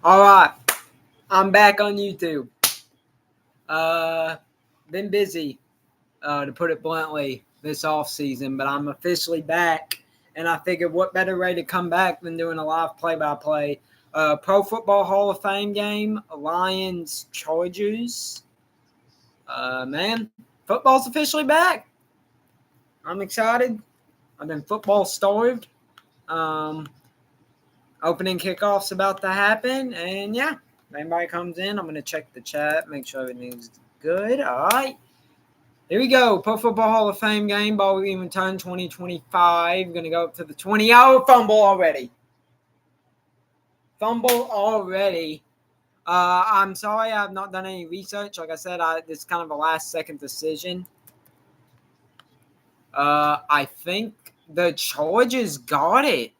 All right, I'm back on YouTube. Been busy, to put it bluntly, this off season, but I'm officially back, and I figured what better way to come back than doing a live play-by-play. Pro Football Hall of Fame game, Lions Chargers. Man, football's officially back. I'm excited. I've been football starved. Opening kickoff's about to happen, and yeah, if anybody comes in, I'm going to check the chat, make sure everything's good. All right. Here we go. Pro Football Hall of Fame game, ball even turn 2025. Going to go up to the 20. Oh, fumble already. I'm sorry, I've not done any research. Like I said, this is kind of a last-second decision. I think the Chargers got it.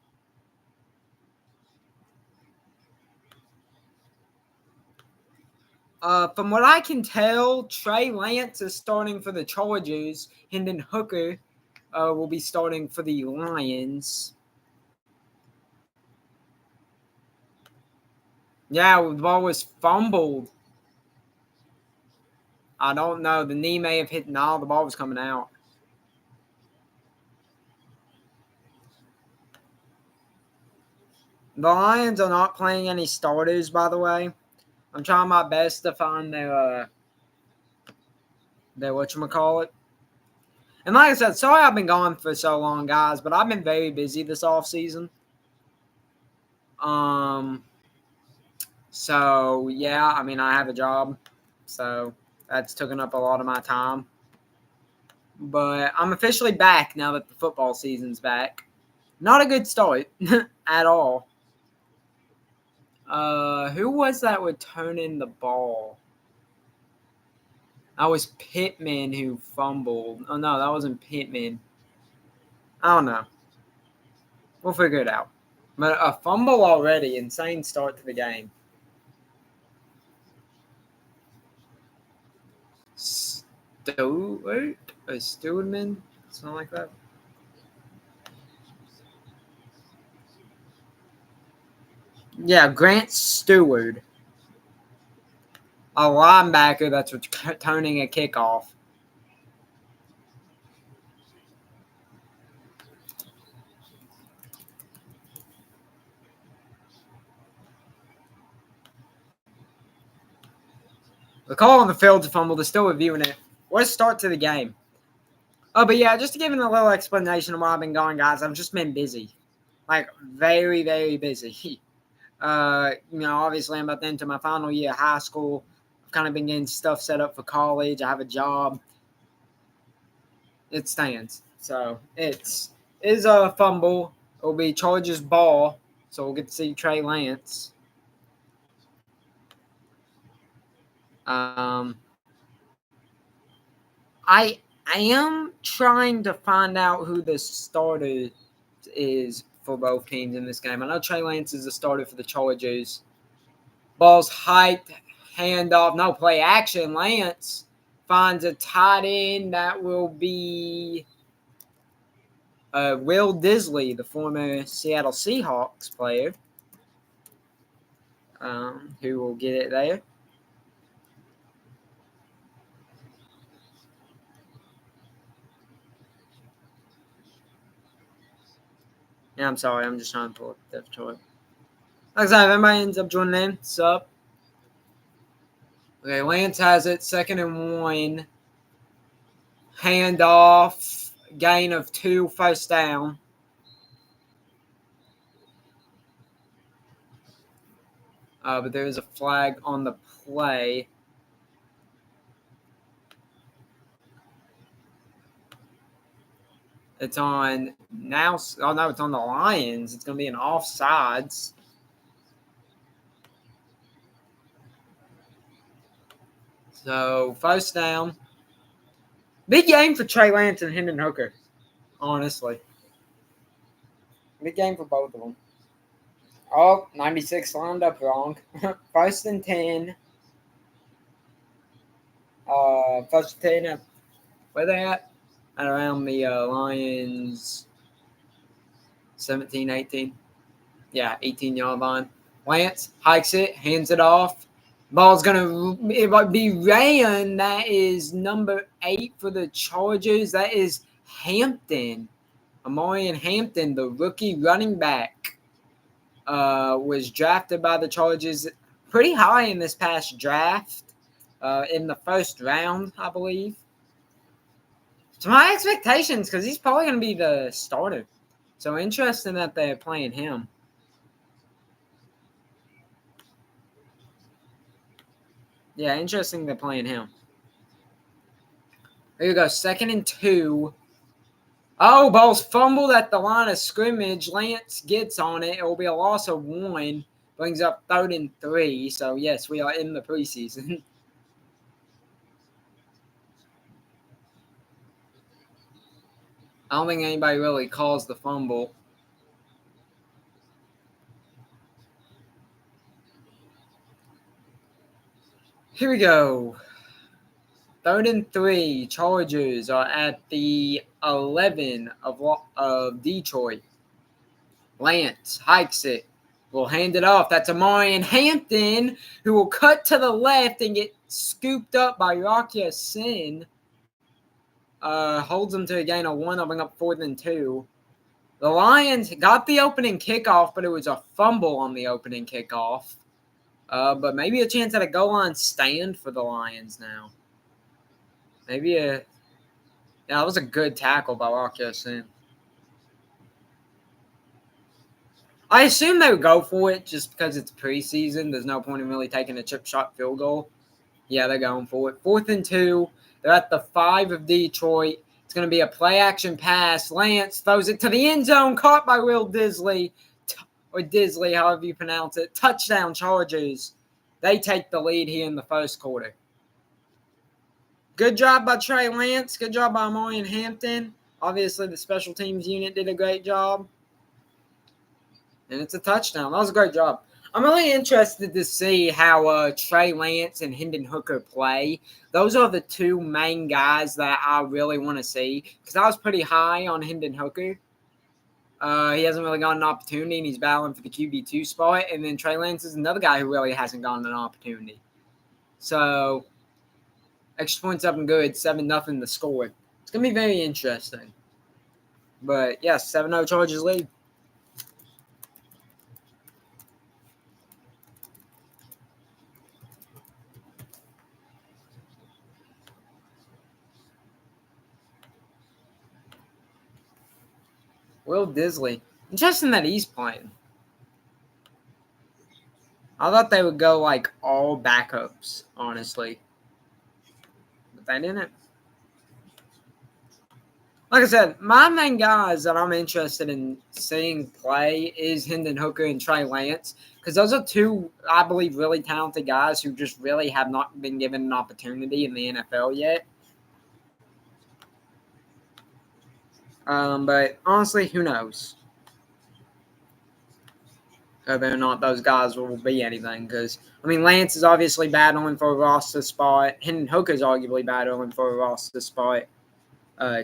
From what I can tell, Trey Lance is starting for the Chargers. Hendon Hooker will be starting for the Lions. Yeah, the ball was fumbled. I don't know. The knee may have hit. No, the ball was coming out. The Lions are not playing any starters, by the way. I'm trying my best to find their whatchamacallit. And like I said, sorry I've been gone for so long, guys, but I've been very busy this offseason. So, yeah, I mean, I have a job, so that's taken up a lot of my time. But I'm officially back now that the football season's back. Not a good start at all. Who was that returning the ball? That was Pittman who fumbled. Oh, no, that wasn't Pittman. I don't know. We'll figure it out. But a fumble already. Insane start to the game. Stewart? Or Stewardman? Something like that. Yeah, Grant Stewart. A linebacker that's returning a kickoff. The call on the field's a fumble. They're still reviewing it. What a start to the game. Oh, but yeah, just to give you a little explanation of why I've been gone, guys, I've just been busy. Like, very, very busy. Obviously I'm about to enter my final year of high school. I've kind of been getting stuff set up for college. I have a job. It stands. So, it is a fumble. It will be Chargers ball. So, we'll get to see Trey Lance. I am trying to find out who the starter is for both teams in this game. I know Trey Lance is the starter for the Chargers. Ball's hyped, handoff, no play action. Lance finds a tight end that will be Will Disley, the former Seattle Seahawks player, who will get it there. Yeah, I'm sorry. I'm just trying to pull up the depth chart. Like I said, if everybody ends up joining in, what's up? Okay, Lance has it. 2nd and 1. Handoff. Gain of 2. First down. But there is a flag on the play. It's on now. Oh, no, it's on the Lions. It's going to be an offsides. So, first down. Big game for Trey Lance and Hendon Hooker, honestly. Big game for both of them. Oh, 96 lined up wrong. 1st and 10. 1st and 10. Where they at? At around the Lions 17, 18. Yeah, 18-yard line. Lance hikes it, hands it off. Ball's it might be Rayan. That is number 8 for the Chargers. That is Hampton. Amarian Hampton, the rookie running back, was drafted by the Chargers pretty high in this past draft, in the first round, I believe. To my expectations, because he's probably going to be the starter. So interesting that they're playing him. Yeah, interesting they're playing him. Here we go, 2nd and 2. Oh, ball's fumbled at the line of scrimmage. Lance gets on it. It will be a loss of 1. Brings up 3rd and 3. So, yes, we are in the preseason. I don't think anybody really calls the fumble. Here we go. 3rd and 3. Chargers are at the 11 of Detroit. Lance hikes it. Will hand it off. That's Amarian Hampton, who will cut to the left and get scooped up by Rocky Sin. Holds them to a gain of 1. I'll bring up 4th and 2. The Lions got the opening kickoff, but it was a fumble on the opening kickoff. But maybe a chance at a goal line stand for the Lions now. Yeah, that was a good tackle by Rocky Sin. I assume they would go for it just because it's preseason. There's no point in really taking a chip shot field goal. Yeah, they're going for it. 4th and 2. They're at the 5 of Detroit. It's going to be a play-action pass. Lance throws it to the end zone. Caught by Will Disley. Or Disley, however you pronounce it. Touchdown Chargers. They take the lead here in the first quarter. Good job by Trey Lance. Good job by Amarian Hampton. Obviously, the special teams unit did a great job. And it's a touchdown. That was a great job. I'm really interested to see how Trey Lance and Hendon Hooker play. Those are the 2 main guys that I really want to see. Because I was pretty high on Hendon Hooker. He hasn't really gotten an opportunity, and he's battling for the QB2 spot. And then Trey Lance is another guy who really hasn't gotten an opportunity. So, extra points up and good. 7-0 the score. It's going to be very interesting. But, yes, 7-0 Chargers lead. Will Disley. Interesting that he's playing. I thought they would go like all backups, honestly. But they didn't. Like I said, my main guys that I'm interested in seeing play is Hendon Hooker and Trey Lance. Because those are 2, I believe, really talented guys who just really have not been given an opportunity in the NFL yet. But honestly, who knows? Whether or not those guys will be anything. Because, Lance is obviously battling for a roster spot. Hendon Hooker is arguably battling for a roster spot,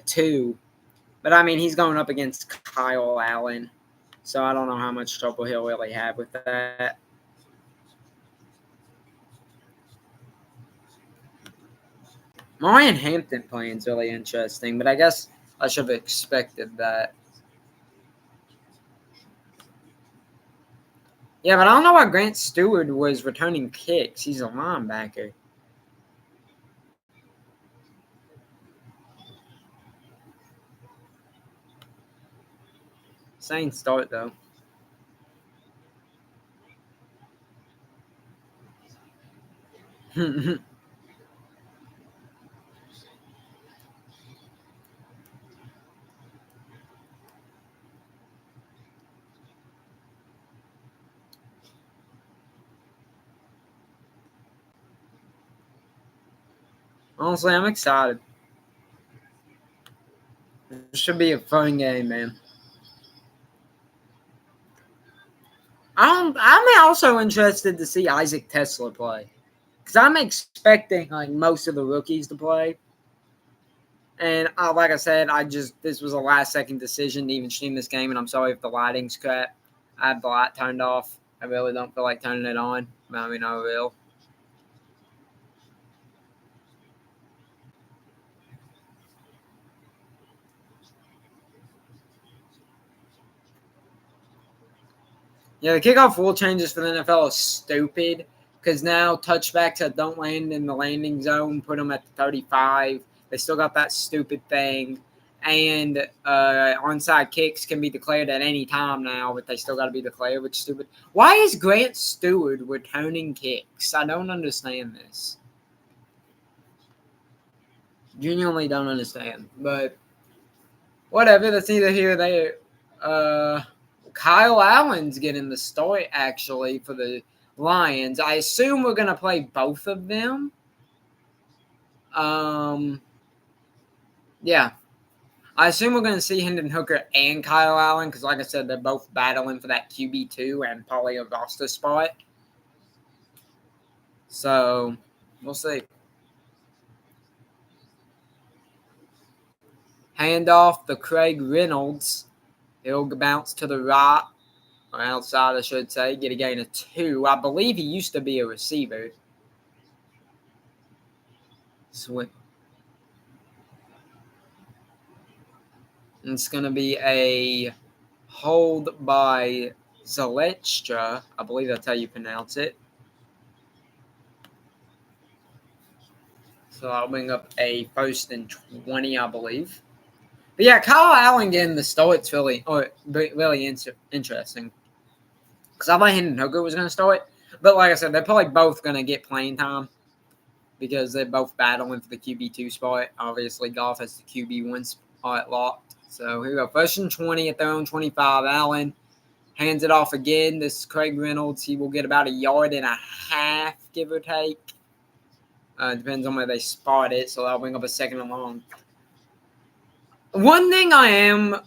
too. But, he's going up against Kyle Allen. So, I don't know how much trouble he'll really have with that. Marion Hampton playing is really interesting. But I guess I should have expected that. Yeah, but I don't know why Grant Stewart was returning kicks. He's a linebacker. Same start, though. Honestly, I'm excited. It should be a fun game, man. I'm also interested to see Isaac Tesla play. Because I'm expecting most of the rookies to play. And like I said, this was a last second decision to even stream this game, and I'm sorry if the lighting's crap. I had the light turned off. I really don't feel like turning it on. I mean, I will. Yeah, the kickoff rule changes for the NFL is stupid because now touchbacks that don't land in the landing zone put them at the 35. They still got that stupid thing. And onside kicks can be declared at any time now, but they still got to be declared, which is stupid. Why is Grant Stewart returning kicks? I don't understand this. Genuinely don't understand. But whatever, that's either here or there. Kyle Allen's getting the start, actually, for the Lions. I assume we're going to play both of them. Yeah. I assume we're going to see Hendon Hooker and Kyle Allen because, like I said, they're both battling for that QB2 and Paulie Augusta spot. So, we'll see. Handoff to Craig Reynolds. He'll bounce to the right, or outside, I should say, get a gain of 2. I believe he used to be a receiver. Sweet. It's going to be a hold by Zalestra. I believe that's how you pronounce it. So I'll bring up a 1st and 20, I believe. But yeah, Kyle Allen getting the start's really interesting. Because I thought Hendon Hooker was going to start. But like I said, they're probably both going to get playing time. Because they're both battling for the QB2 spot. Obviously, Goff has the QB1 spot locked. So here we go. 1st and 20 at their own 25. Allen hands it off again. This is Craig Reynolds. He will get about 1.5 yards, give or take. Depends on where they spot it. So that'll bring up a 2nd and long. One thing I am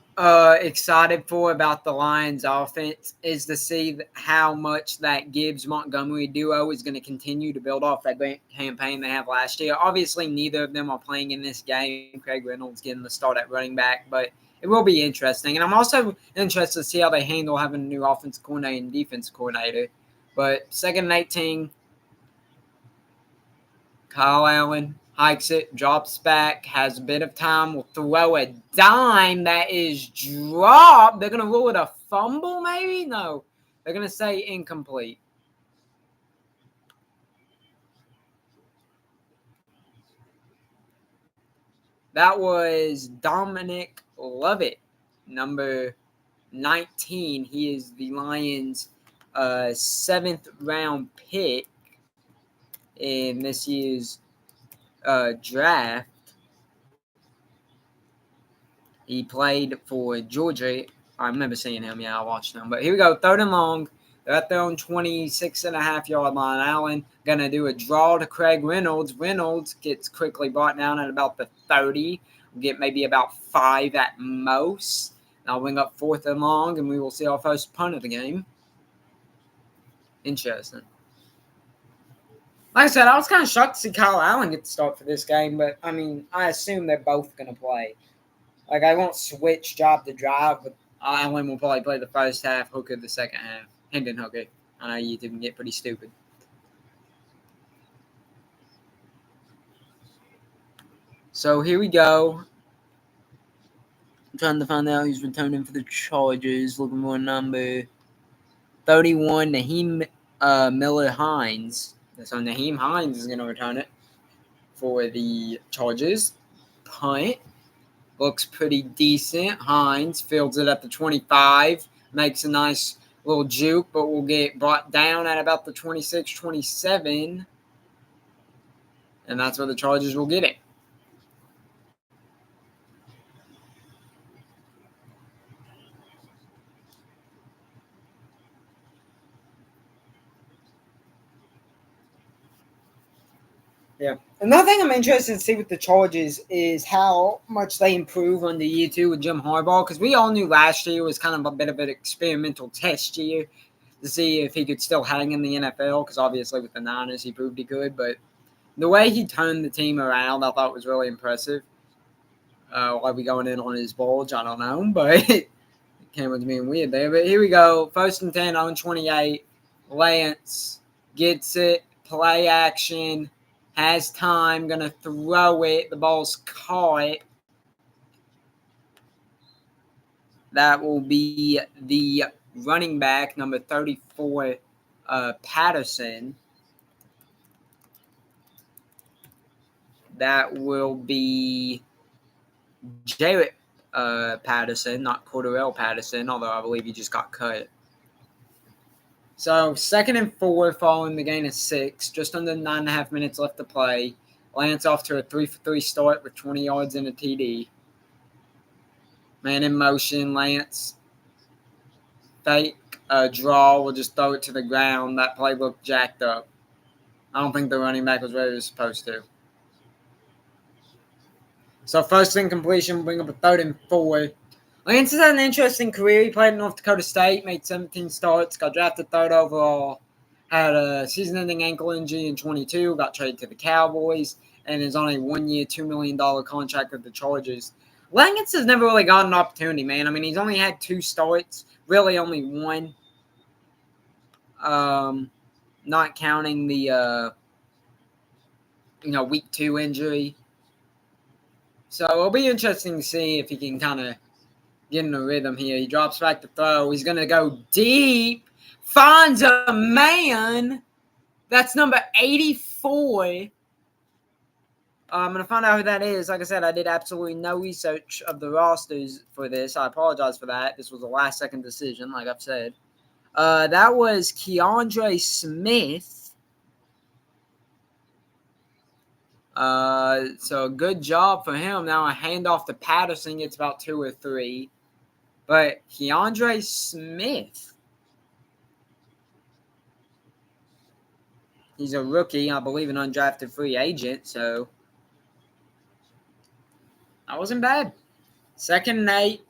excited for about the Lions offense is to see how much that Gibbs-Montgomery duo is going to continue to build off that great campaign they have last year. Obviously, neither of them are playing in this game. Craig Reynolds getting the start at running back, but it will be interesting. And I'm also interested to see how they handle having a new offensive coordinator and defense coordinator. But 2nd and 18, Kyle Allen hikes it, drops back, has a bit of time, will throw a dime that is dropped. They're going to rule it a fumble, maybe? No. They're going to say incomplete. That was Dominic Lovett, number 19. He is the Lions' 7th round pick in this year's draft. He played for Georgia. I remember seeing him. Yeah, I watched him. But here we go. 3rd and long. They're at their own 26.5-yard line. Allen going to do a draw to Craig Reynolds. Reynolds gets quickly brought down at about the 30. We'll get maybe about 5 at most. I'll bring up 4th and long, and we will see our first punt of the game. Interesting. Like I said, I was kind of shocked to see Kyle Allen get the start for this game, but, I mean, I assume they're both going to play. Like, I won't switch job to drive, but Allen will probably play the first half, Hooker the second half. Hendon Hooker. I know you can get pretty stupid. So here we go. I'm trying to find out who's returning for the Chargers. Looking for number 31, Naheem Miller-Hines. So Naheem Hines is going to return it for the Chargers. Punt. Looks pretty decent. Hines fields it at the 25. Makes a nice little juke, but will get brought down at about the 26, 27. And that's where the Chargers will get it. Yeah. Another thing I'm interested to see with the Chargers is how much they improve on the year 2 with Jim Harbaugh, because we all knew last year was kind of a bit of an experimental test year to see if he could still hang in the NFL, because obviously with the Niners he proved he could, but the way he turned the team around I thought was really impressive. Why we going in on his bulge, I don't know, but it came with being weird there. But here we go, 1st and 10 on 28. Lance gets it, play action, has time, going to throw it. The ball's caught. That will be the running back, number 34, Patterson. That will be Jarrett Patterson, not Cordell Patterson, although I believe he just got cut. So 2nd and 4 following the gain of 6, just under 9.5 minutes left to play. Lance off to a 3-for-3 start with 20 yards and a TD. Man in motion, Lance. Fake draw, will just throw it to the ground. That play looked jacked up. I don't think the running back was where he was supposed to. So 1st and completion, bring up a 3rd and 4. Lance has had an interesting career. He played at North Dakota State, made 17 starts, got drafted 3rd overall, had a season-ending ankle injury in 22, got traded to the Cowboys, and is on a 1-year, $2 million contract with the Chargers. Lance has never really gotten an opportunity, man. I mean, he's only had 2 starts, really only 1. Not counting the, week 2 injury. So it'll be interesting to see if he can kind of get in a rhythm here. He drops back to throw. He's going to go deep. Finds a man. That's number 84. I'm going to find out who that is. Like I said, I did absolutely no research of the rosters for this. I apologize for that. This was a last-second decision, like I've said. That was Keandre Smith. So good job for him. Now a handoff to Patterson gets about 2 or 3. But Keandre Smith, he's a rookie, I believe an undrafted free agent, so that wasn't bad. 2nd and 8,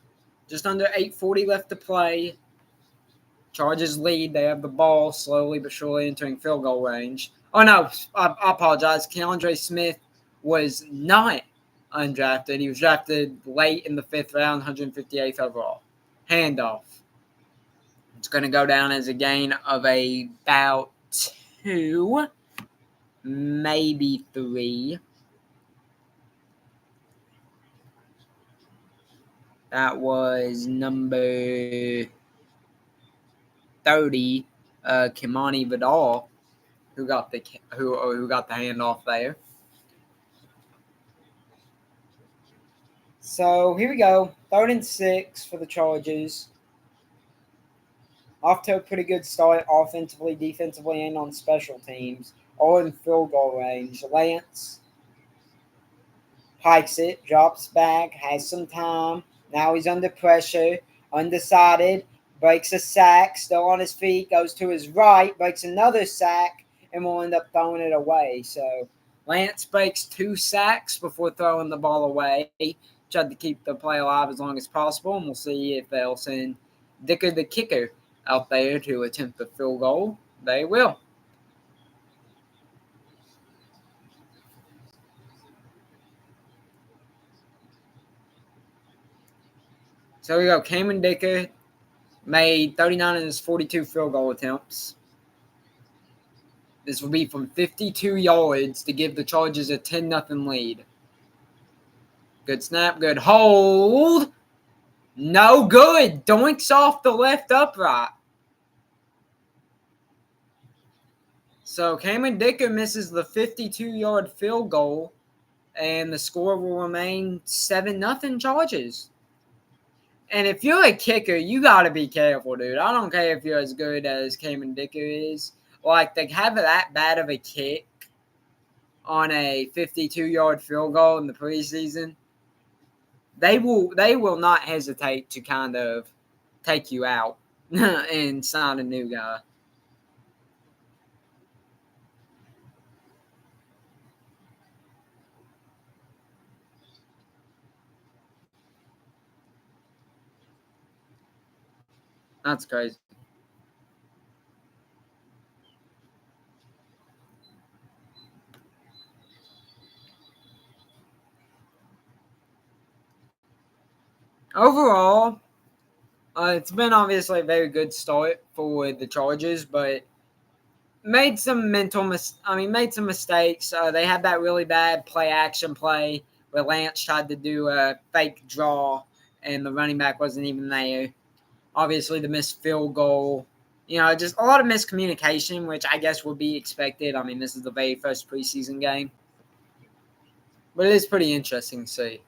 just under 8:40 left to play. Chargers lead. They have the ball slowly but surely entering field goal range. Oh, no, I apologize. Keandre Smith was not undrafted. He was drafted late in the 5th round, 158th overall. Handoff. It's going to go down as a gain of about 2, maybe 3. That was number 30, Kimani Vidal, who got the handoff there. So here we go, 3rd and 6 for the Chargers. Off to a pretty good start offensively, defensively, and on special teams. All in field goal range. Lance hikes it, drops back, has some time. Now he's under pressure, undecided, breaks a sack, still on his feet, goes to his right, breaks another sack, and will end up throwing it away. So Lance breaks 2 sacks before throwing the ball away. Tried to keep the play alive as long as possible, and we'll see if they'll send Dicker the kicker out there to attempt the field goal. They will. So we go. Cameron Dicker made 39 in his 42 field goal attempts. This will be from 52 yards to give the Chargers a 10-0 lead. Good snap, good hold. No good. Doinks off the left upright. So Cameron Dicker misses the 52-yard field goal, and the score will remain 7-0 Chargers. And if you're a kicker, you got to be careful, dude. I don't care if you're as good as Cameron Dicker is. Like, to have that bad of a kick on a 52-yard field goal in the preseason, they will not hesitate to kind of take you out and sign a new guy. That's crazy. Overall, it's been obviously a very good start for the Chargers, but made some made some mistakes. They had that really bad play-action play where Lance tried to do a fake draw, and the running back wasn't even there. Obviously, the missed field goal. Just a lot of miscommunication, which I guess would be expected. This is the very first preseason game. But it is pretty interesting to see.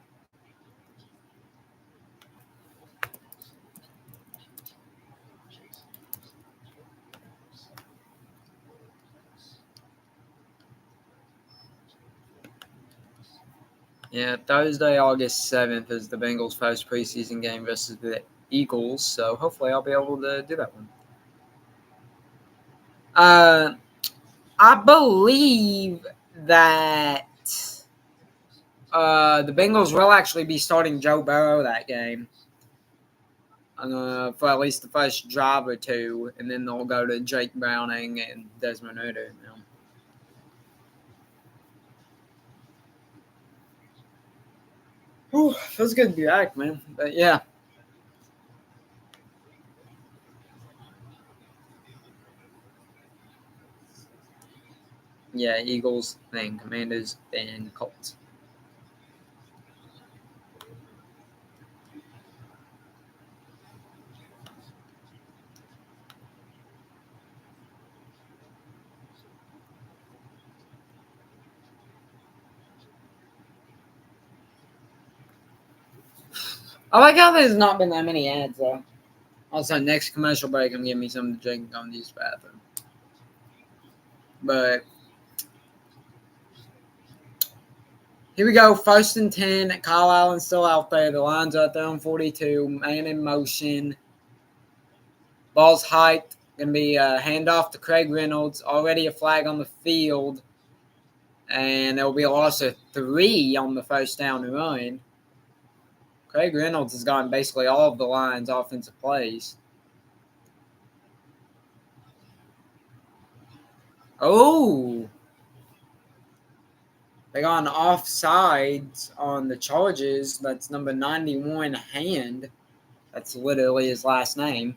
Yeah, Thursday, August 7th is the Bengals' first preseason game versus the Eagles, so hopefully I'll be able to do that one. I believe that the Bengals will actually be starting Joe Burrow that game for at least the first drive or two, and then they'll go to Jake Browning and Desmond Ridder. Whew, feels good to be back, man. But yeah. Yeah, Eagles, then Commanders, then Colts. I like how there's not been that many ads, though. Also, next commercial break, I'm getting me something to drink and going to use the bathroom. But here we go. 1st and 10. Kyle Allen's still out there. The Lions are out there on 42. Man in motion. Ball's hiked. Going to be a handoff to Craig Reynolds. Already a flag on the field. And there will be a loss of 3 on the first down run. Craig Reynolds has gotten basically all of the Lions' offensive plays. Oh! They got an offsides on the Chargers. That's number 91, Hand. That's literally his last name.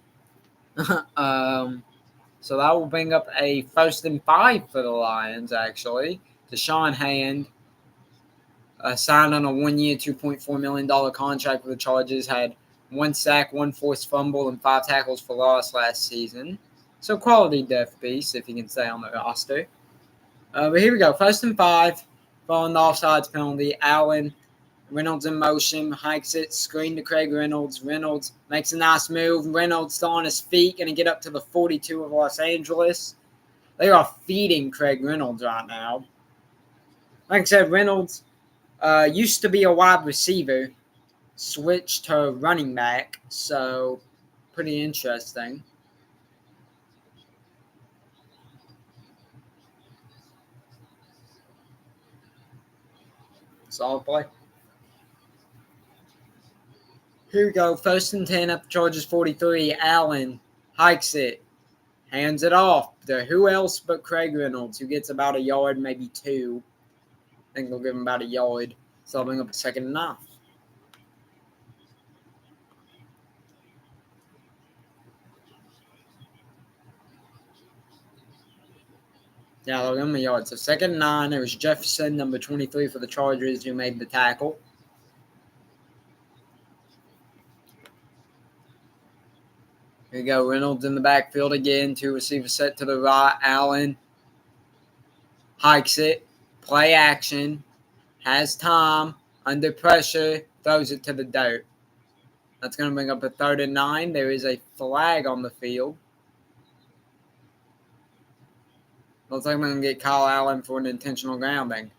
So that will bring up a 1st and 5 for the Lions, actually. Deshaun Hand, signed on a 1-year, $2.4 million contract with the Chargers, had 1 sack, 1 forced fumble, and 5 tackles for loss last season. So quality depth piece if he can stay on the roster. But here we go. 1st and 5. Following the offsides penalty, Allen, Reynolds in motion, hikes it, screen to Craig Reynolds. Reynolds makes a nice move. Reynolds still on his feet, going to get up to the 42 of Los Angeles. They are feeding Craig Reynolds right now. Like I said, Reynolds used to be a wide receiver, switched to running back, so pretty interesting. Solid play. Here we go. 1st and 10 up the Chargers 43. Allen hikes it. Hands it off to who else but Craig Reynolds, who gets about a yard, maybe 2. I think they'll give him about a yard. So I'll bring up a 2nd and 9. Yeah, they'll give him a yard. So 2nd and 9. It was Jefferson, number 23 for the Chargers, who made the tackle. Here we go. Reynolds in the backfield again. 2 receivers set to the right. Allen hikes it. Play action. Has time. Under pressure. Throws it to the dirt. That's going to bring up a 3rd and 9. There is a flag on the field. Looks like I'm going to get Kyle Allen for an intentional grounding.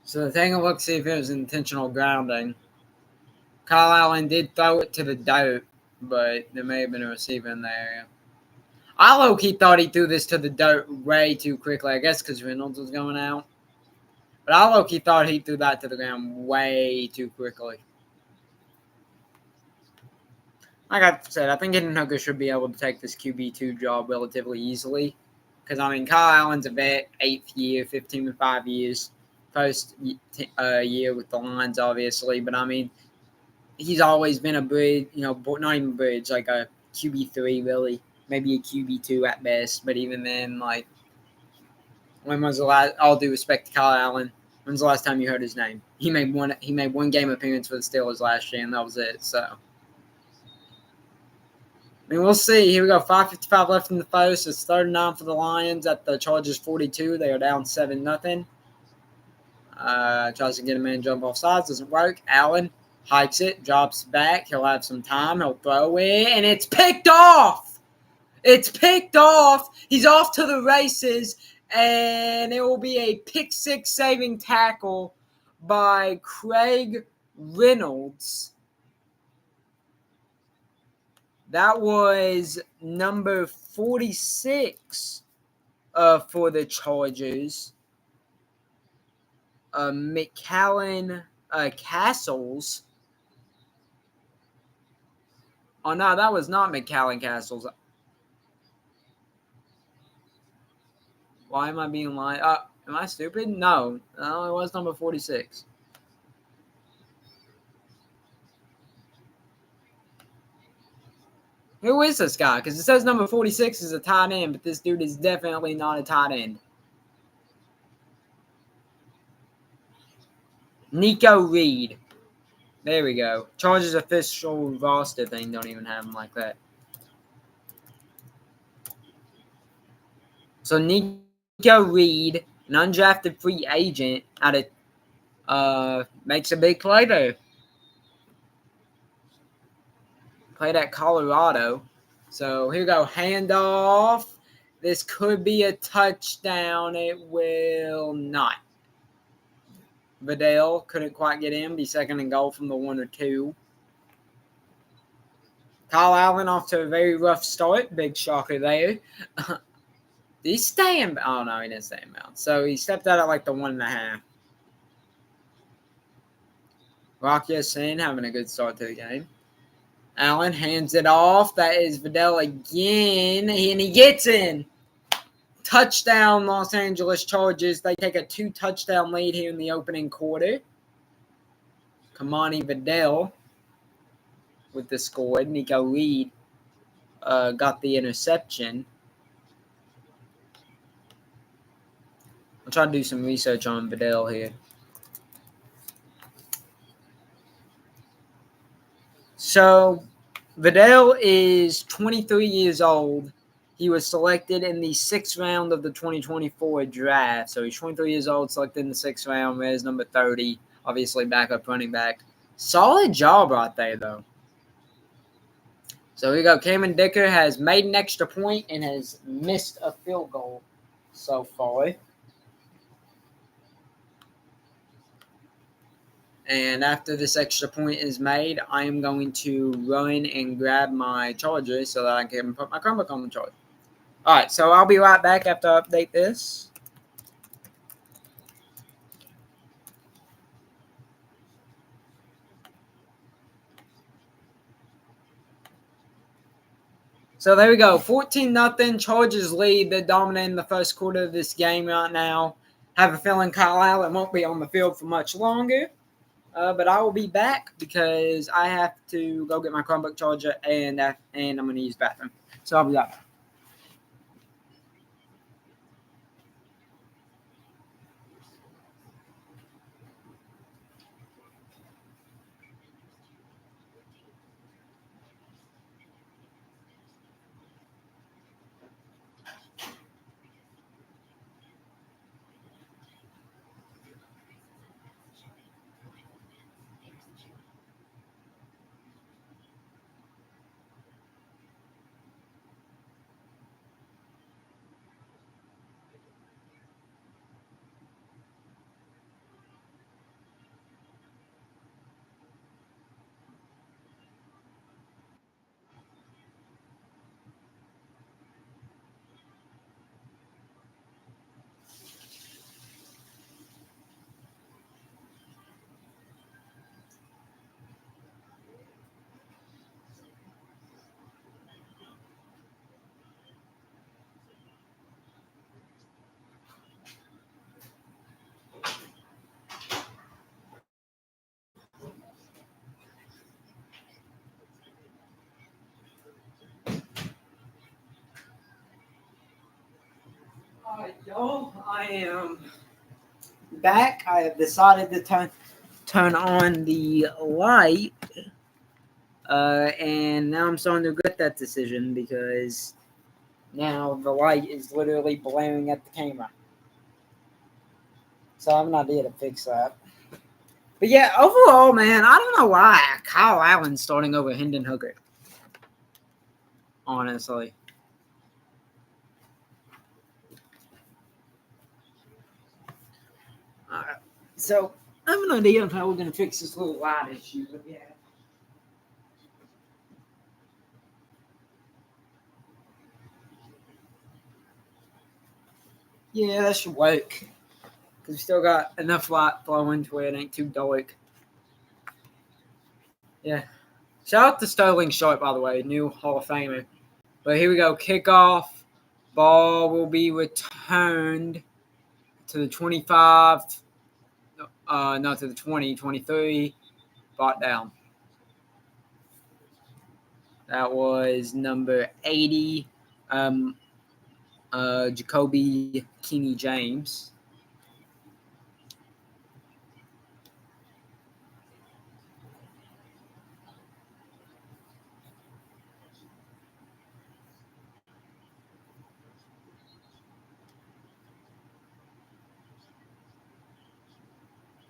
So the thing, look, see if it was intentional grounding. Kyle Allen did throw it to the dirt, but there may have been a receiver in the area. I low-key thought he threw this to the dirt way too quickly, I guess because Reynolds was going out. But I low-key thought he threw that to the ground way too quickly. Like I said, I think Hendon Hooker should be able to take this QB2 job relatively easily. Because, Kyle Allen's a vet, 8th year, 15 to 5 years. first year with the Lions, obviously. But I mean, he's always been a bridge, not even bridge, like a QB3, really. Maybe a QB2 at best. But even then, like, when was the last? All due respect to Kyle Allen, when's the last time you heard his name? He made one game appearance for the Steelers last year, and that was it. So, I mean, we'll see. Here we go. 5:55 left in the first. It's 3rd and 9 for the Lions at the Chargers 42. They are down 7-0. Tries to get a man jump off sides. Doesn't work. Allen hikes it, drops back. He'll have some time. He'll throw it, and it's picked off. It's picked off. He's off to the races, and it will be a pick-6 saving tackle by Craig Reynolds. That was number 46 for the Chargers. McCallan Castles. Oh, no, that was not McCallan Castles. Why am I being lying? Am I stupid? No, it was number 46. Who is this guy? Because it says number 46 is a tight end, but this dude is definitely not a tight end. Nico Reed. There we go. Chargers official roster thing don't even have him like that. So Nico Reed, an undrafted free agent, makes a big play there. Played at Colorado. So here we go. Handoff. This could be a touchdown. It will not. Vidal couldn't quite get in. Be 2nd and goal from the 1 or 2. Kyle Allen off to a very rough start. Big shocker there. Did he stay in? Oh, no, he didn't stay in bounds. So he stepped out at like the 1.5. Rock Ya-Sin having a good start to the game. Allen hands it off. That is Vidal again. And he gets in. Touchdown, Los Angeles Chargers. They take a 2-touchdown lead here in the opening quarter. Kamani Vidal with the score. Nico Reed got the interception. I'll try to do some research on Vidal here. So, Vidal is 23 years old. He was selected in the 6th round of the 2024 draft. So, he's 23 years old, selected in the 6th round. Wears number 30, obviously backup running back. Solid job right there, though. So, here we go. Cameron Dicker has made an extra point and has missed a field goal so far. And after this extra point is made, I am going to run and grab my charger so that I can put my Chromebook on the charger. All right, so I'll be right back after I update this. So there we go. 14-0. Chargers lead. They're dominating the first quarter of this game right now. Have a feeling Kyle Allen won't be on the field for much longer. But I will be back because I have to go get my Chromebook charger and I'm going to use the bathroom. So I'll be back. Alright, y'all. I am back. I have decided to turn on the light. And now I'm starting to regret that decision because now the light is literally blaring at the camera. So I have an idea to fix that. But yeah, overall, man, I don't know why Kyle Allen's starting over Hendon Hooker. Honestly. Alright. So I have an idea of how we're going to fix this little light issue. But yeah. Yeah, that should work. Because we still got enough light flowing to where it ain't too dark. Yeah. Shout out to Sterling Sharp, by the way, new Hall of Famer. But here we go. Kickoff. Ball will be returned to the 25. No, to the 20, 23. Brought down. That was number 80. Jacoby Keeney James.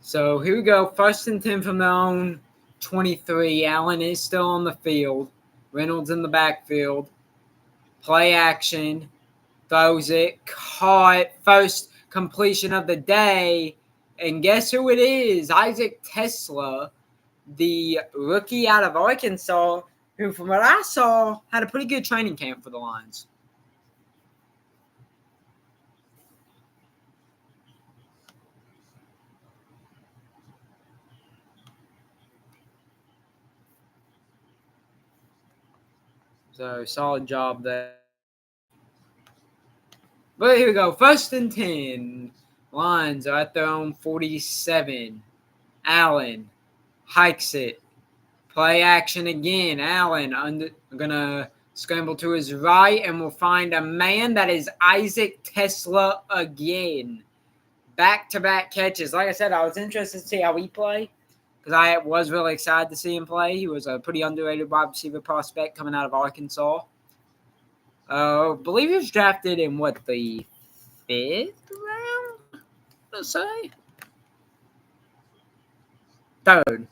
So here we go. 1st and 10 from their own 23. Allen is still on the field. Reynolds in the backfield. Play action. Throws it. Caught. First completion of the day. And guess who it is? Isaac Tesla, the rookie out of Arkansas, who, from what I saw, had a pretty good training camp for the Lions. So, solid job there. But here we go. 1st and 10. Lions are at their own 47. Allen hikes it. Play action again. Allen going to scramble to his right and will find a man that is Isaac Tesla again. Back-to-back catches. Like I said, I was interested to see how he played because I was really excited to see him play. He was a pretty underrated wide receiver prospect coming out of Arkansas. I believe he was drafted in, the 5th round, let's say? 3rd.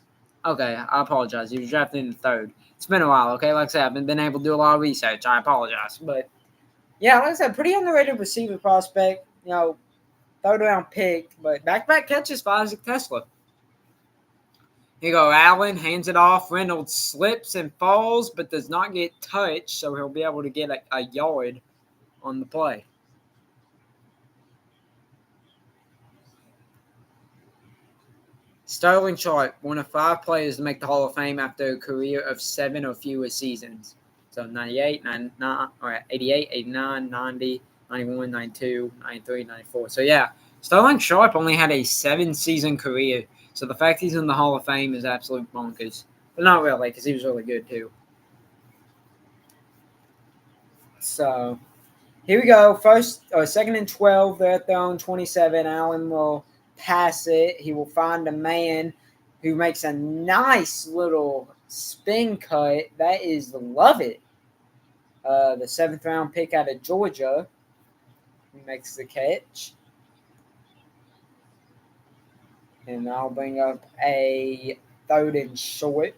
Okay, I apologize. He was drafted in the 3rd. It's been a while, okay? Like I said, I haven't been able to do a lot of research. I apologize. But, yeah, like I said, pretty underrated receiver prospect. 3rd round pick. But back-to-back catches for Isaac Tesla. Here you go. Allen hands it off. Reynolds slips and falls, but does not get touched, so he'll be able to get a yard on the play. Sterling Sharp, one of 5 players to make the Hall of Fame after a career of 7 or fewer seasons. So 98, 99, or 88, 89, 90, 91, 92, 93, 94. So yeah, Sterling Sharp only had a 7-season career. So the fact he's in the Hall of Fame is absolute bonkers. But not really, because he was really good too. So here we go. 2nd and 12. They're at their own 27. Allen will pass it. He will find a man who makes a nice little spin cut. That is love it. The 7th round pick out of Georgia. He makes the catch. And I'll bring up a 3rd and short.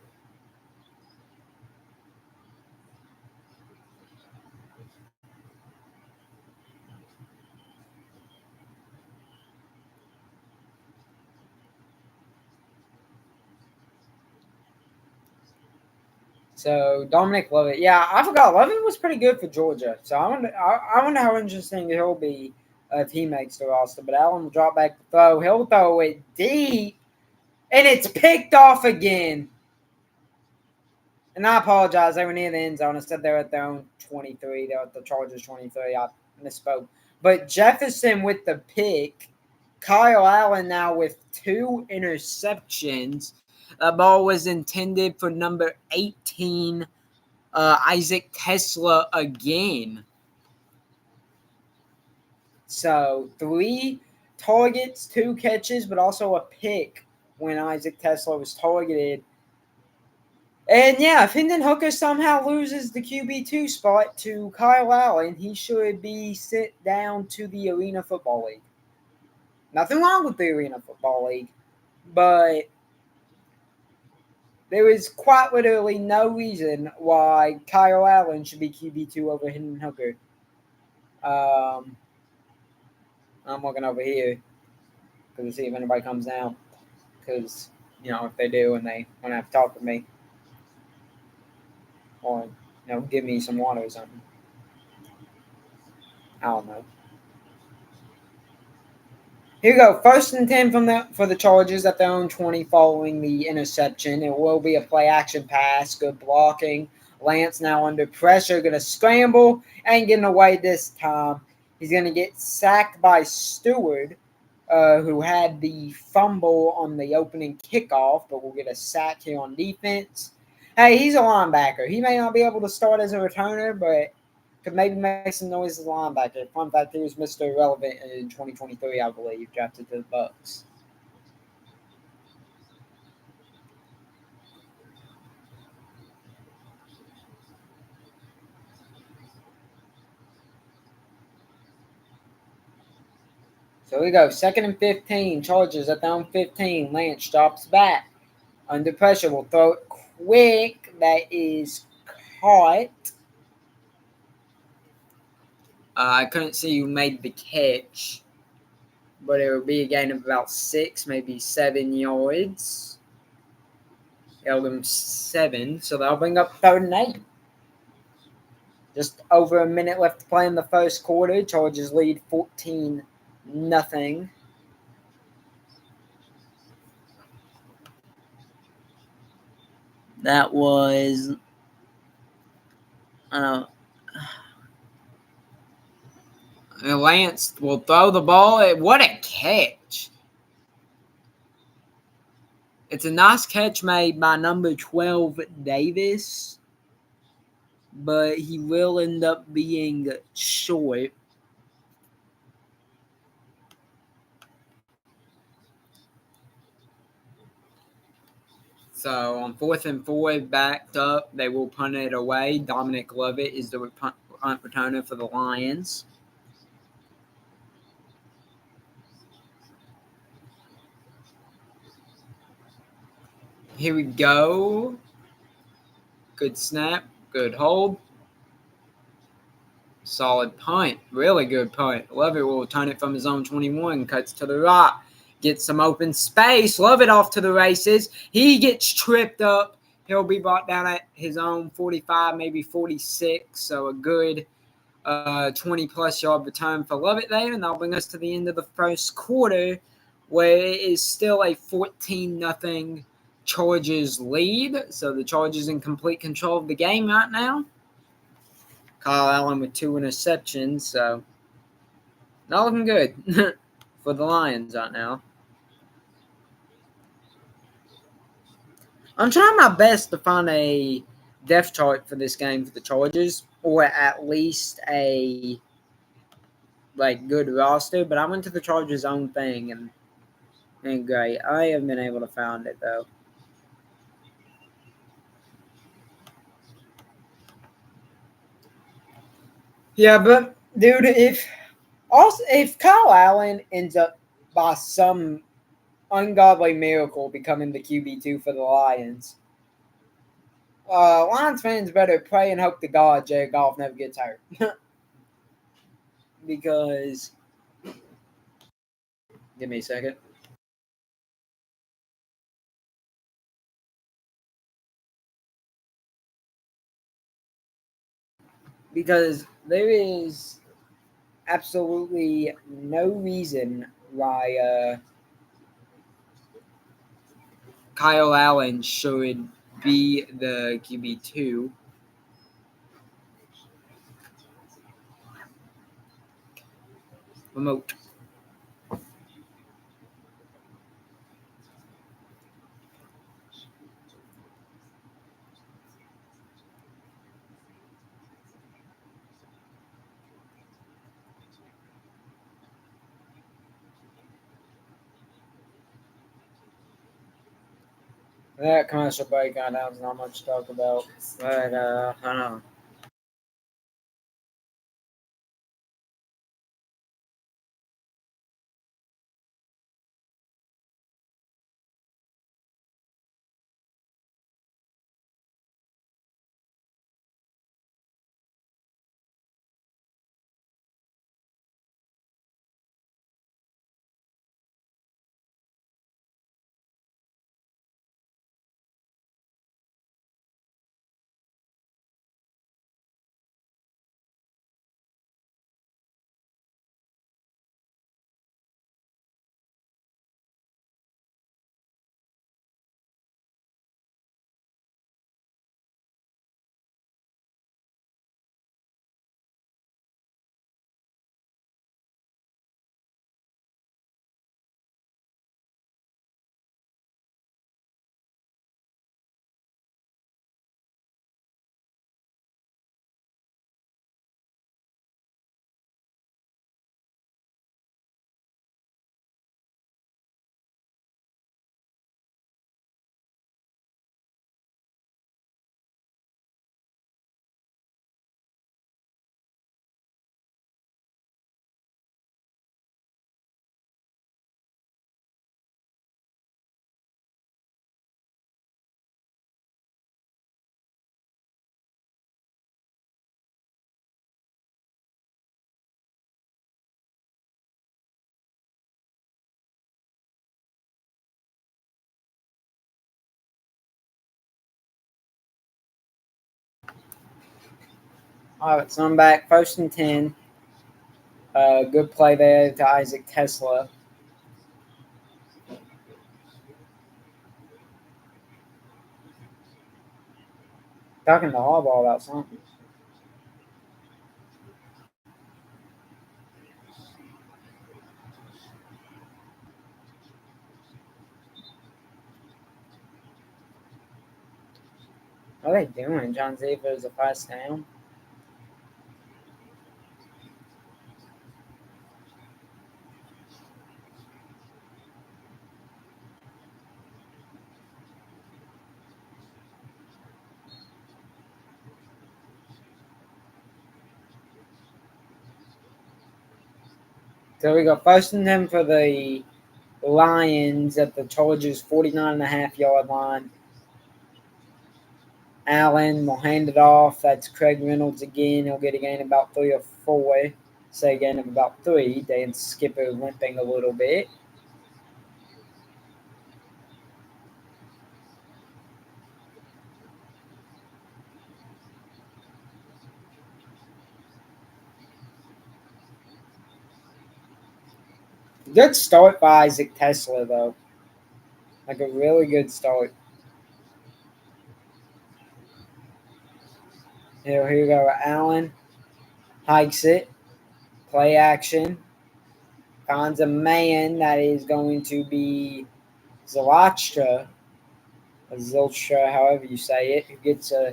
So Dominic Lovett, yeah, I forgot Lovett was pretty good for Georgia. So I wonder how interesting he'll be if he makes the roster. But Allen will drop back the throw. He'll throw it deep, and it's picked off again. And I apologize. They were near the end zone. I said they're at their own 23. They're at the Chargers 23. I misspoke. But Jefferson with the pick. Kyle Allen now with 2 interceptions. The ball was intended for number 18, Isaac Tesla again. So 3 targets, 2 catches, but also a pick when Isaac Tesla was targeted. And yeah, if Hendon Hooker somehow loses the QB2 spot to Kyle Allen, he should be sent down to the Arena Football League. Nothing wrong with the Arena Football League, but there is quite literally no reason why Kyle Allen should be QB2 over Hendon Hooker. I'm looking over here to see if anybody comes down. Because, if they do and they want to have to talk with me or, give me some water or something. I don't know. Here we go. 1st and 10 for the Chargers at their own 20 following the interception. It will be a play action pass. Good blocking. Lance now under pressure. Going to scramble. Ain't getting away this time. He's going to get sacked by Stewart, who had the fumble on the opening kickoff, but will get a sack here on defense. Hey, he's a linebacker. He may not be able to start as a returner, but could maybe make some noise as a linebacker. Fun fact, he was Mr. Irrelevant in 2023, I believe, drafted to the Bucks. So here we go. 2nd and 15. Chargers at their own 15. Lance drops back. Under pressure. Will throw it quick. That is caught. I couldn't see who made the catch, but it would be a gain of about 6, maybe 7 yards. Held him 7, so that'll bring up 3rd and 8. Just over a minute left to play in the first quarter. Chargers lead 14-0. That was Lance will throw the ball. What a catch. It's a nice catch made by number 12, Davis, but he will end up being short. So on 4th and 4, backed up, they will punt it away. Dominic Lovett is the punt returner for the Lions. Here we go. Good snap. Good hold. Solid punt. Really good punt. Lovett will return it from his own 21. Cuts to the right. Gets some open space. Lovett off to the races. He gets tripped up. He'll be brought down at his own 45, maybe 46. So a good 20-plus yard return for Lovett there. And that'll bring us to the end of the first quarter, where it is still a 14-0 Chargers lead. So the Chargers in complete control of the game right now. Kyle Allen with 2 interceptions, so not looking good for the Lions right now. I'm trying my best to find a depth chart for this game for the Chargers, or at least a good roster, but I went to the Chargers' own thing, and ain't great. I haven't been able to find it, though. Yeah, but, dude, if Kyle Allen ends up by some ungodly miracle becoming the QB2 for the Lions, Lions fans better pray and hope to God Jared Goff never gets hurt. Because, give me a second. Because there is absolutely no reason why Kyle Allen should be the QB2. Remote. That commercial break, that was not much to talk about. But, I don't know. All right, so I'm back. First and 10. Good play there to Isaac Tesla. Talking to Harbaugh about something. What are they doing? John Zeva's a first down. So we got first and 10 for the Lions at the Chargers 49.5 yard line. Allen will hand it off. That's Craig Reynolds again. He'll get a gain about 3 or 4. Say a gain of about 3. Dan Skipper limping a little bit. Good start by Isaac Tesla, though. Like a really good start. Here we go. Allen hikes it. Play action. Finds a man that is going to be Zylstra, Zylstra, however you say it, who gets a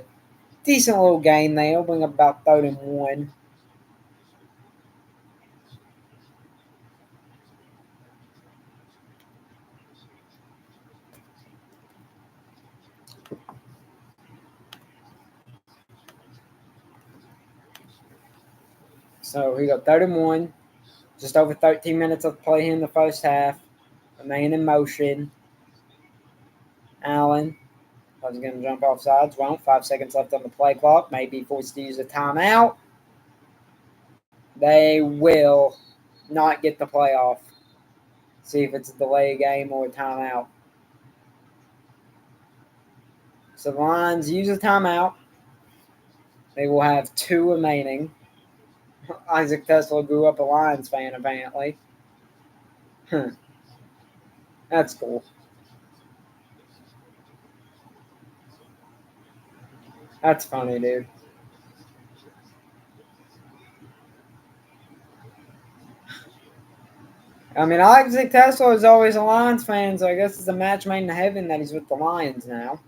decent little gain there. Bring up about 3rd and 1. So we got 3rd and 1. Just over 13 minutes of play here in the first half. A man in motion. Allen was going to jump off sides. Won't. 5 seconds left on the play clock. May be forced to use a timeout. They will not get the playoff. See if it's a delay game or a timeout. So the Lions use a timeout. They will have 2 remaining. Isaac Tesla grew up a Lions fan, apparently. That's cool. That's funny, dude. I mean, Isaac Tesla is always a Lions fan, so I guess it's a match made in heaven that he's with the Lions now.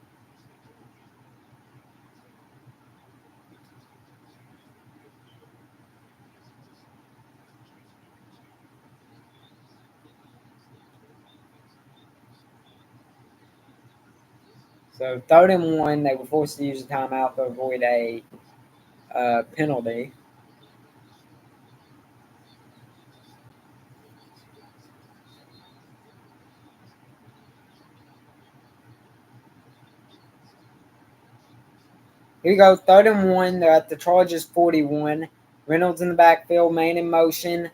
So 3rd and 1, they were forced to use a timeout to avoid a penalty. Here we go, 3rd and 1. They're at the Chargers 41. Reynolds in the backfield, man in motion.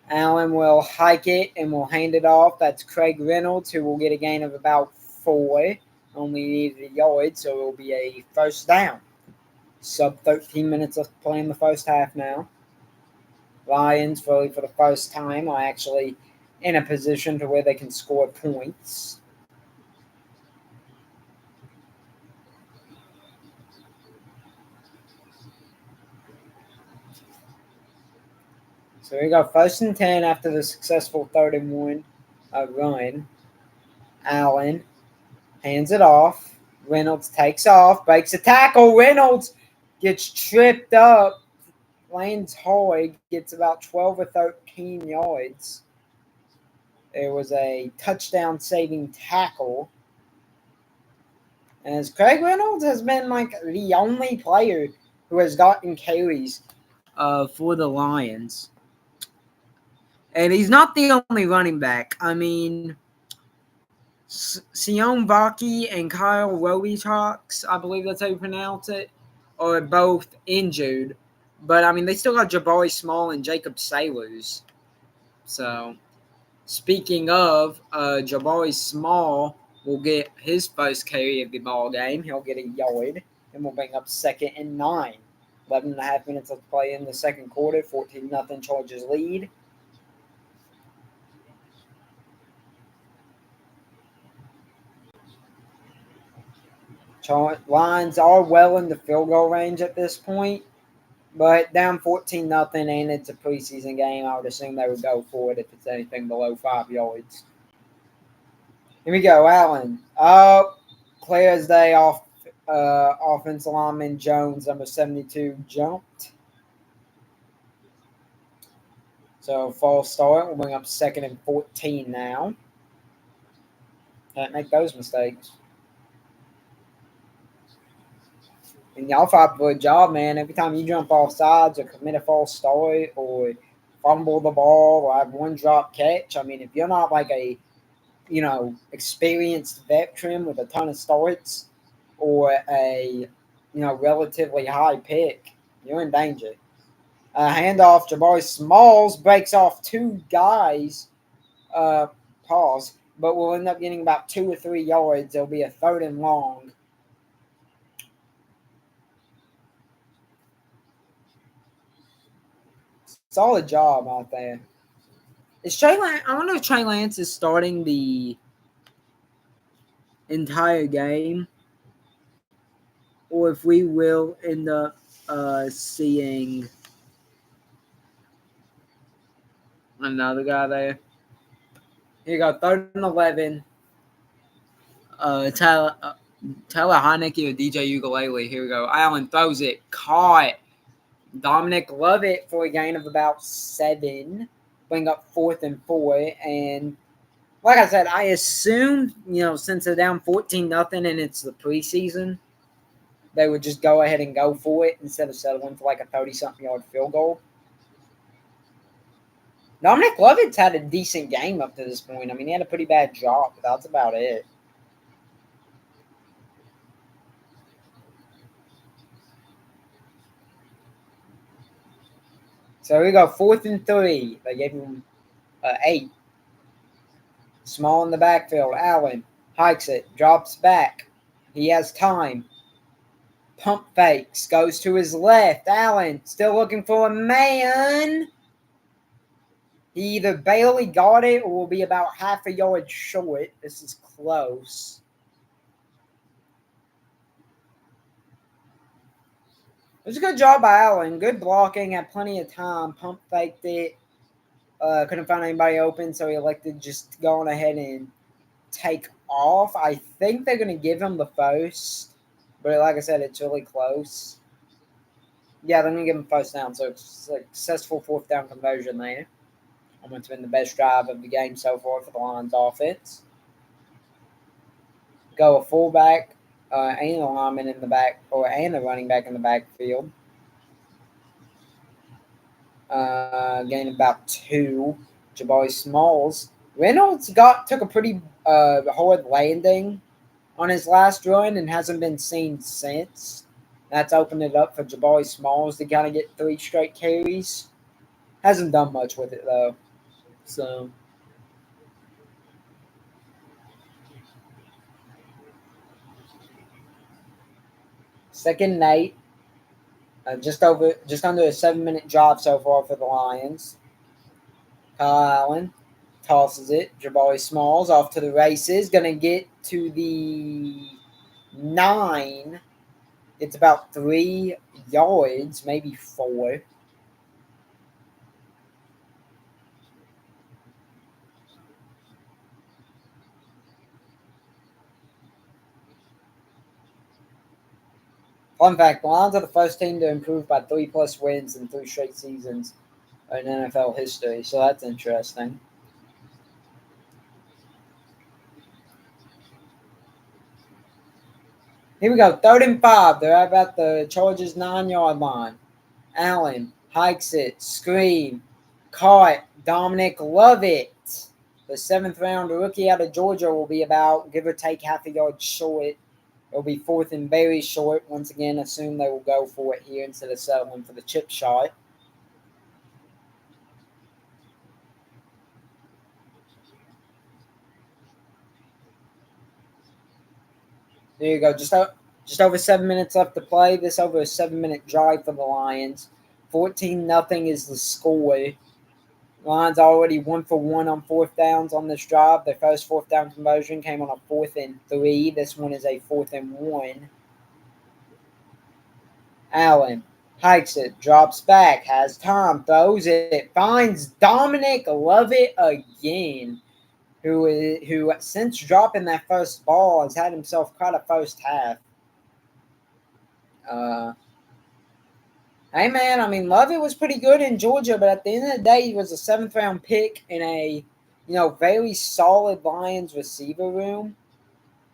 Allen will hike it and will hand it off. That's Craig Reynolds, who will get a gain of about 4. Only needed a yard, so it will be a first down. Sub 13 minutes left to play in the first half now. Lions, really for the first time, are actually in a position to where they can score points. So we got 1st and 10 after the successful 3rd and 1 run. Allen hands it off. Reynolds takes off, breaks a tackle. Reynolds gets tripped up. Lands hard, gets about 12 or 13 yards. There was a touchdown saving tackle. As Craig Reynolds has been like the only player who has gotten carries for the Lions. And he's not the only running back. I mean, Sion Vaki and Kyle Robitalks, I believe that's how you pronounce it, are both injured. But, I mean, they still got Jabari Small and Jacob Sailors. So, speaking of, Jabari Small will get his first carry of the ball game. He'll get a yard, and we'll bring up 2nd and 9. 11.5 minutes left to play in the second quarter. 14-0 Chargers lead. Lions are well in the field goal range at this point, but down 14-0, and it's a preseason game. I would assume they would go for it if it's anything below 5 yards. Here we go, Allen. Clear as day off. Offensive lineman Jones, number 72, jumped. So false start. We'll bring up 2nd and 14 now. Can't make those mistakes. And y'all fight for a job, man. Every time you jump off sides or commit a false start or fumble the ball or have one drop catch, I mean, if you're not like a, experienced veteran with a ton of starts or a, relatively high pick, you're in danger. Handoff, Jabari Smalls breaks off 2 guys, pause, but we'll end up getting about 2 or 3 yards. It'll be a 3rd and long. Solid job out there. Is Trey Lance? I wonder if Trey Lance is starting the entire game, or if we will end up seeing another guy there. Here you go, 3rd and 11. Tyler Heineke or DJ Ukulele. Here we go. Allen throws it, caught. Dominic Lovett for a gain of about 7. Bring up 4th and 4. And like I said, I assumed, since they're down 14-0 and it's the preseason, they would just go ahead and go for it instead of settling for like a 30-something yard field goal. Dominic Lovett's had a decent game up to this point. I mean, he had a pretty bad drop, but that's about it. So we go 4th and 3. They gave him 8. Small in the backfield. Allen hikes it, drops back. He has time. Pump fakes, goes to his left. Allen still looking for a man. He either barely got it or will be about half a yard short. This is close. It was a good job by Allen. Good blocking, had plenty of time. Pump faked it. Couldn't find anybody open, so he elected just going ahead and take off. I think they're going to give him the first, but like I said, it's really close. Yeah, they're going to give him first down, so it's a successful 4th down conversion there. Almost been the best drive of the game so far for the Lions offense. Go a fullback. and a lineman in the back, and a running back in the backfield. Gained about 2. Jabari Smalls. Reynolds took a pretty hard landing on his last run and hasn't been seen since. That's opened it up for Jabari Smalls to kind of get 3 straight carries. Hasn't done much with it though. So second night, just under a 7-minute drive so far for the Lions. Kyle Allen tosses it. Jabari Smalls off to the races. Gonna get to the 9. It's about 3 yards, maybe 4. Fun fact, the Lions are the first team to improve by 3+ wins in 3 straight seasons in NFL history, so that's interesting. Here we go, 3rd and 5. They're about the Chargers' 9-yard line. Allen hikes it, screen, caught, Dominic Lovett. The 7th-round rookie out of Georgia will be about, give or take, half a yard short. It'll be 4th and very short. Once again, assume they will go for it here instead of settling for the chip shot. There you go. Just over 7 minutes left to play. This over a 7-minute drive for the Lions. 14-0 is the score. Lions already 1 for 1 on 4th downs on this drive. Their first 4th down conversion came on a 4th and 3. This one is a 4th and 1. Allen hikes it, drops back, has time, throws it, finds Dominic Lovett again, who since dropping that first ball has had himself quite a first half. Hey man, I mean Lovett was pretty good in Georgia, but at the end of the day, he was a 7th-round pick in a very solid Lions receiver room.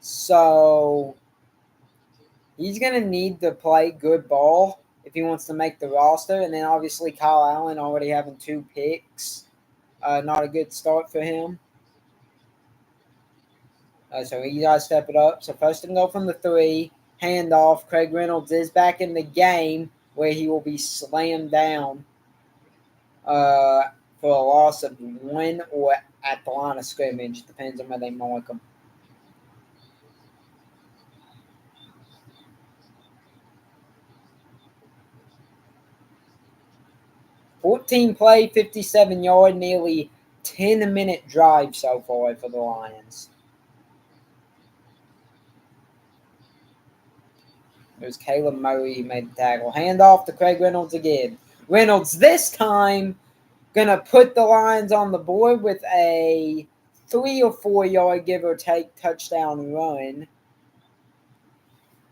So he's gonna need to play good ball if he wants to make the roster. And then obviously Kyle Allen already having 2 picks. Not a good start for him. So he got to step it up. So first and goal from the 3. Handoff. Craig Reynolds is back in the game where he will be slammed down for a loss of 1 or at the line of scrimmage. Depends on where they mark him. $14-play, 57-yard, nearly 10-minute drive so far for the Lions. There's Caleb Murray who made the tackle. Handoff to Craig Reynolds again. Reynolds this time going to put the Lions on the board with a 3 or 4 yard give or take touchdown run.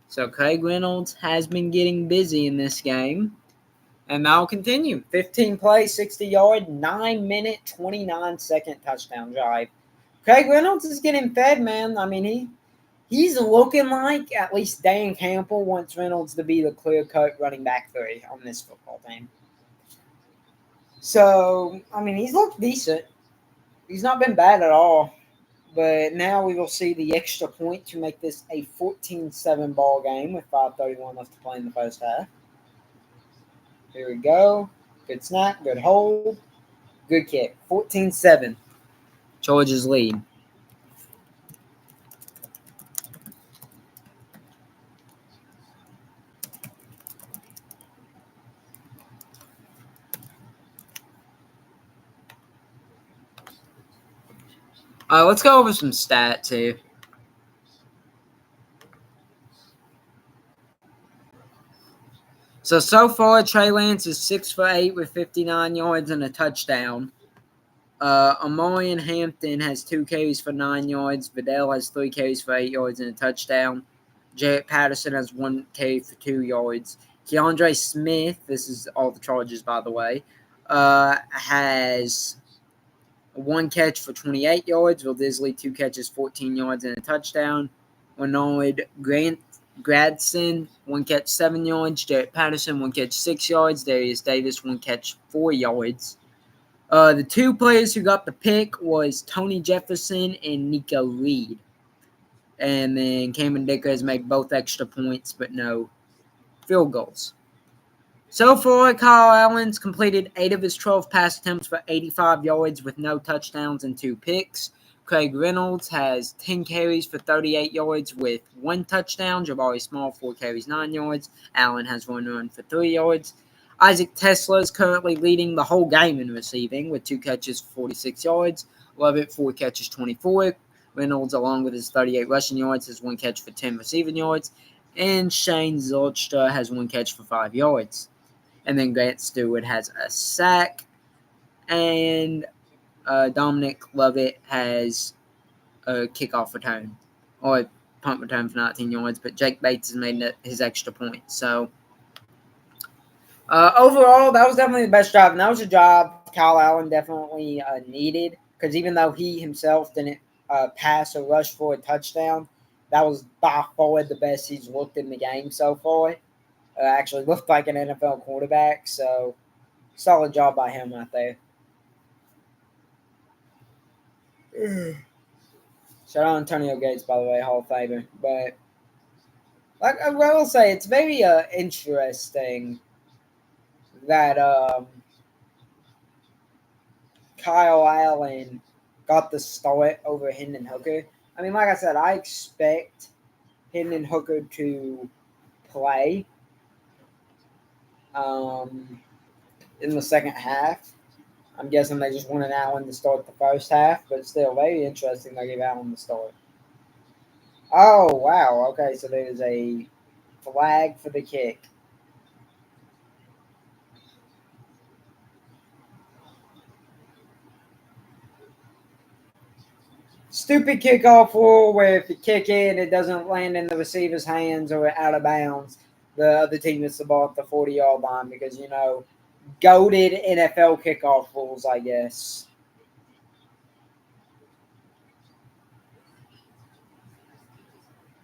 So Craig Reynolds has been getting busy in this game. And that'll continue. 15-play, 60-yard, 9-minute, 29-second touchdown drive. Craig Reynolds is getting fed, man. I mean, he's looking like at least Dan Campbell wants Reynolds to be the clear-cut running back 3 on this football team. So, I mean, he's looked decent. He's not been bad at all. But now we will see the extra point to make this a 14-7 ball game with 5:31 left to play in the first half. Here we go. Good snap, good hold, good kick. 14-7. Chargers lead. Let's go over some stats here. So far, Trey Lance is 6 for 8 with 59 yards and a touchdown. Amarian Hampton has 2 carries for 9 yards. Vidal has 3 carries for 8 yards and a touchdown. Jarrett Patterson has 1 carry for 2 yards. Keandre Smith, this is all the Chargers, by the way, has 1 catch for 28 yards. Will Disley, 2 catches, 14 yards and a touchdown. Renard Grant Gradson, 1 catch, 7 yards. Jarrett Patterson, 1 catch, 6 yards. Darius Davis, 1 catch, 4 yards. The two players who got the pick was Tony Jefferson and Nico Reed. And then Cameron Dicker has made both extra points, but no field goals. So far, Kyle Allen's completed 8 of his 12 pass attempts for 85 yards with no touchdowns and 2 picks. Craig Reynolds has 10 carries for 38 yards with 1 touchdown. Jabari Small, 4 carries, 9 yards. Allen has 1 run for 3 yards. Isaac Tesla is currently leading the whole game in receiving with 2 catches for 46 yards. Lovett, 4 catches, 24. Reynolds, along with his 38 rushing yards, has 1 catch for 10 receiving yards. And Shane Zylstra has 1 catch for 5 yards. And then Grant Stewart has a sack. And Dominic Lovett has a kickoff return. Or a punt return for 19 yards. But Jake Bates has made his extra point. So, overall, that was definitely the best job. And that was a job Kyle Allen definitely needed. Because even though he himself didn't pass or rush for a touchdown, that was by far the best he's looked in the game so far. Actually looked like an NFL quarterback. So, solid job by him right there. Shout out Antonio Gates, by the way, Hall of Famer. But like I will say, it's very interesting that Kyle Allen got the start over Hendon Hooker. I mean, like I said, I expect Hendon Hooker to play in the second half. I'm guessing they just wanted Allen to start the first half, but still, very interesting they gave Allen the start. Oh, wow. Okay, so there's a flag for the kick. Stupid kickoff rule where if you kick it, it doesn't land in the receiver's hands or out of bounds. The other team gets the ball at the 40-yard line because, goated NFL kickoff rules, I guess.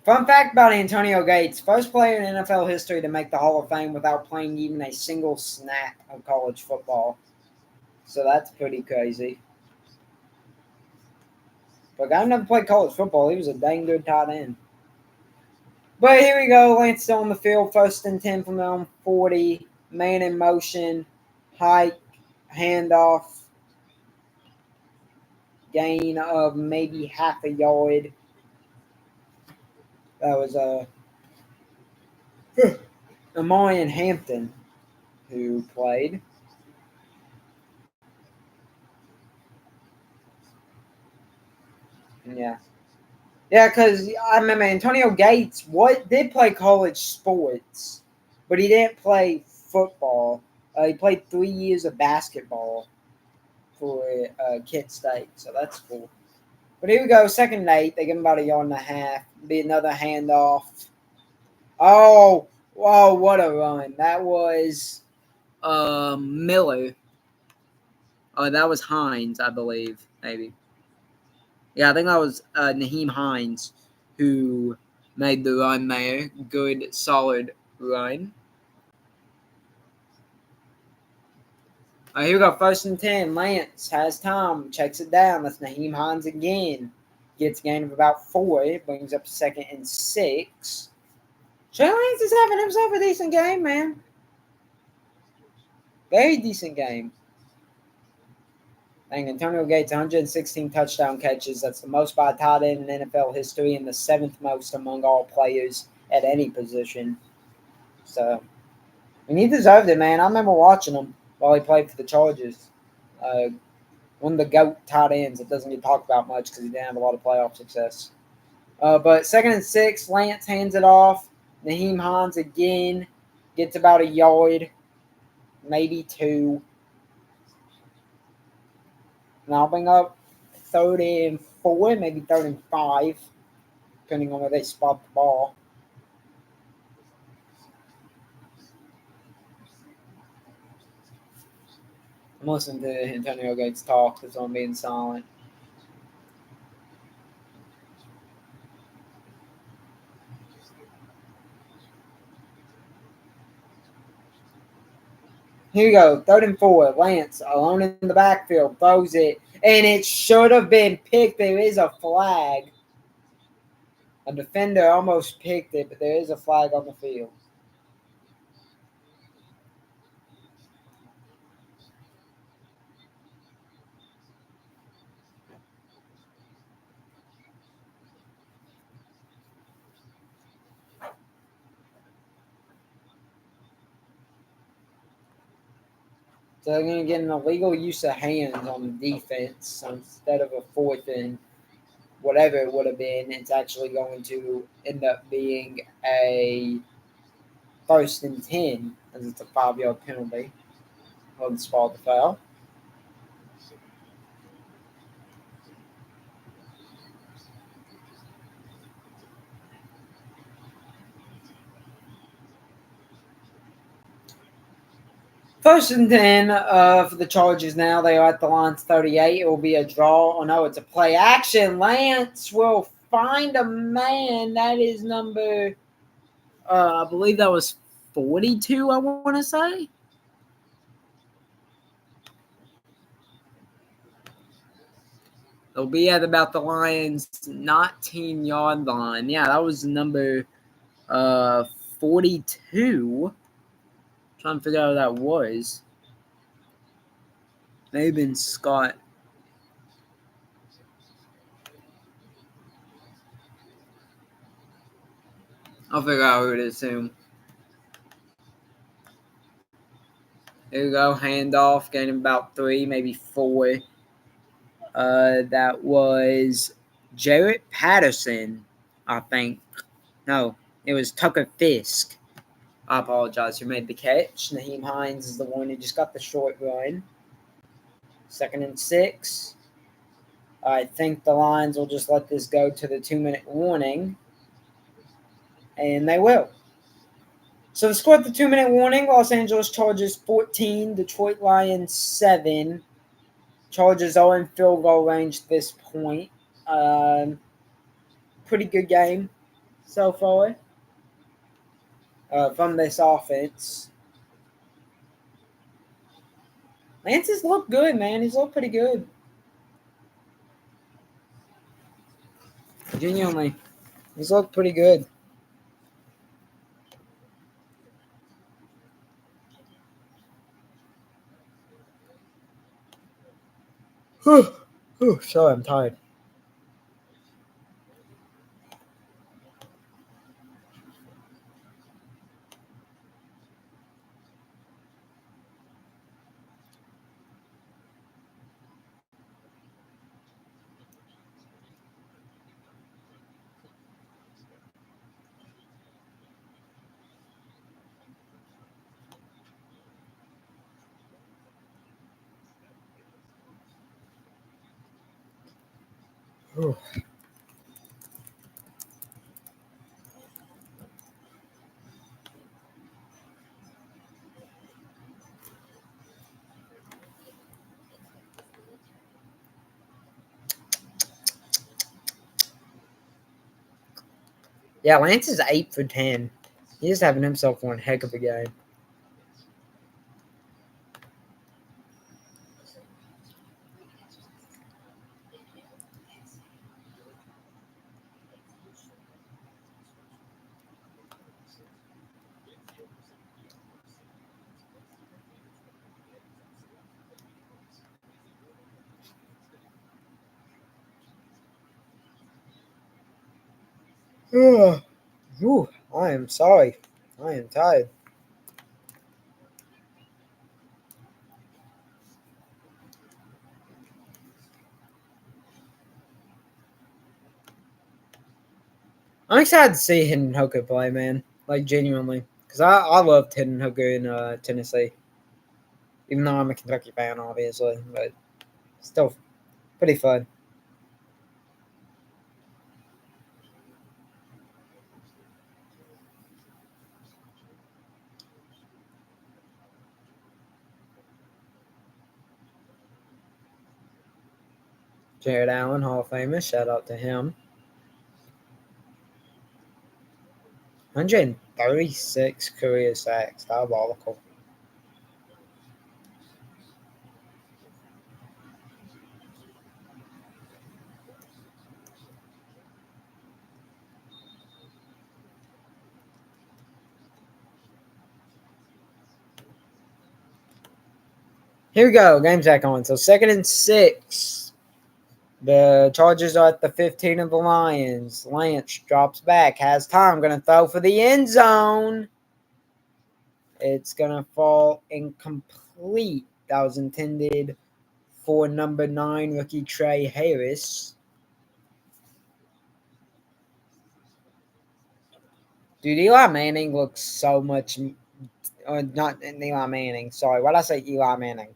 Fun fact about Antonio Gates, first player in NFL history to make the Hall of Fame without playing even a single snap of college football. So that's pretty crazy. But guy never played college football. He was a dang good tight end. But here we go. Lance still on the field. 1st and 10 from their own 40. Man in motion. Hike. Handoff. Gain of maybe half a yard. That was Amari and Hampton who played. Yeah. Yeah, because I remember Antonio Gates did play college sports, but he didn't play football. He played 3 years of basketball for Kent State, so that's cool. But here we go, 2nd and 8. They give him about a yard and a half. Be another handoff. Oh, whoa, what a run. That was Miller. Oh, that was Hines, I believe, maybe. Yeah, I think that was Naheem Hines who made the run there. Good, solid run. All right, here we go. 1st and 10. Lance has time. Checks it down. That's Naheem Hines again. Gets a gain of about 4. It brings up to 2nd and 6. Trey Lance is having himself a decent game, man. Very decent game. Dang, Antonio Gates, 116 touchdown catches. That's the most by a tight end in NFL history and the 7th most among all players at any position. So, and he deserved it, man. I remember watching him while he played for the Chargers. One of the GOAT tight ends that doesn't get talked about much because he didn't have a lot of playoff success. But 2nd and 6, Lance hands it off. Naheem Hines again gets about a yard, maybe 2. And I'll bring up 3rd and 4, maybe 3rd and 5, depending on where they spot the ball. I'm listening to Antonio Gates talk because I'm being silent. Here you go. 3rd and 4. Lance alone in the backfield. Throws it. And it should have been picked. There is a flag. A defender almost picked it, but there is a flag on the field. So they're going to get an illegal use of hands on the defense. So instead of a 4th and whatever it would have been, it's actually going to end up being a 1st and 10, as it's a 5-yard penalty. On the spot the foul. First and 10 for the Chargers now. They are at the line's 38. It will be a draw. Oh, no, it's a play action. Lance will find a man. That is number, I believe that was 42, I want to say. They'll be at about the Lions' 19-yard line. Yeah, that was number 42. Trying to figure out who that was. Maybe been Scott. I'll figure out who it is soon. There you go. Handoff. Getting about 3, maybe 4. That was Jarrett Patterson, I think. No, it was Tucker Fisk. I apologize. Who made the catch? Naheem Hines is the one who just got the short run. 2nd and 6. I think the Lions will just let this go to the 2-minute warning. And they will. So the score at the 2-minute warning, Los Angeles Chargers 14, Detroit Lions 7. Chargers are in field goal range at this point. Pretty good game so far from this offense. Lance has looked good, man. He's looked pretty good. Genuinely. He's looked pretty good. Sorry, I'm tired. Ooh. Yeah, Lance is 8 for 10. He's having himself one heck of a game. Ooh, I am sorry. I am tired. I'm excited to see Hendon Hooker play, man. Like, genuinely. Because I loved Hendon Hooker in Tennessee. Even though I'm a Kentucky fan, obviously. But still pretty fun. Jared Allen, Hall of Famer. Shout out to him. 136 career sacks. Diabolical. Here we go. Game back on. So 2nd and 6. The Chargers are at the 15 of the Lions. Lance drops back. Has time. Going to throw for the end zone. It's going to fall incomplete. That was intended for number 9, rookie Trey Harris. Dude, Eli Manning looks so much... not Eli Manning. Sorry, why did I say Eli Manning?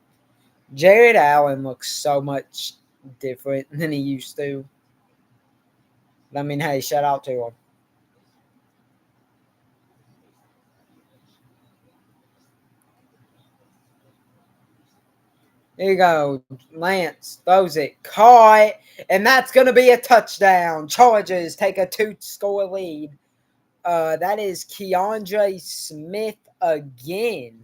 Jared Allen looks so much different than he used to. I mean, hey, shout out to him. There you go. Lance throws it. Caught. And that's going to be a touchdown. Chargers take a 2-score lead. That is Keandre Smith again.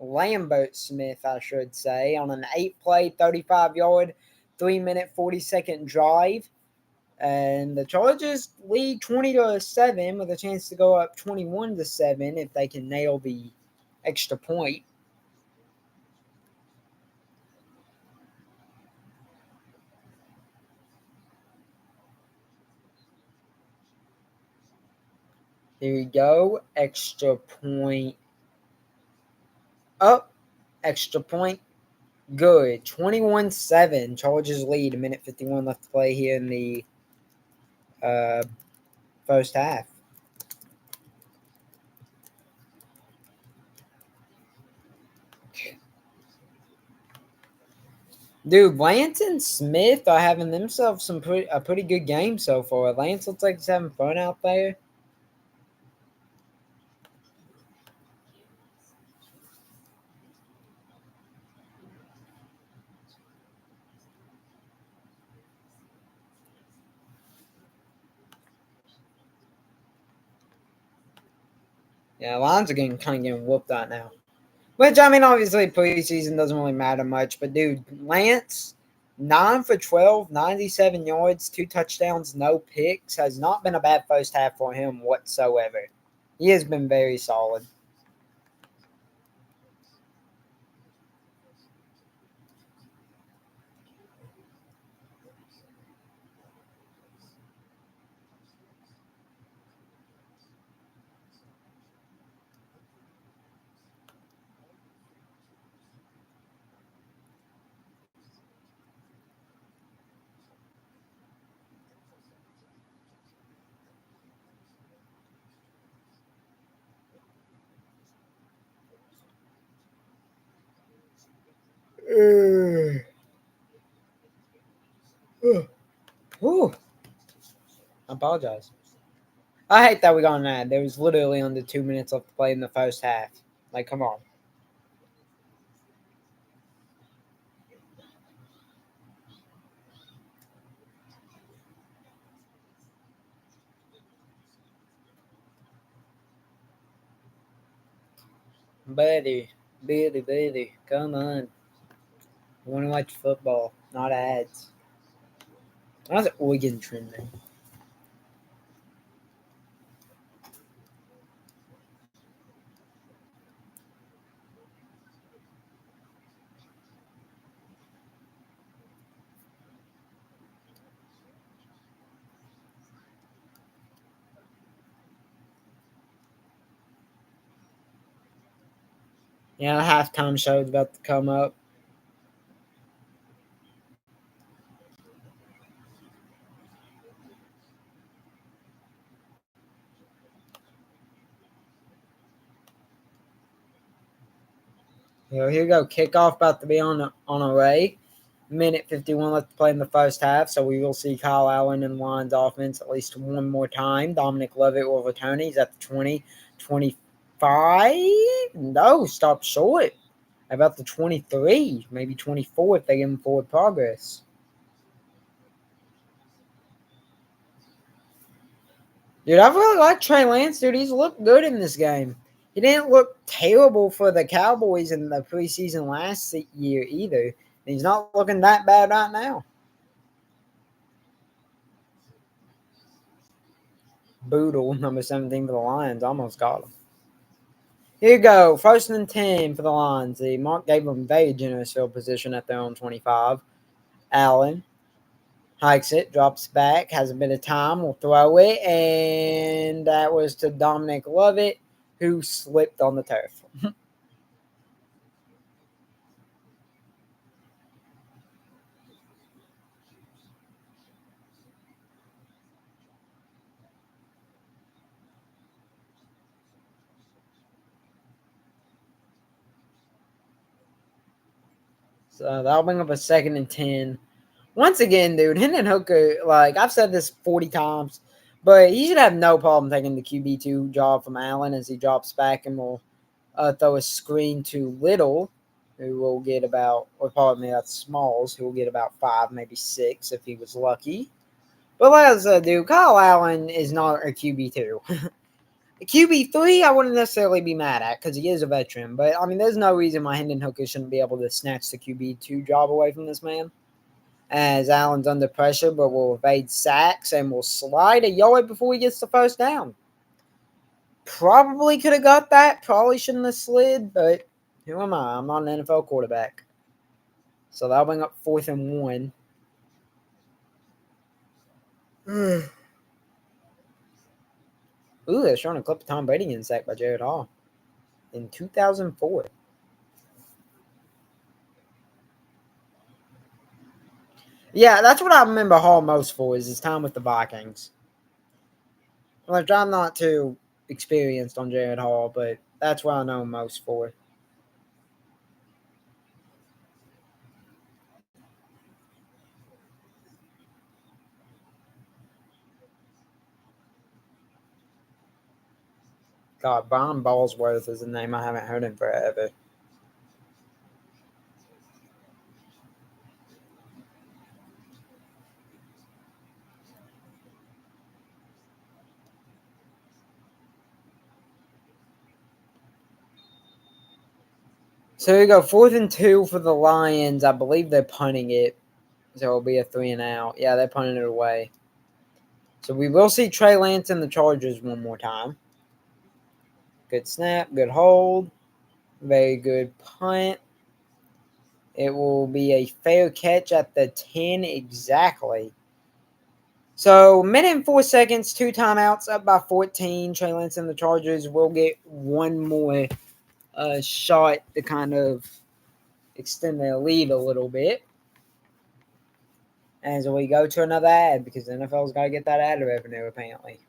Lambert Smith, I should say, on an 8-play, 35-yard, 3-minute, 40-second drive. And the Chargers lead 20-7 with a chance to go up 21-7 if they can nail the extra point. Here we go. Extra point. Up. Extra point. Good. 21-7. Chargers lead. A minute 51 left to play here in the first half. Dude, Lance and Smith are having themselves a pretty good game so far. Lance looks like he's having fun out there. Yeah, Lions are kind of getting whooped out now. Which, I mean, obviously preseason doesn't really matter much. But, dude, Lance, 9 for 12, 97 yards, 2 touchdowns, no picks. Has not been a bad first half for him whatsoever. He has been very solid. Whew. I apologize. I hate that we got an ad. There was literally under 2 minutes left to play in the first half. Like, come on. Buddy, come on. I want to watch football, not ads. How's Oregon trending? Yeah, the halftime show is about to come up. Here we go. Kickoff about to be on a way. Minute 51 left to play in the first half, so we will see Kyle Allen and Lions offense at least one more time. Dominic Lovett will return. He's at the 20, 25. No, stop short. About the 23, maybe 24 if they give him forward progress. Dude, I really like Trey Lance, dude. He's looked good in this game. He didn't look terrible for the Cowboys in the preseason last year either. He's not looking that bad right now. Boodle, number 17 for the Lions, almost got him. Here you go. First and 10 for the Lions. The Mark gave them very generous field position at their own 25. Allen hikes it, drops back, has a bit of time, will throw it, and that was to Dominic Lovett, who slipped on the turf. So that'll bring up a second and 10. Once again, dude, Hendon Hooker, like I've said this 40 times, but he should have no problem taking the QB2 job from Allen as he drops back and will throw a screen to Little, who will get about, or pardon me, that's Smalls, who will get about 5, maybe 6 if he was lucky. But like I said, dude, Kyle Allen is not a QB2. QB3, I wouldn't necessarily be mad at because he is a veteran. But, I mean, there's no reason why Hendon Hooker shouldn't be able to snatch the QB2 job away from this man. As Allen's under pressure, but will evade sacks and will slide a yard before he gets the first down. Probably could have got that. Probably shouldn't have slid, but who am I? I'm not an NFL quarterback. So that'll bring up 4th and 1. Ooh, they're showing a clip of Tom Brady getting sacked by Jared Hall in 2004. Yeah, that's what I remember Hall most for is his time with the Vikings. Like, I'm not too experienced on Jared Hall, but that's what I know him most for. God, Brian Ballsworth is a name I haven't heard in forever. So we go 4th and 2 for the Lions. I believe they're punting it. So it'll be a 3 and out. Yeah, they're punting it away. So we will see Trey Lance and the Chargers one more time. Good snap, good hold. Very good punt. It will be a fair catch at the 10 exactly. So, minute and 4 seconds, 2 timeouts, up by 14. Trey Lance and the Chargers will get one more shot to kind of extend their lead a little bit. As we go to another ad because the NFL's got to get that ad revenue apparently.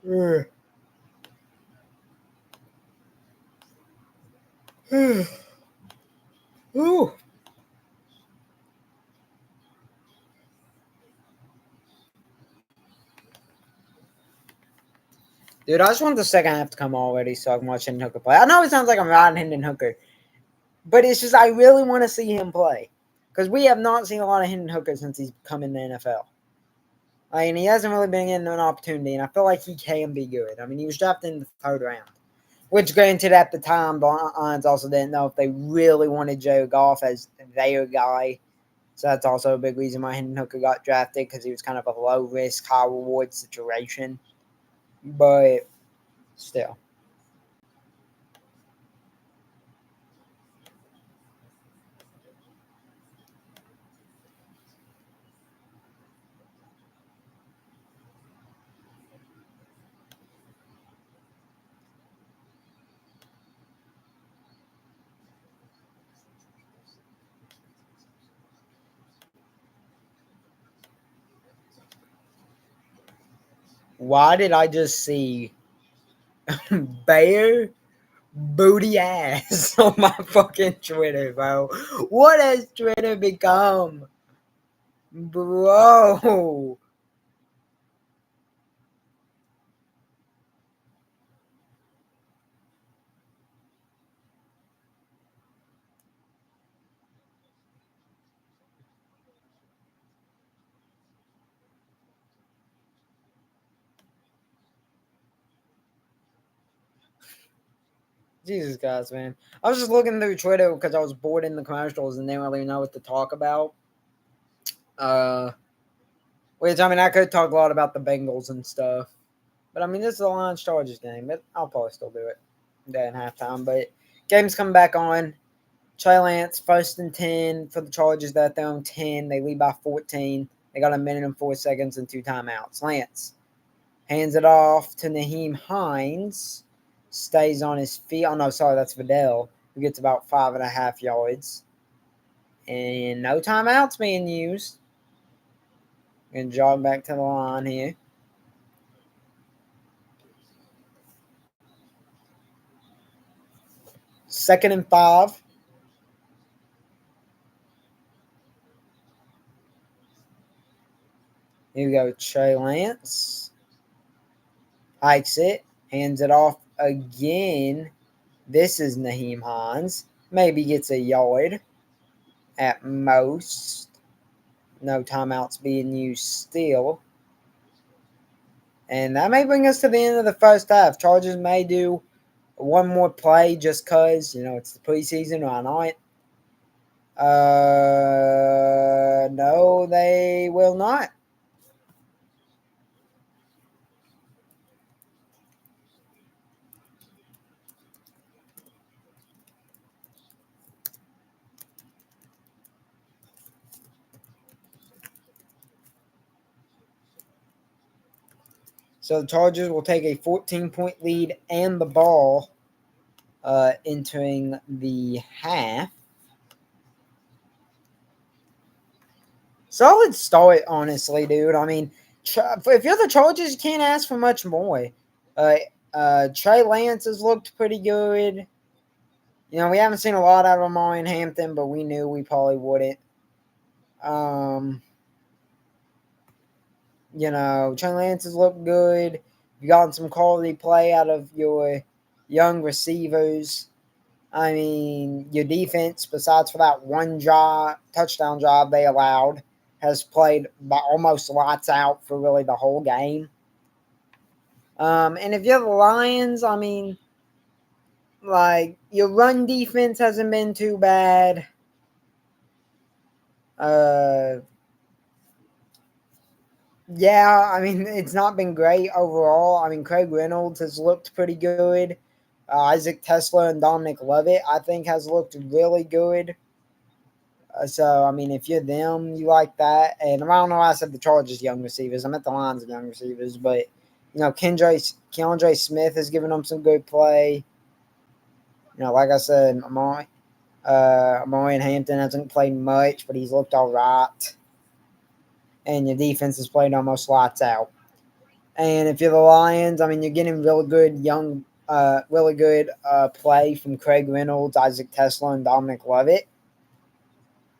Ooh. Dude, I just want the second half to come already so I can watch Hendon Hooker play. I know it sounds like I'm riding Hendon Hooker, but it's just I really want to see him play because we have not seen a lot of Hendon Hooker since he's come in the NFL. I mean, he hasn't really been getting an opportunity, and I feel like he can be good. I mean, he was drafted in the 3rd round, which granted at the time, the Lions also didn't know if they really wanted Joe Goff as their guy. So that's also a big reason why Hendon Hooker got drafted because he was kind of a low risk, high reward situation. But still. Why did I just see Bear booty ass on my fucking Twitter, bro? What has Twitter become? Bro. Jesus Christ, man. I was just looking through Twitter because I was bored in the commercials and didn't really know what to talk about. Which, I mean, I could talk a lot about the Bengals and stuff. But, I mean, this is a Lions Chargers game, but I'll probably still do it in halftime. But game's coming back on. Trey Lance, 1st and 10 for the Chargers. They're at their own 10. They lead by 14. They got a minute and 4 seconds and 2 timeouts. Lance hands it off to Naheem Hines. Stays on his feet. Oh, no, sorry, that's Vidal, who gets about 5.5 yards. And no timeouts being used. Going to jog back to the line here. Second and 5. Here we go. Trey Lance hikes it. Hands it off again. This is Naheem Hines. Maybe gets a yard at most. No timeouts being used still. And that may bring us to the end of the first half. Chargers may do one more play just because, it's the preseason. Why not? No, they will not. So the Chargers will take a 14-point lead and the ball entering the half. Solid start, honestly, dude. I mean, if you're the Chargers, you can't ask for much more. Trey Lance has looked pretty good. We haven't seen a lot out of Amari in Hampton, but we knew we probably wouldn't. Trey Lance has looked good. You gotten some quality play out of your young receivers. I mean, your defense, besides for that one touchdown drive they allowed, has played by almost lights out for really the whole game. And if you're the Lions, I mean, your run defense hasn't been too bad. Yeah, I mean, it's not been great overall. I mean, Craig Reynolds has looked pretty good. Isaac Tesler and Dominic Lovett, I think, has looked really good. So, I mean, if you're them, you like that. And I don't know why I said the Chargers young receivers. I'm at the Lions of young receivers. But, Keandre Smith has given them some good play. Like I said, Amari and Hampton hasn't played much, but he's looked all right. And your defense has played almost lights out. And if you're the Lions, I mean, you're getting really good play from Craig Reynolds, Isaac Tesler, and Dominic Lovett.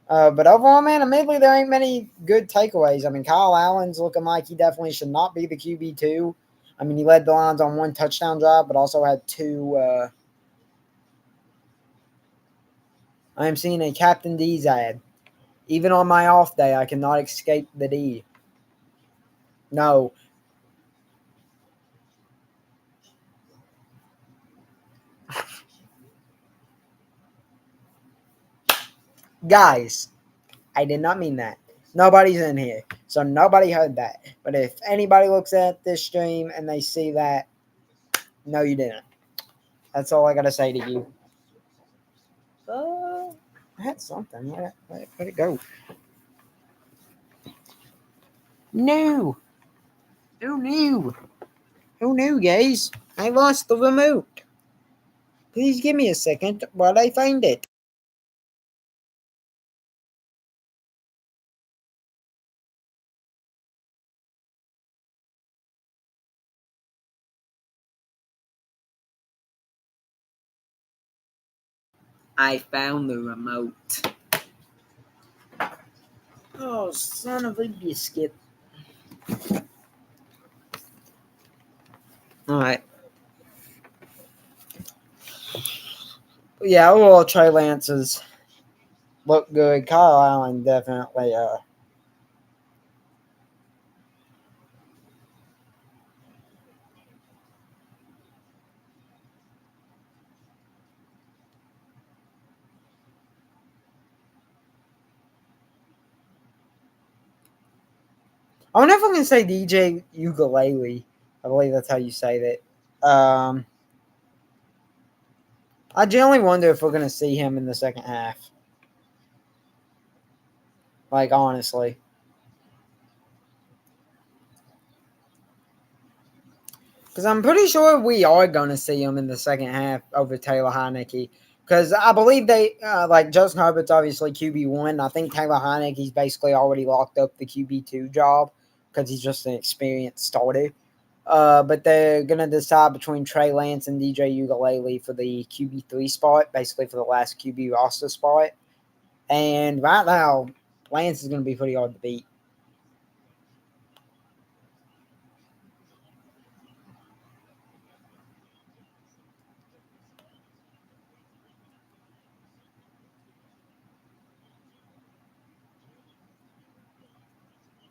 But overall, man, admittedly, there ain't many good takeaways. I mean, Kyle Allen's looking like he definitely should not be the QB2. I mean, he led the Lions on one touchdown drive, but also had two. I am seeing a Captain D's ad. Even on my off day, I cannot escape the D. No. Guys, I did not mean that. Nobody's in here, so nobody heard that. But if anybody looks at this stream and they see that, no, you didn't. That's all I got to say to you. I had something. Where'd it go? No. Who knew, guys? I lost the remote. Please give me a second while I find it. I found the remote. Oh, son of a biscuit. All right. Yeah, overall, Trey Lance's look good. Kyle Allen definitely. I wonder if I'm going to say DJ Ukulele. I believe that's how you say that. I generally wonder if we're going to see him in the second half. Like, honestly. Because I'm pretty sure we are going to see him in the second half over Taylor Heineke. Because I believe they, like, Justin Herbert's obviously QB1. I think Taylor Heineke's basically already locked up the QB2 job because he's just an experienced starter. But they're going to decide between Trey Lance and DJ Ukulele for the QB3 spot, basically for the last QB roster spot. And right now, Lance is going to be pretty hard to beat.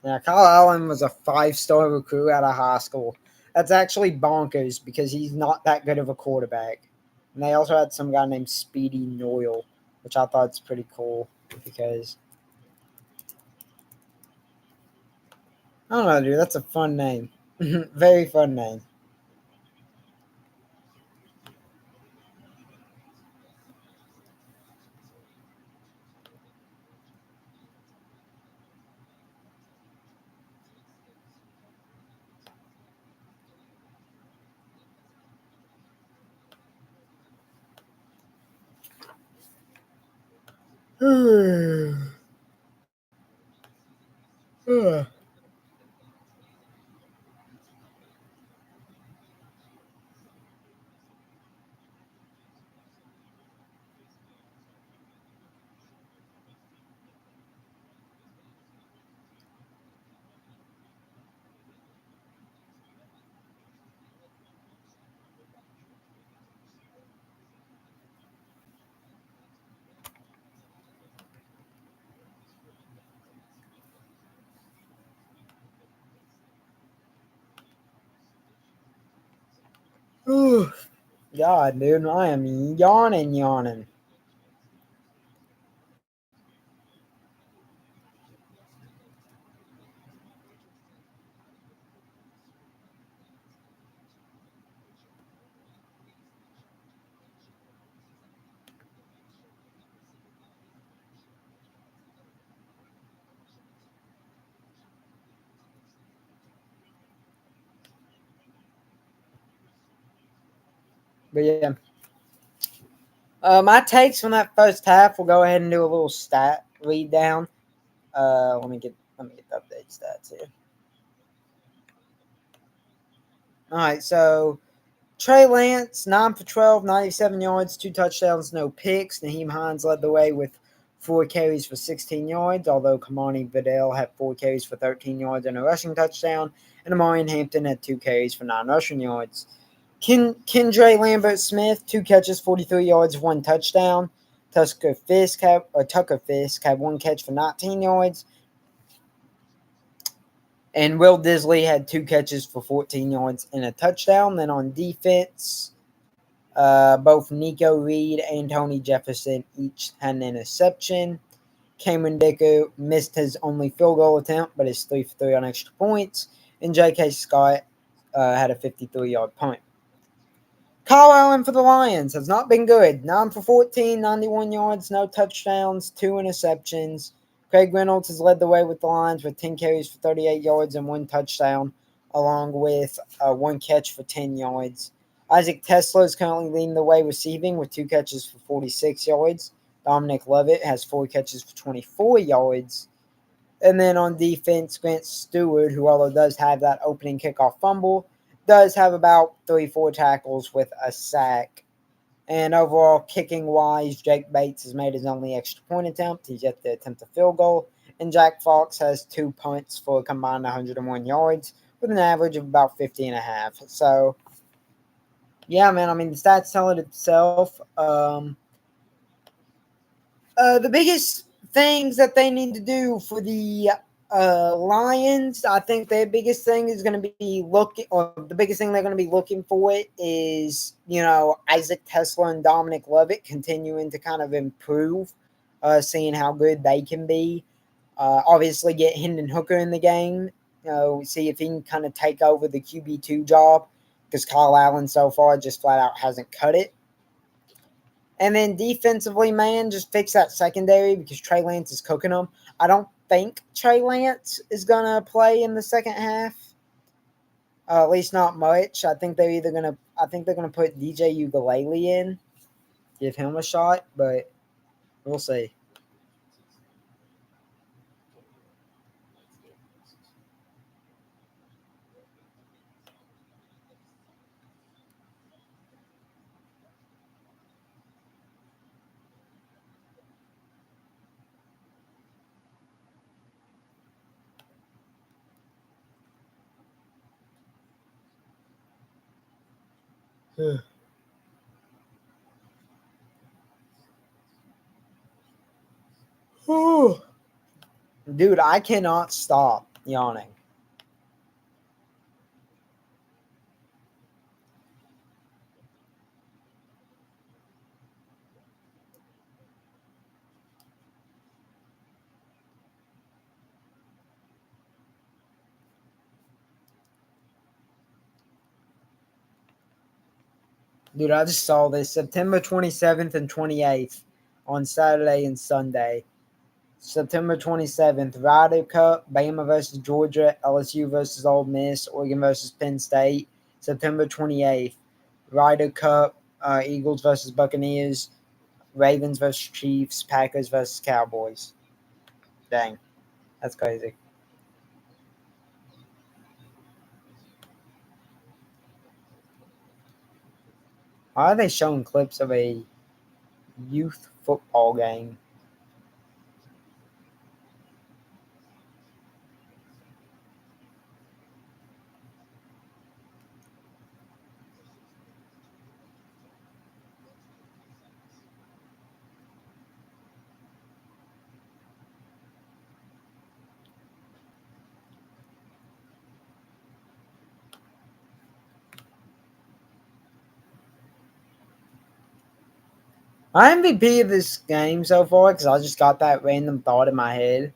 Yeah, Kyle Allen was a 5-star recruit out of high school. That's actually bonkers because he's not that good of a quarterback. And they also had some guy named Speedy Noyle, which I thought is pretty cool because I don't know, dude. That's a fun name. Very fun name. God, dude, I am yawning. But yeah. My takes from that first half, we'll go ahead and do a little stat read down. Let me get the update stats here. All right, so Trey Lance, 9 for 12, 97 yards, 2 touchdowns, no picks. Naheem Hines led the way with 4 carries for 16 yards, although Kamani Vidal had 4 carries for 13 yards and a rushing touchdown, and Amarian Hampton had 2 carries for 9 rushing yards. Kendra Lambert Smith, 2 catches, 43 yards, 1 touchdown. Tucker Fisk had 1 catch for 19 yards. And Will Disley had 2 catches for 14 yards and a touchdown. Then on defense, both Nico Reed and Tony Jefferson each had an interception. Cameron Dicker missed his only field goal attempt, but is 3 for 3 on extra points. And J.K. Scott had a 53-yard punt. Kyle Allen for the Lions has not been good. 9 for 14, 91 yards, no touchdowns, 2 interceptions. Craig Reynolds has led the way with the Lions with 10 carries for 38 yards and 1 touchdown, along with 1 catch for 10 yards. Isaac Tesla is currently leading the way receiving with 2 catches for 46 yards. Dominic Lovett has 4 catches for 24 yards. And then on defense, Grant Stewart, who although does have that opening kickoff fumble, does have about 3-4 tackles with a sack. And overall, kicking-wise, Jake Bates has made his only extra point attempt. He's yet to attempt a field goal. And Jack Fox has 2 punts for a combined 101 yards with an average of about 50.5. So, yeah, man, I mean, the stats tell it itself. The biggest things that they need to do for the Lions, I think their biggest thing is going to be the biggest thing they're going to be looking for is, Isaac Tesla and Dominic Lovett continuing to kind of improve, seeing how good they can be. Obviously, get Hendon Hooker in the game see if he can kind of take over the QB2 job because Kyle Allen so far just flat out hasn't cut it. And then defensively, man, just fix that secondary because Trey Lance is cooking them. I don't think Trey Lance is going to play in the second half. At least not much. I think they're gonna put DJ Ugalele in, give him a shot, but we'll see. Dude, I cannot stop yawning. Dude, I just saw this September 27th and 28th on Saturday and Sunday. September 27th, Ryder Cup, Bama versus Georgia, LSU versus Ole Miss, Oregon versus Penn State. September 28th, Ryder Cup, Eagles versus Buccaneers, Ravens versus Chiefs, Packers versus Cowboys. Dang, that's crazy. Why are they showing clips of a youth football game? My MVP of this game so far, because I just got that random thought in my head,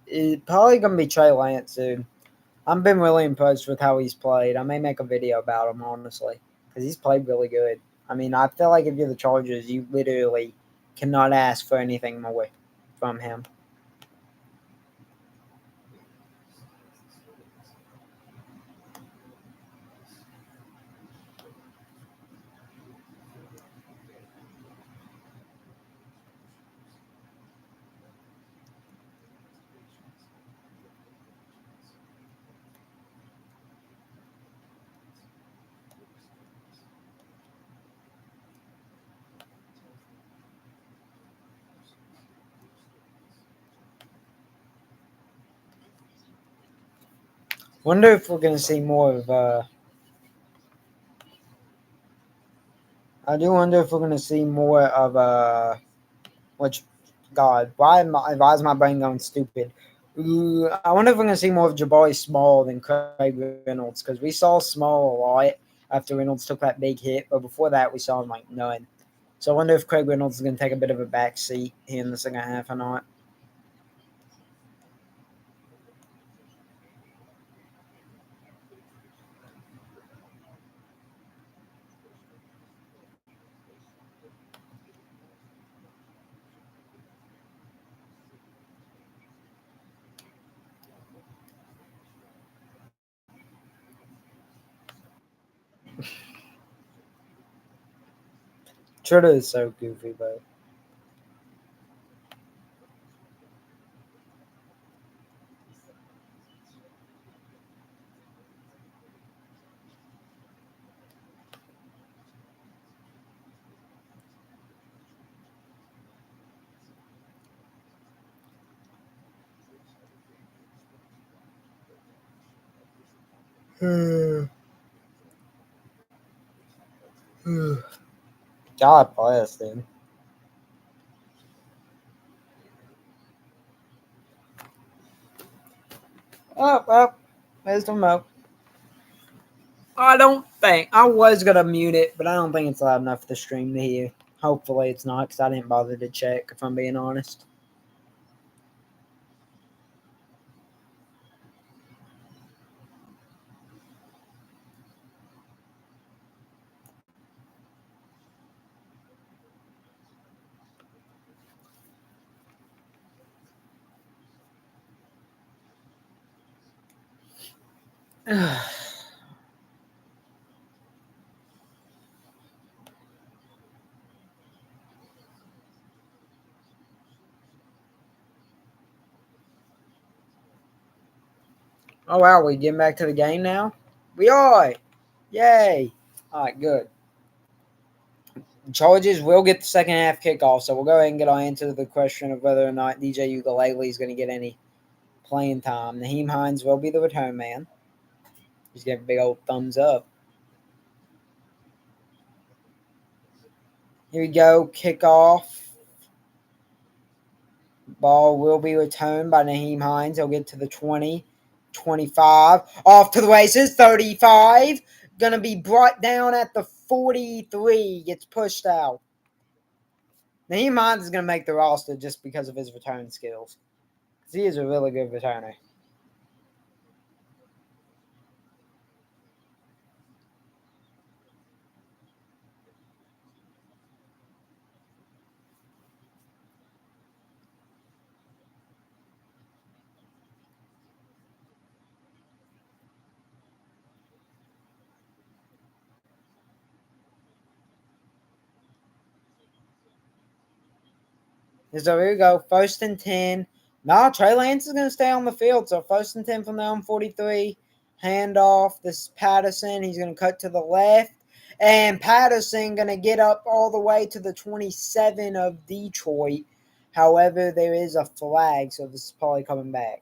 it's probably going to be Trey Lance, dude. I've been really impressed with how he's played. I may make a video about him, honestly, because he's played really good. I mean, I feel like if you're the Chargers, you literally cannot ask for anything more from him. Wonder if we're going to see more of. I do wonder if we're going to see more of. Which, God, why is my brain going stupid? I wonder if we're going to see more of Jabari Small than Craig Reynolds because we saw Small a lot after Reynolds took that big hit, but before that we saw him like none. So I wonder if Craig Reynolds is going to take a bit of a back seat here in the second half or not. Twitter is so goofy, but. God bless, dude. Oh, there's the mo. I don't think. I was going to mute it, but I don't think it's loud enough for the stream to hear. Hopefully it's not because I didn't bother to check, if I'm being honest. Oh, wow. We getting back to the game now? We are. Yay. All right, good. Chargers will get the second half kickoff, so we'll go ahead and get on into the question of whether or not DJ Ukulele is going to get any playing time. Naheem Hines will be the return man. He's giving a big old thumbs up. Here we go. Kickoff. Ball will be returned by Naheem Hines. He'll get to the 20, 25. Off to the races. 35. Going to be brought down at the 43. Gets pushed out. Naheem Hines is going to make the roster just because of his return skills. He is a really good returner. So here we go. 1st and 10. Nah, Trey Lance is going to stay on the field. So 1st and 10 from there on 43. Handoff. This is Patterson. He's going to cut to the left. And Patterson going to get up all the way to the 27 of Detroit. However, there is a flag, so this is probably coming back.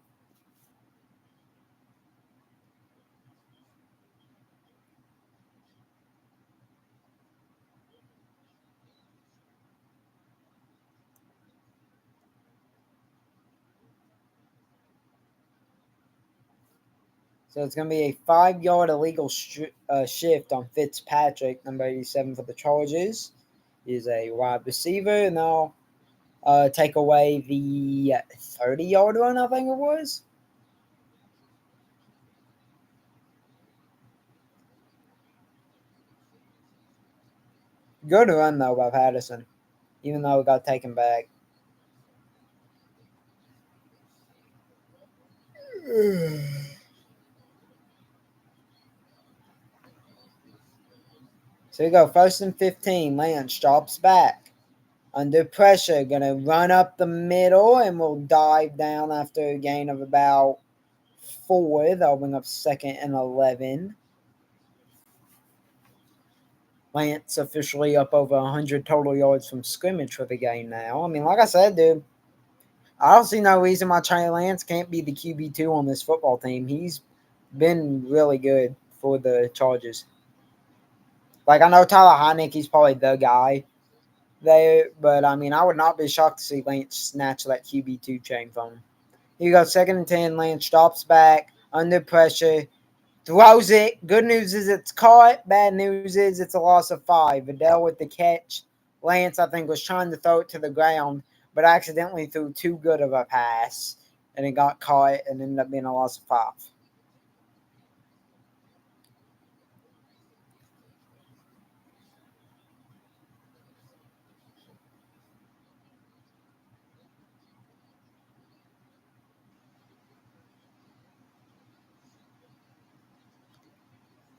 So it's going to be a 5-yard illegal shift on Fitzpatrick, number 87 for the Chargers. He's a wide receiver, and they'll take away the 30-yard run, I think it was. Good run, though, by Patterson, even though it got taken back. So we go 1st and 15. Lance drops back. Under pressure, going to run up the middle and will dive down after a gain of about 4. They'll bring up 2nd and 11. Lance officially up over 100 total yards from scrimmage for the game now. I mean, like I said, dude, I don't see no reason why Trey Lance can't be the QB2 on this football team. He's been really good for the Chargers. Like, I know Tyler Heineke's probably the guy there, but, I mean, I would not be shocked to see Lance snatch that QB2 chain from him. Here you go, 2nd and 10. Lance drops back, under pressure, throws it. Good news is it's caught. Bad news is it's a loss of 5. Vidal with the catch. Lance, I think, was trying to throw it to the ground, but accidentally threw too good of a pass, and it got caught and ended up being a loss of 5.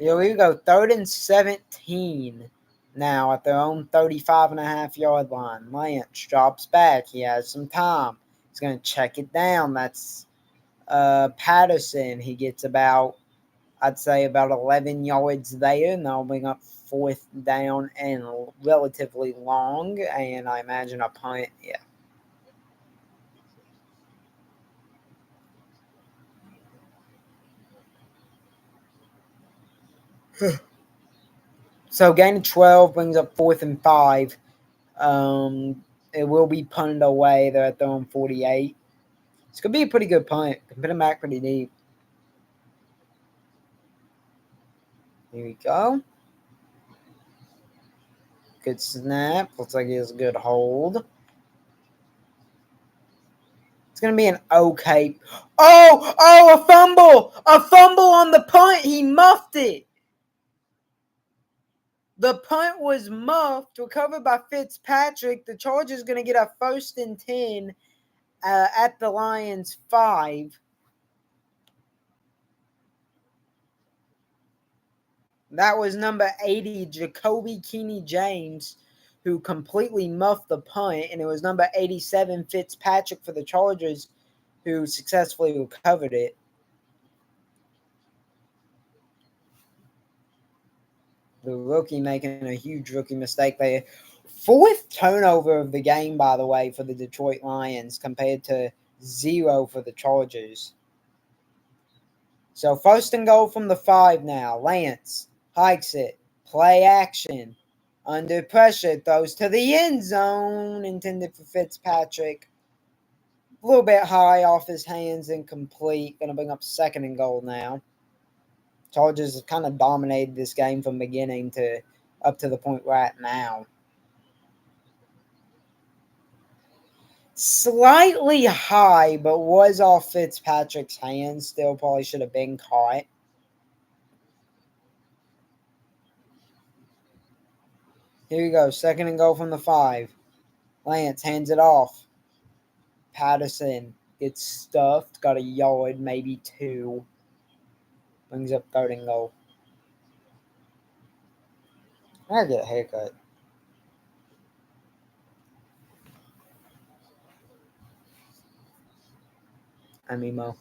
Here we go, 3rd and 17 now at their own 35.5-yard line. Lance drops back. He has some time. He's going to check it down. That's Patterson. He gets about, I'd say, about 11 yards there, and they'll bring up 4th down and relatively long, and I imagine a punt. Yeah. So gain of 12 brings up 4th and 5. It will be punted away. They're at their own 48. It's going to be a pretty good punt. Can put him back pretty deep. Here we go. Good snap. Looks like he has a good hold. It's going to be an okay. Oh, a fumble. A fumble on the punt. He muffed it. The punt was muffed, recovered by Fitzpatrick. The Chargers going to get a 1st and 10 at the Lions 5. That was number 80, Jacoby Keeney James, who completely muffed the punt, and it was number 87, Fitzpatrick for the Chargers, who successfully recovered it. The rookie making a huge rookie mistake there. Fourth turnover of the game, by the way, for the Detroit Lions compared to 0 for the Chargers. So first and goal from the 5 now. Lance hikes it. Play action. Under pressure. Throws to the end zone. Intended for Fitzpatrick. A little bit high off his hands. Incomplete. Going to bring up second and goal now. Chargers have kind of dominated this game from beginning to up to the point we're at now. Slightly high, but was off Fitzpatrick's hands. Still probably should have been caught. Here we go. Second and goal from the 5. Lance hands it off. Patterson gets stuffed. Got a yard, maybe 2. Brings up third and goal. I gotta get a haircut. I'm emo.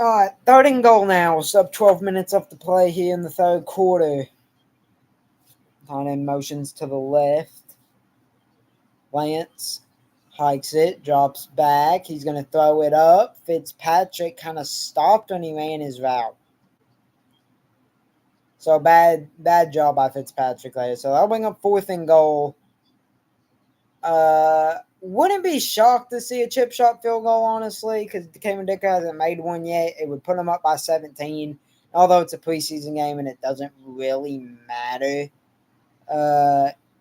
All right, third and goal now. Sub 12 minutes off the play here in the third quarter. Tynan motions to the left. Lance hikes it, drops back. He's going to throw it up. Fitzpatrick kind of stopped when he ran his route. So bad job by Fitzpatrick there. So that'll bring up fourth and goal. Wouldn't be shocked to see a chip shot field goal, honestly, because Cameron Dicker hasn't made one yet. It would put him up by 17, although it's a preseason game and it doesn't really matter.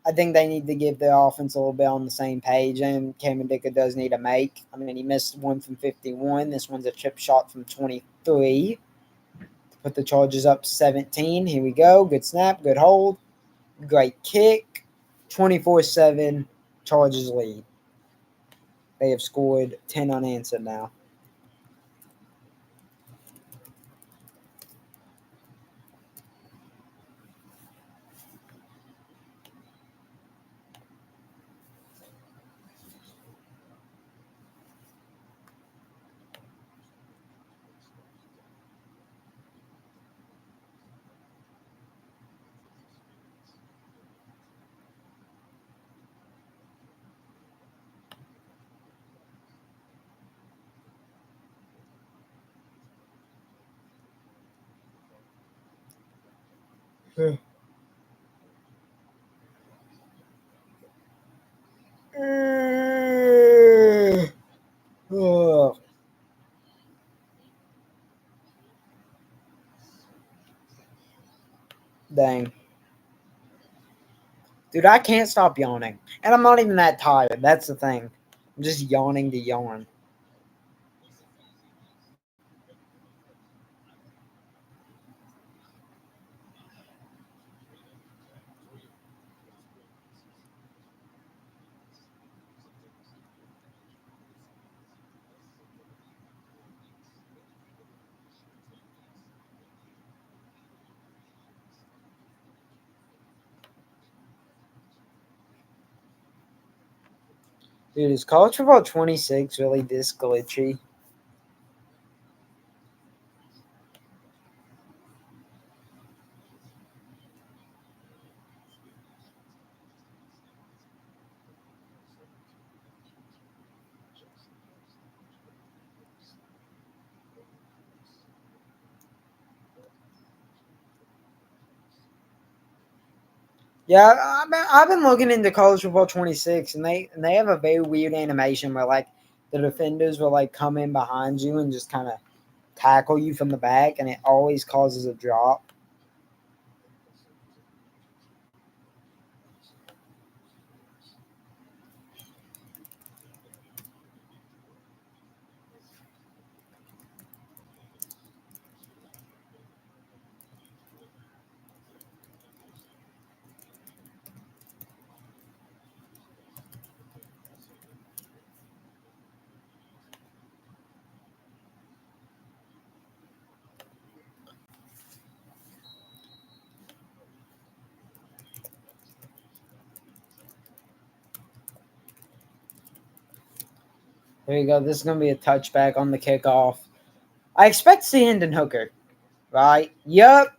I think they need to give their offense a little bit on the same page, and Cameron Dicker does need a make. I mean, he missed one from 51. This one's a chip shot from 23 to put the Chargers up 17. Here we go. Good snap, good hold, great kick. 24-7, Chargers lead. They have scored 10 unanswered now. Oh. Dang. Dude, I can't stop yawning. And I'm not even that tired. That's the thing. I'm just yawning to yawn. Dude, is college football 26 really this glitchy? Yeah, I've been looking into college football 26, and they have a very weird animation where like the defenders will like come in behind you and just kind of tackle you from the back, and it always causes a drop. Here you go. This is going to be a touchback on the kickoff. I expect to see Hendon Hooker, right? Yup.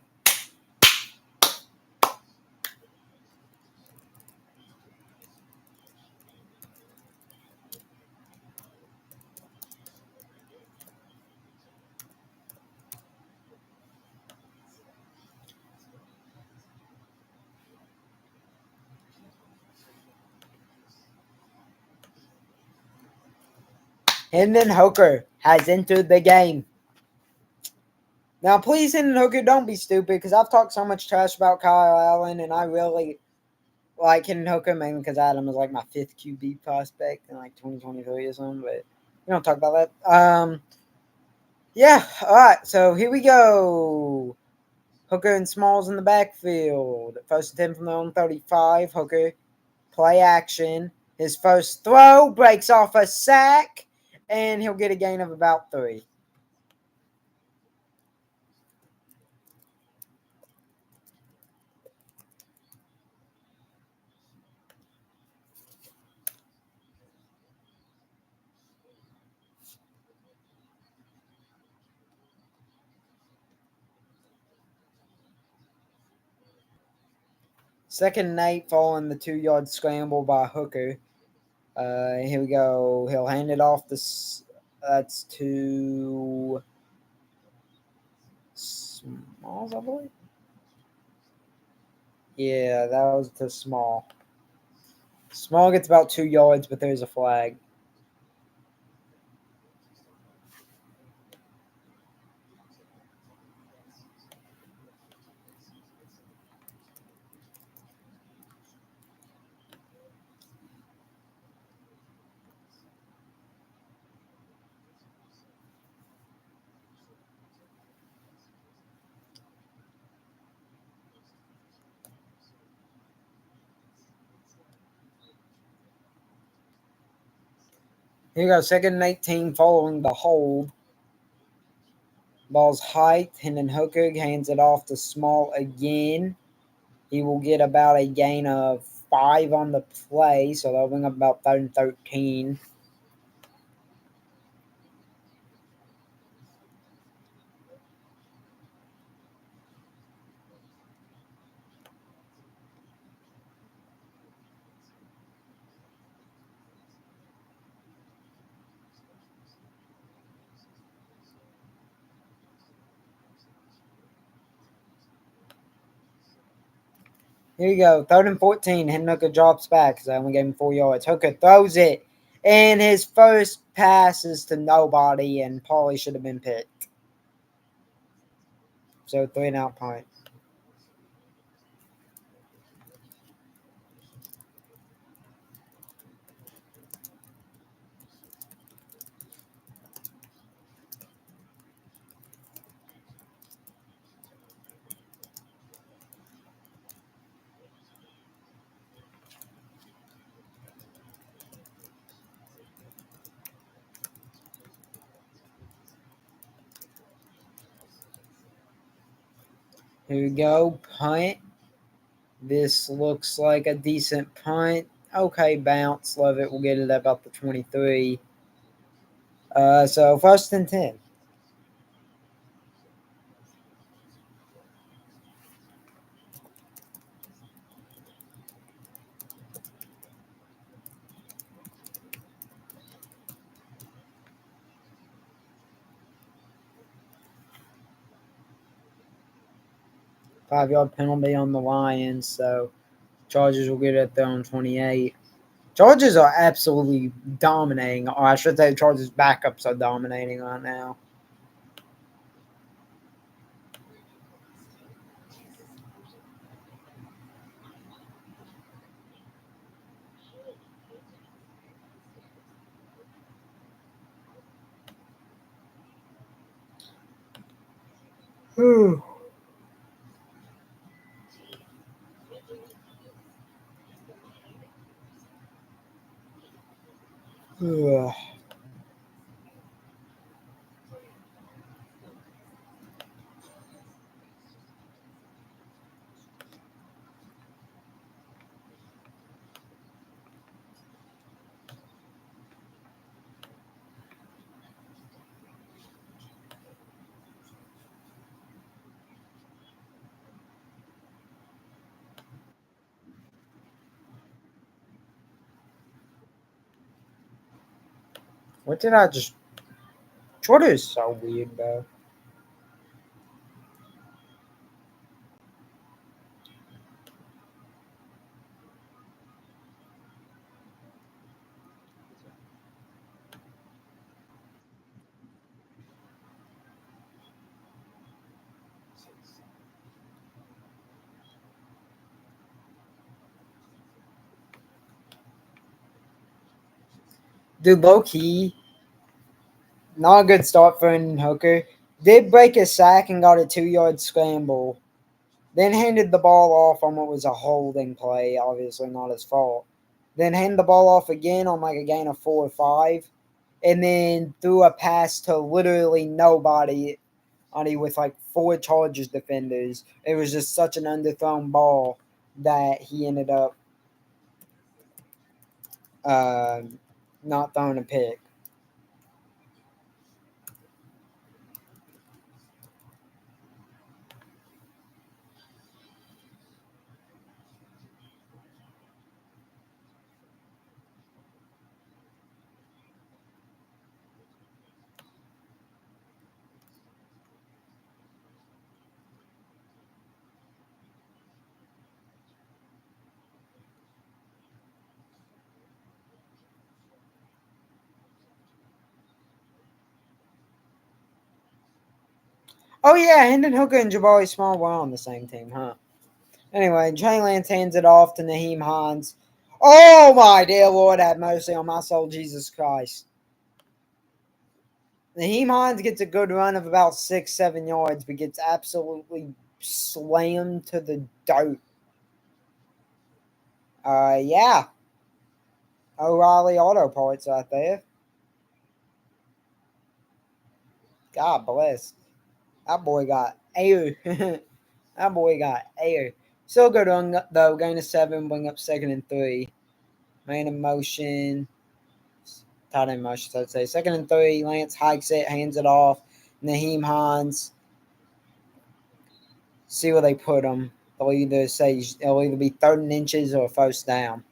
Hendon Hooker has entered the game. Now, please, Hendon Hooker, don't be stupid, because I've talked so much trash about Kyle Allen, and I really like Hendon Hooker, mainly because Adam was like my 5th QB prospect in like 2023 or something, but we don't talk about that. Yeah, all right, so here we go. Hooker and Smalls in the backfield. First and 10 from their own 35. Hooker, play action. His first throw breaks off a sack, and he'll get a gain of about 3. Second and 8 following the 2-yard scramble by Hooker. Here we go. He'll hand it off. That's to Smalls, I believe. Yeah, that was to Small. Small gets about 2 yards, but there's a flag. Here you go. Second and 18 following the hold. Ball's hiked. Hendon Hooker hands it off to Small again. He will get about a gain of 5 on the play, so they'll bring up about 3rd and 13. Here you go. 3rd and 14. Hendon Hooker drops back because I only gave him 4 yards. Hooker throws it, and his first pass is to nobody, and Paulie should have been picked. So 3-and-out punt. Here we go. Punt. This looks like a decent punt. Okay, bounce. Love it. We'll get it about the 23. So 1st and 10. Five-yard penalty on the Lions, so Chargers will get it there on 28. Chargers are absolutely dominating, or I should say Chargers backups are dominating right now. Here What did I just... Twitter is so weird, bro. Dude, low key, not a good start for Hendon Hooker. Did break a sack and got a 2-yard scramble. Then handed the ball off on what was a holding play, obviously not his fault. Then handed the ball off again on like a gain of 4 or 5. And then threw a pass to literally nobody with like 4 Chargers defenders. It was just such an underthrown ball that he ended up uh, not throwing a pick. Oh, yeah, Hendon Hooker and Jabari Small were on the same team, huh? Anyway, Trey Lance hands it off to Naheem Hines. Oh, my dear Lord, have mercy on my soul, Jesus Christ. Naheem Hines gets a good run of about 6-7 yards, but gets absolutely slammed to the dirt. Yeah. O'Reilly Auto Parts right there. God bless. That boy got air. That boy got air. Still good run, though. Gain of 7, bring up 2nd and 3. Man in motion. Tight end motion, I'd say. 2nd and 3. Lance hikes it, hands it off. Naheem Hines. See where they put him. It'll either be 3rd and inches or 1st down.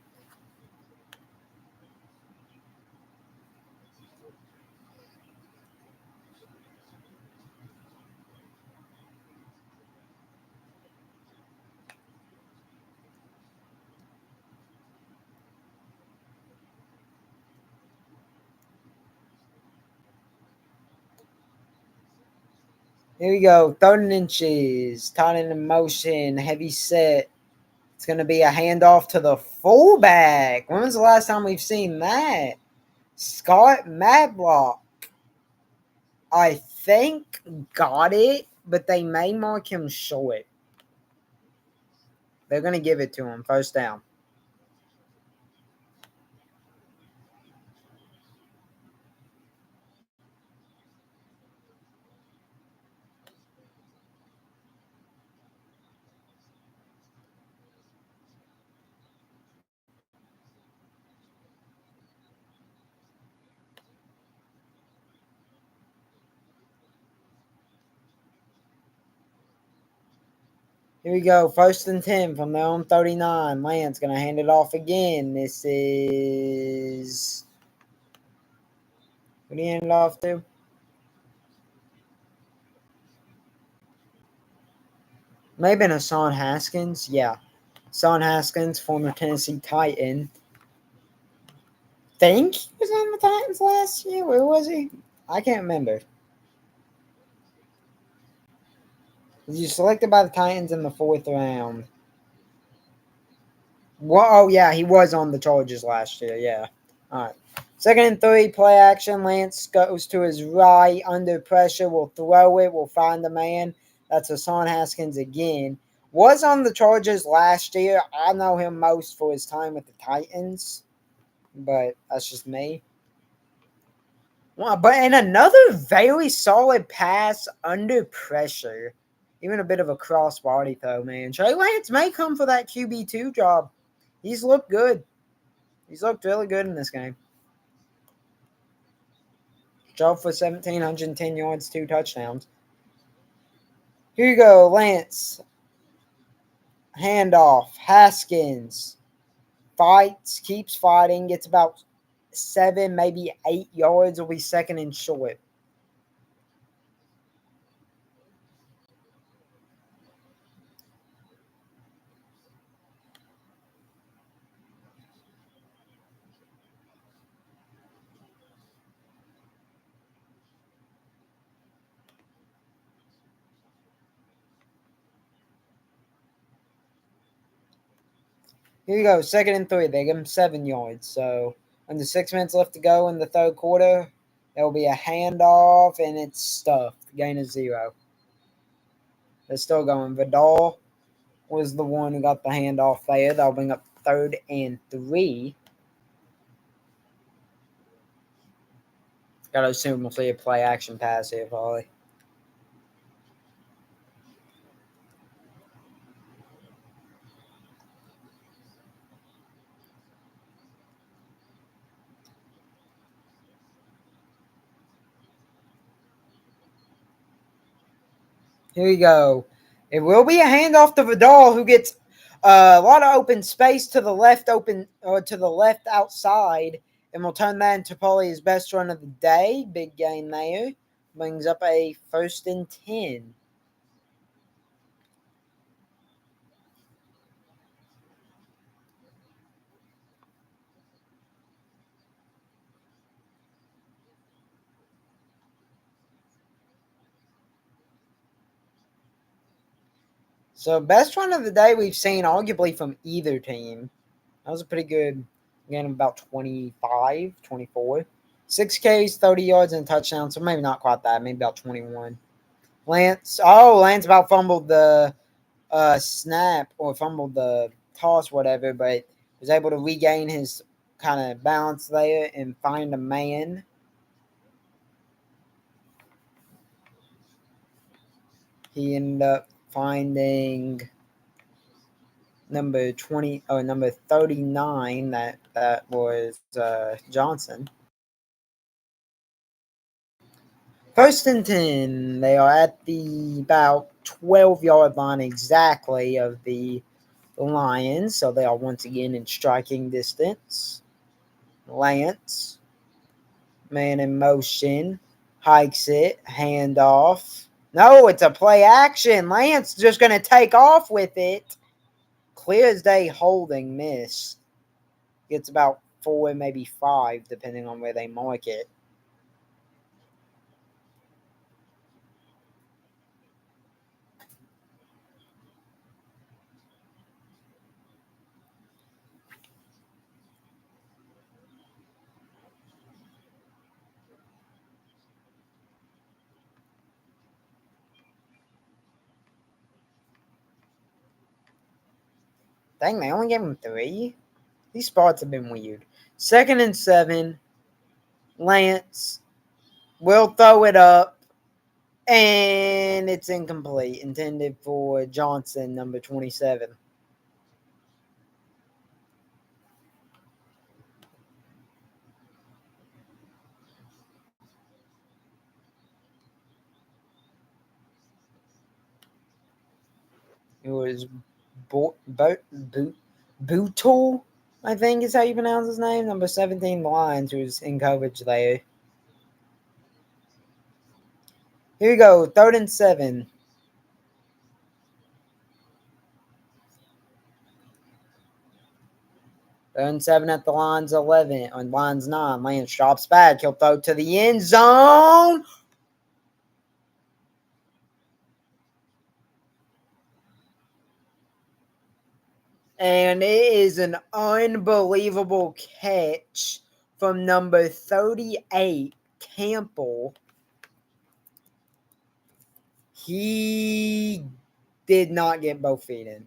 Here we go. 3rd and inches. Tight end in motion. Heavy set. It's going to be a handoff to the fullback. When was the last time we've seen that? Scott Madlock, I think, got it, but they may mark him short. They're going to give it to him. 1st down. Here we go. 1st and 10 from their own 39. Lance going to hand it off again. This is... Who do you hand it off to? Maybe Hassan Haskins. Yeah. Hassan Haskins, former Tennessee Titan. Think he was on the Titans last year. Where was he? I can't remember. Was you selected by the Titans in the 4th round? Well, oh, yeah, he was on the Chargers last year. Yeah. All right. 2nd and 3, play action. Lance goes to his right, under pressure. Will throw it. Will find the man. That's Hassan Haskins again. Was on the Chargers last year. I know him most for his time with the Titans, but that's just me. Wow, but and another very solid pass under pressure. Even a bit of a crossbody throw, man. Trey Lance may come for that QB2 job. He's looked good. He's looked really good in this game. Job for 1,710 yards, 2 touchdowns. Here you go, Lance. Handoff. Haskins fights, keeps fighting, gets about 7, maybe 8 yards. Will be second and short. Here you go, second and 3. They give him 7 yards. So under 6 minutes left to go in the third quarter, there will be a handoff, and it's stuffed. Gain of 0. They're still going. Vidal was the one who got the handoff there. They'll bring up third and 3. Got to assume we'll see a play action pass here, probably. Here we go. It will be a handoff to Vidal, who gets a lot of open space to the left, to the left outside, and will turn that into probably his best run of the day. Big gain there. Brings up a first and 10. So best run of the day we've seen arguably from either team. That was a pretty good game, about 25, 24. 6 Ks, 30 yards, and a touchdown. So maybe not quite that. Maybe about 21. Lance about fumbled the snap or fumbled the toss, whatever, but was able to regain his kind of balance there and find a man. He ended up finding number 20 or number 39. That was Johnson. First and 10. They are at the about 12-yard line exactly of the Lions, so they are once again in striking distance. Lance, man in motion, hikes it, handoff. No, it's a play action. Lance just going to take off with it. Clear as day holding miss. Gets about 4, maybe 5, depending on where they mark it. Dang, they only gave him 3? These spots have been weird. Second and 7. Lance will throw it up. And it's incomplete. Intended for Johnson, number 27. It was Bootle, I think is how you pronounce his name. Number 17, Lions, who's in coverage there. Here we go. Third and 7. Third and 7 at the Lions 11. On Lions 9. Lance drops back. He'll throw to the end zone. And it is an unbelievable catch from number 38, Campbell. He did not get both feet in.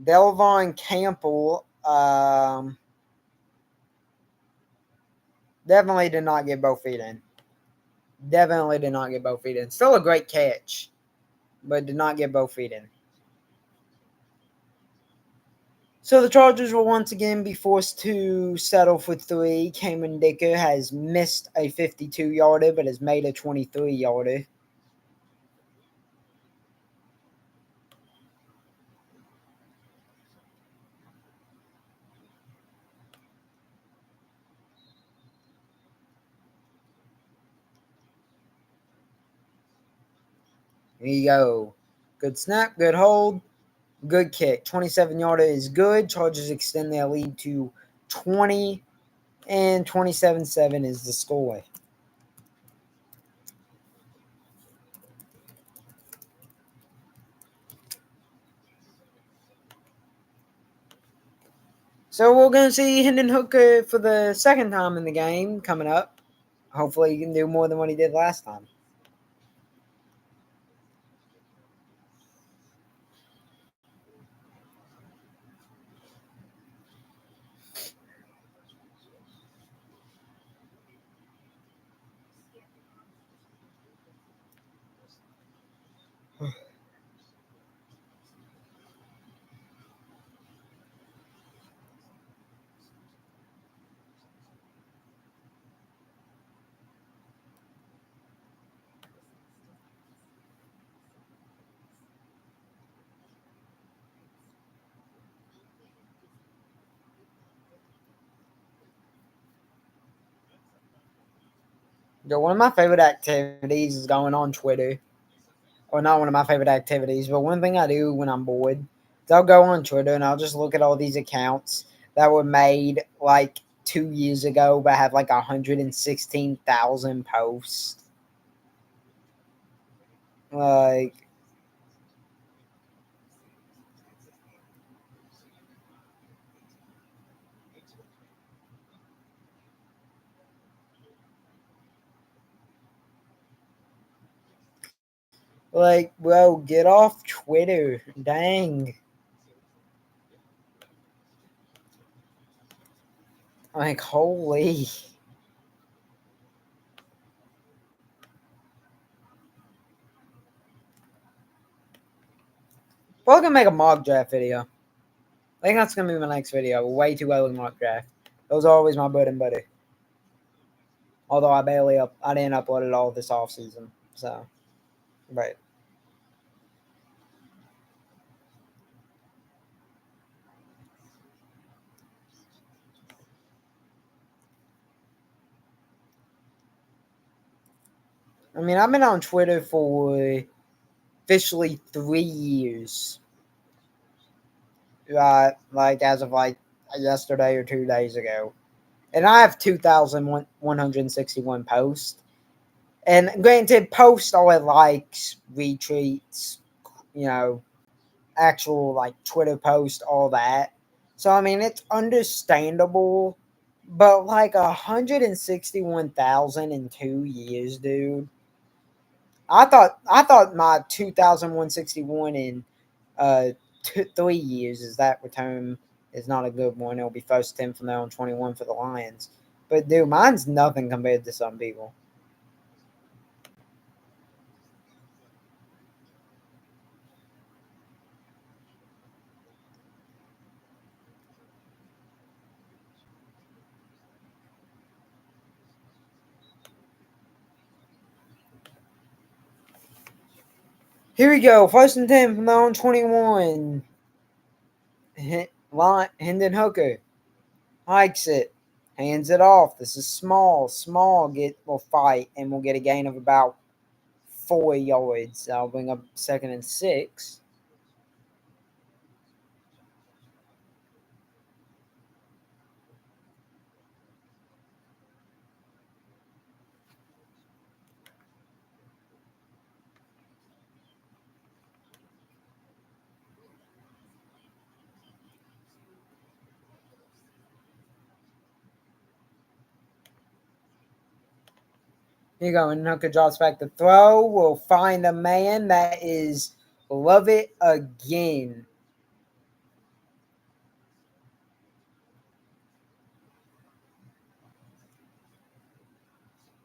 Delvon Campbell definitely did not get both feet in. Definitely did not get both feet in. Still a great catch, but did not get both feet in. So the Chargers will once again be forced to settle for 3. Cameron Dicker has missed a 52-yarder, but has made a 23-yarder. Here you go. Good snap, good hold, good kick. 27-yarder is good. Chargers extend their lead to 20, and 27-7 is the score. So we're going to see Hendon Hooker for the second time in the game coming up. Hopefully he can do more than what he did last time. One of my favorite activities is going on Twitter. Or not one of my favorite activities, but one thing I do when I'm bored is I'll go on Twitter and I'll just look at all these accounts that were made like 2 years ago but have like 116,000 posts. Like, bro, get off Twitter. Dang. Like, holy. We're gonna make a mock draft video. I think that's gonna be my next video. Way too early mock draft. Those are always my bread and butter. Although I didn't upload it all this off season. So, right. I mean, I've been on Twitter for officially 3 years. Like as of like yesterday or 2 days ago. And I have 2,161 posts. And granted, posts are likes, retweets, actual like Twitter posts, all that. So I mean, it's understandable, but like 161,000 in 2 years, dude. I thought my 2,161 in 3 years is that return is not a good one. It'll be first 10 from there on 21 for the Lions. But dude, mine's nothing compared to some people. Here we go. First and 10 from there on 21. Hendon Hooker hikes it, hands it off. This is small. Small will fight and will get a gain of about 4 yards. I'll bring up second and 6. Here you go. And Hooker drops back the throw. We'll find a man that is love it again.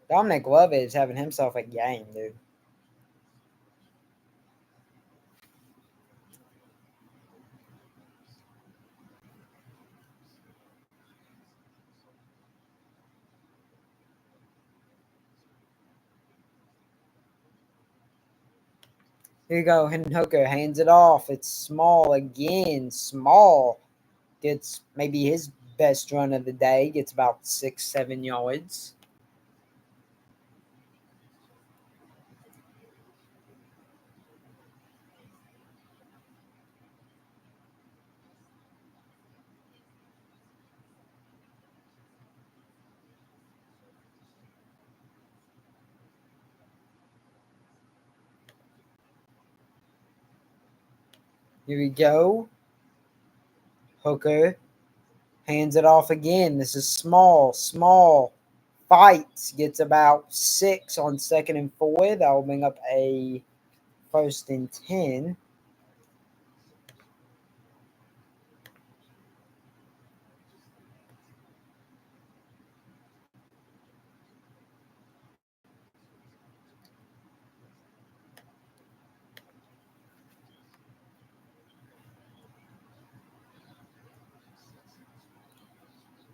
Dominic Lovett is having himself a game, dude. Here you go. Hendon Hooker hands it off. It's small again. Small gets maybe his best run of the day. Gets about 6-7 yards. Here we go. Hooker hands it off again. This is small. Fights. Gets about 6 on 2nd and 4. That will bring up a 1st and 10.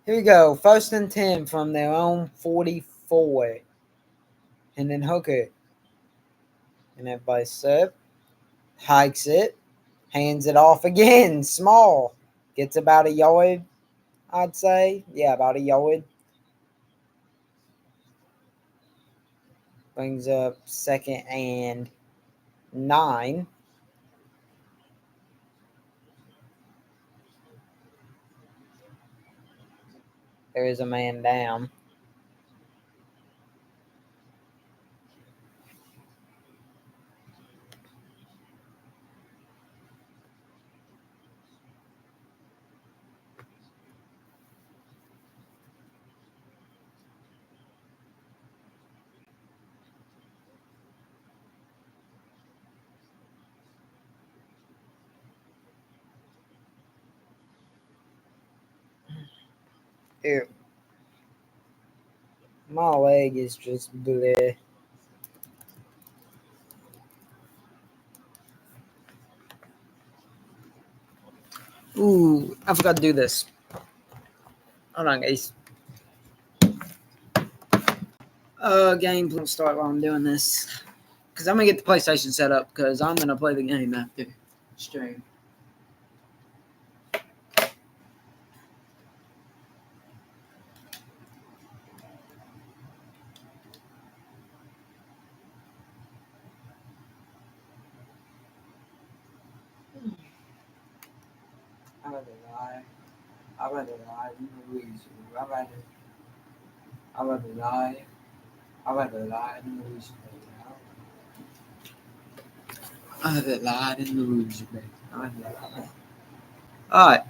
Here we go. 1st and 10 from their own 44. And then Hooker. And everybody set. Hikes it. Hands it off again. Small. Gets about a yard, I'd say. Yeah, about a yard. Brings up 2nd and 9. There is a man down. Here. My leg is just bleh. Ooh, I forgot to do this. Hold on, guys. Game will start while I'm doing this. Because I'm going to get the PlayStation set up because I'm going to play the game after stream. I'd rather lie. I'd rather lie than lose you. I'd rather lie. I'd rather lie than lose you. I'd rather lie than lose you, baby. I'd rather lie. Alright.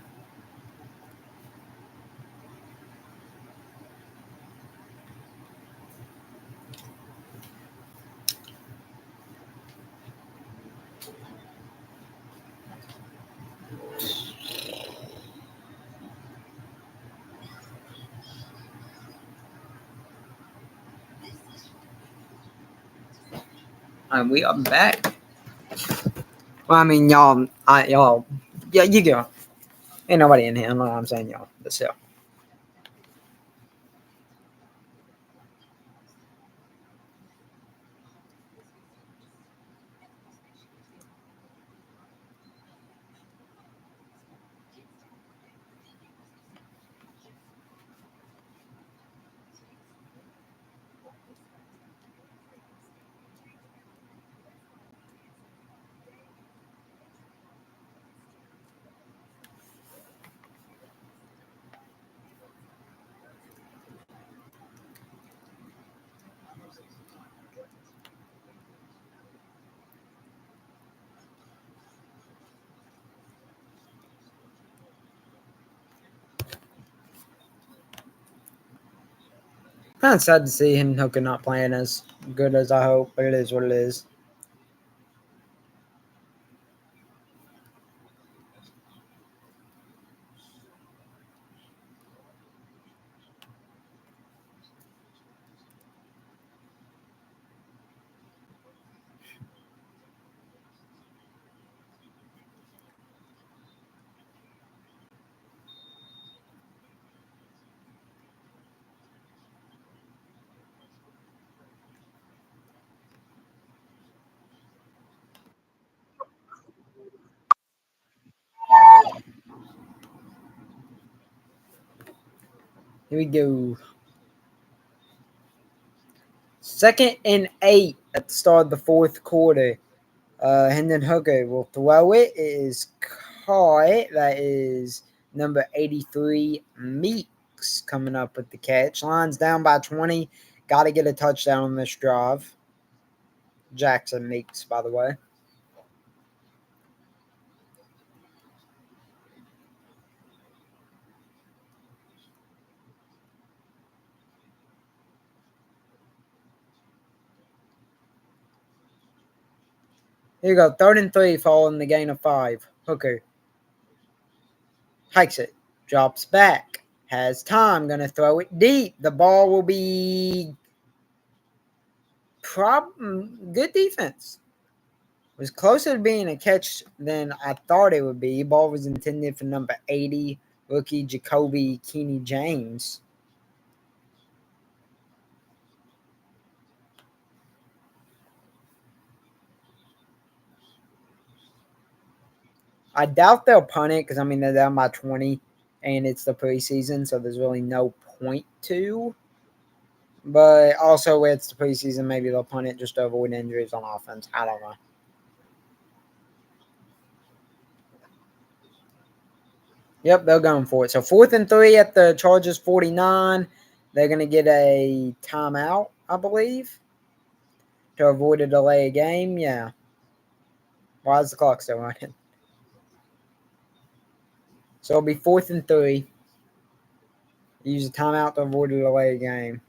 And we are back. Well, I mean, y'all, yeah, you go. Ain't nobody in here. I know what I'm saying, y'all. But still. Kind of sad to see him Hooker not playing as good as I hope, but it is what it is. Here we go. 2nd and 8 at the start of the 4th quarter. Hendon Hooker will throw it. It is caught. That is number 83, Meeks, coming up with the catch. Line's down by 20. Got to get a touchdown on this drive. Jackson Meeks, by the way. Here you go. 3rd and 3 following the gain of 5. Hooker hikes it. Drops back. Has time. Going to throw it deep. The ball will be good defense. It was closer to being a catch than I thought it would be. Ball was intended for number 80, rookie Jacoby Keeney James. I doubt they'll punt it because, I mean, they're down by 20 and it's the preseason, so there's really no point to. But also, it's the preseason. Maybe they'll punt it just to avoid injuries on offense. I don't know. Yep, they're going for it. So 4th and 3 at the Chargers 49. They're going to get a timeout, I believe, to avoid a delay of game. Yeah. Why is the clock still running? So it'll be 4th and 3. Use a timeout to avoid a delay of game.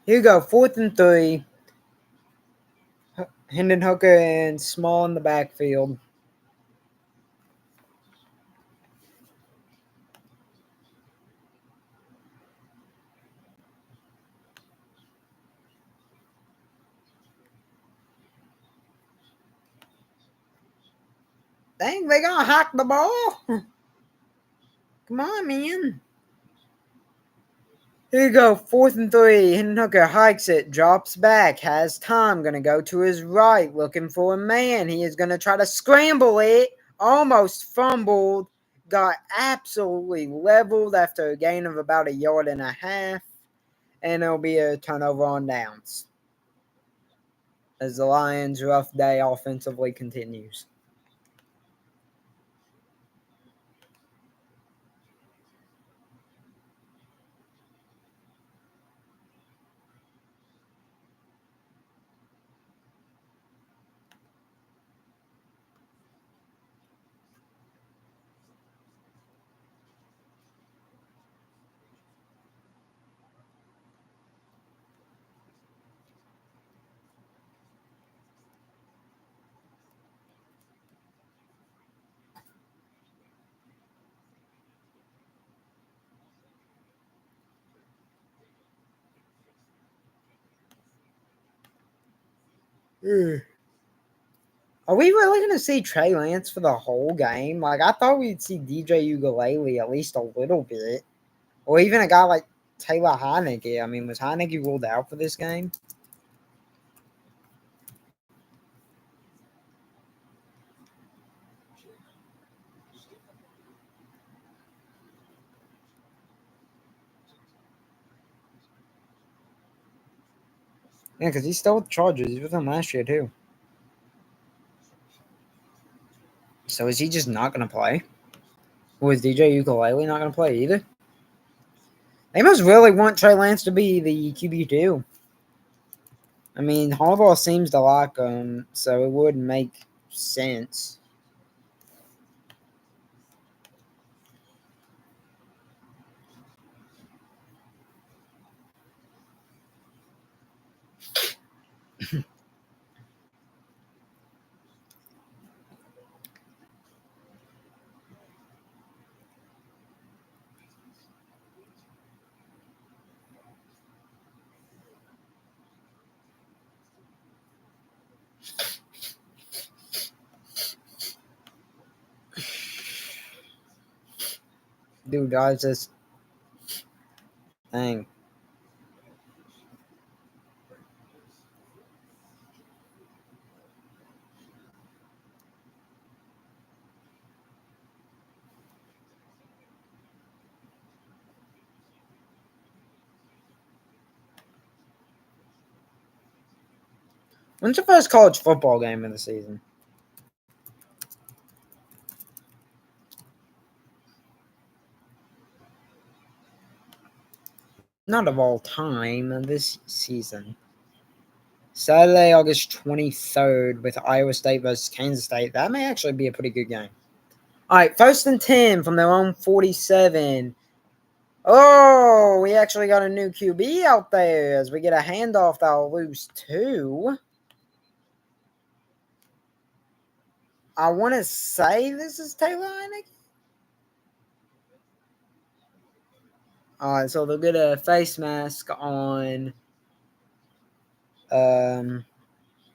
Here you go. 4th and 3. Hendon Hooker and Small in the backfield. Dang, they gonna hack the ball. Come on, man. Here you go. 4th and 3. Hendon Hooker hikes it, drops back, has time, gonna go to his right, looking for a man. He is gonna try to scramble it. Almost fumbled. Got absolutely leveled after a gain of about 1.5 yards. And it'll be a turnover on downs. As the Lions' rough day offensively continues. Are we really going to see Trey Lance for the whole game? Like, I thought we'd see DJ Ugalele at least a little bit. Or even a guy like Taylor Heineke. I mean, was Heineke ruled out for this game? Yeah, because he's still with the Chargers. He was with them last year, too. So is he just not going to play? Or is DJ Ukulele not going to play either? They must really want Trey Lance to be the QB2. I mean, Harbaugh seems to like him, so it would make sense. Dude, I was just dang. When's the first college football game of the season? Not of all time, of this season. Saturday, August 23rd, with Iowa State versus Kansas State. That may actually be a pretty good game. All right, 1st and 10 from their own 47. Oh, we actually got a new QB out there as we get a handoff that'll lose 2. I want to say this is Taylor Heinicke. All right, so they'll get a face mask on. I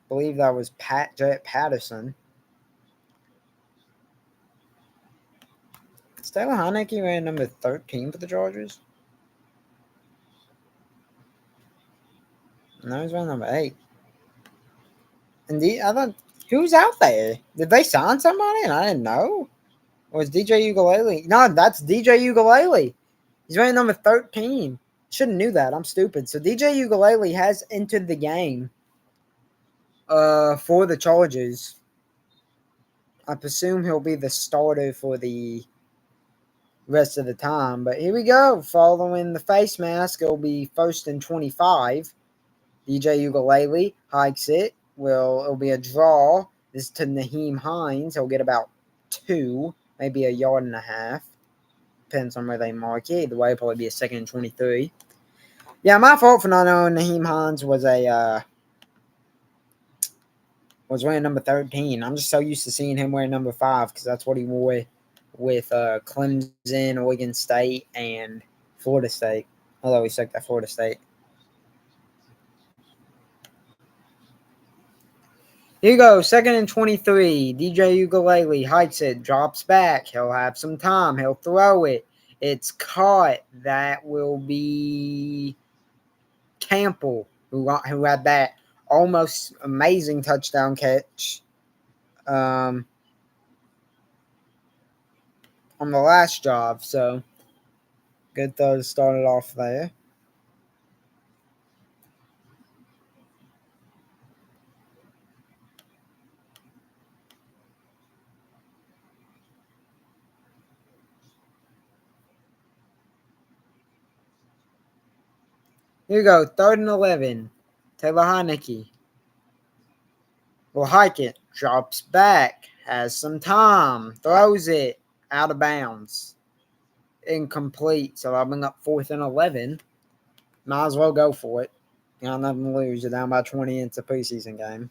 believe that was Jet Patterson. Is Taylor Heinicke ran number 13 for the Chargers? No, he's ran number 8. Indeed, I thought, who's out there? Did they sign somebody and I didn't know? Or is DJ Ukulele? No, that's DJ Ukulele. He's wearing number 13. Should have knew that. I'm stupid. So DJ Ukulele has entered the game for the Chargers. I presume he'll be the starter for the rest of the time. But here we go. Following the face mask, it'll be 1st and 25. DJ Ukulele hikes it. It'll be a draw. This is to Naheem Hines. He'll get about 2, maybe a yard and a half. Depends on where they mark it. Either way, it'll probably be a 2nd and 23. Yeah, my fault for not knowing Naheem Hines was wearing number 13. I'm just so used to seeing him wearing number 5 because that's what he wore with Clemson, Oregon State, and Florida State. Although he sucked at Florida State. Here you go, 2nd and 23. DJ Ukulele hikes it, drops back. He'll have some time. He'll throw it. It's caught. That will be Campbell, who had that almost amazing touchdown catch on the last drive. So, good throw to start it off there. Here you go, 3rd and 11. Taylor Heinicke will hike it, drops back, has some time, throws it out of bounds. Incomplete, so I'll bring up 4th and 11. Might as well go for it. Got nothing to lose. You're down by 20. It's a preseason game.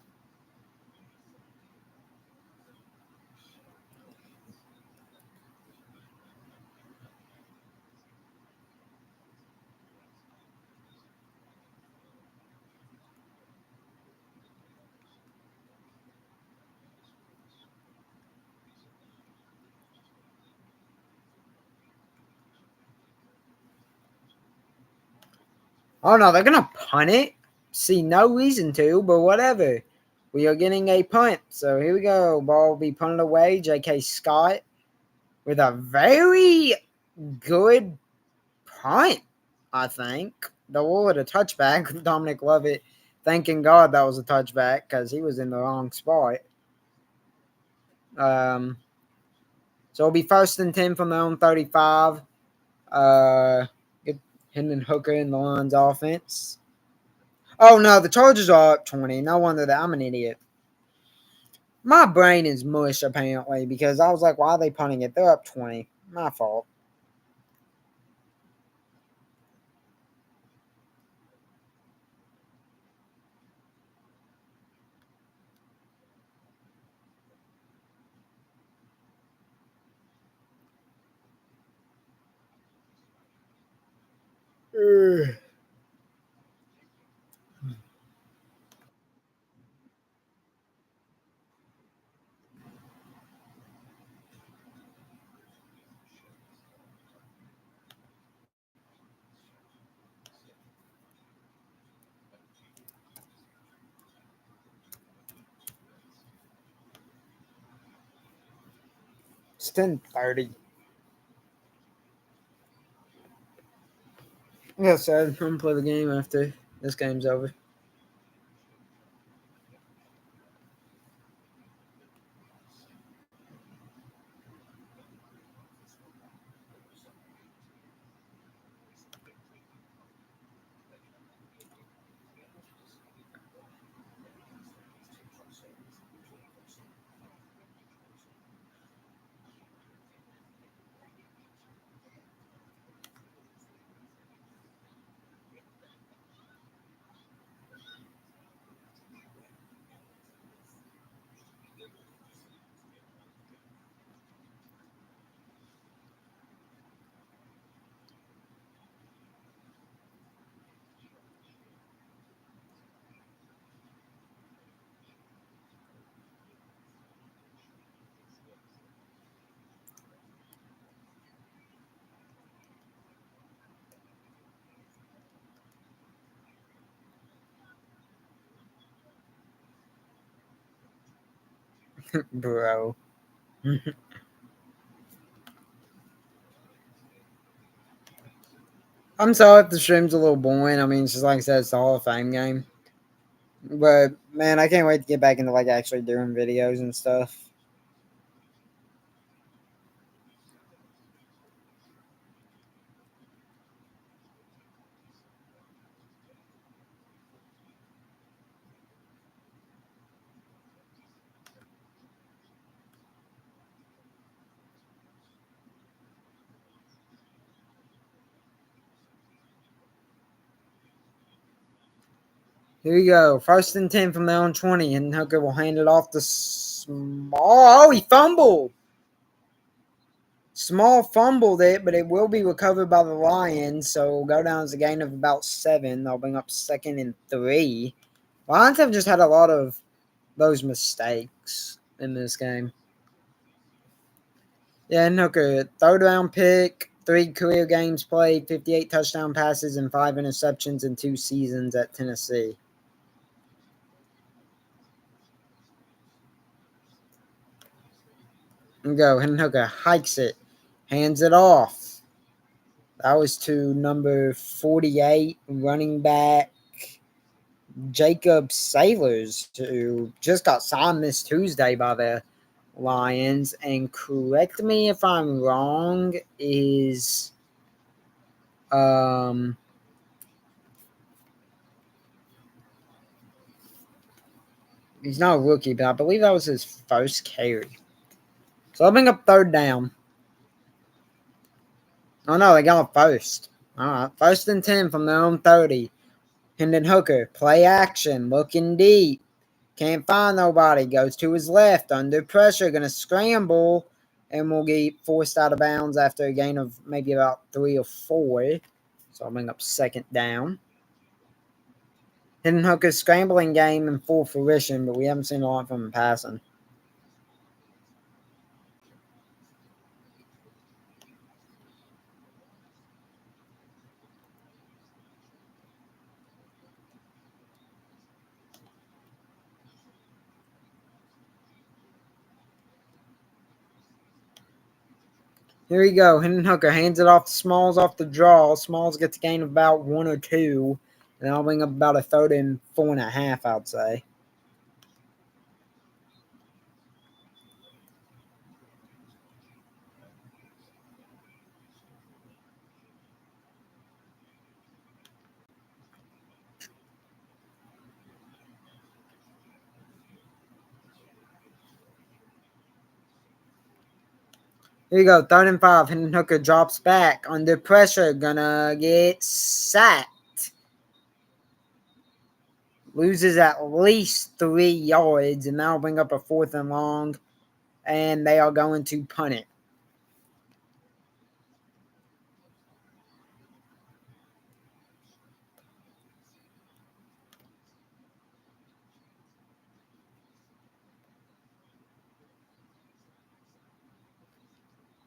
Oh no, they're gonna punt it. See no reason to, but whatever. We are getting a punt. So here we go. Ball will be punted away. J.K. Scott with a very good punt, I think. They'll roll it a touchback. Dominic Lovett thanking God that was a touchback because he was in the wrong spot. So it'll be 1st and 10 from their own 35. Get Hendon Hooker in the Lions offense. Oh no, the Chargers are up 20. No wonder that I'm an idiot. My brain is mush apparently because I was like, why are they punting it? They're up 20. My fault. It's 10:30. Yeah, so I'm gonna play the game after this game's over. Bro. I'm sorry if the stream's a little boring. I mean, it's just like I said, it's the Hall of Fame game. But man, I can't wait to get back into like actually doing videos and stuff. Here we go. First and 10 from their own 20, and Hooker will hand it off to Small. Oh, he fumbled. Small fumbled it, but it will be recovered by the Lions, so it'll go down as a gain of about 7. They'll bring up 2nd and 3. Lions have just had a lot of those mistakes in this game. Yeah, and Hooker, third round pick, 3 career games played, 58 touchdown passes, and 5 interceptions in 2 seasons at Tennessee. And go. Hendon Hooker hikes it, hands it off. That was to number 48, running back Jacob Sailors, who just got signed this Tuesday by the Lions. And correct me if I'm wrong, is he's not a rookie, but I believe that was his first carry. So I'll bring up third down. Oh no, they got first. All right, 1st and 10 from their own 30. Hendon Hooker, play action, looking deep. Can't find nobody. Goes to his left, under pressure, going to scramble, and will get forced out of bounds after a gain of maybe about 3 or 4. So I'll bring up 2nd down. Hendon Hooker's scrambling game in full fruition, but we haven't seen a lot from him passing. Here we go. Hendon Hooker hands it off to Smalls off the draw. Smalls gets a gain of about 1 or 2. And I'll bring up about a 3rd and 4.5, I'd say. Here you go, 3rd and 5. Hendon Hooker drops back under pressure. Gonna get sacked. Loses at least 3 yards, and that'll bring up a 4th and long. And they are going to punt it.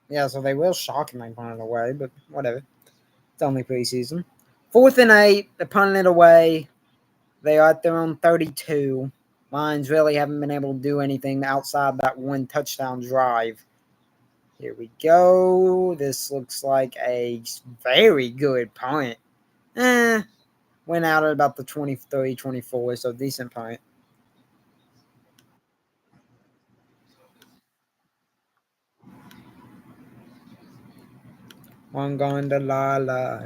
Yeah, so they will shockingly punt it away, but whatever. It's only preseason. 4th and 8. They're punting it away. They are at their own 32. Lions really haven't been able to do anything outside that 1 touchdown drive. Here we go. This looks like a very good punt. Went out at about the 23, 24, so decent punt. One going to la la.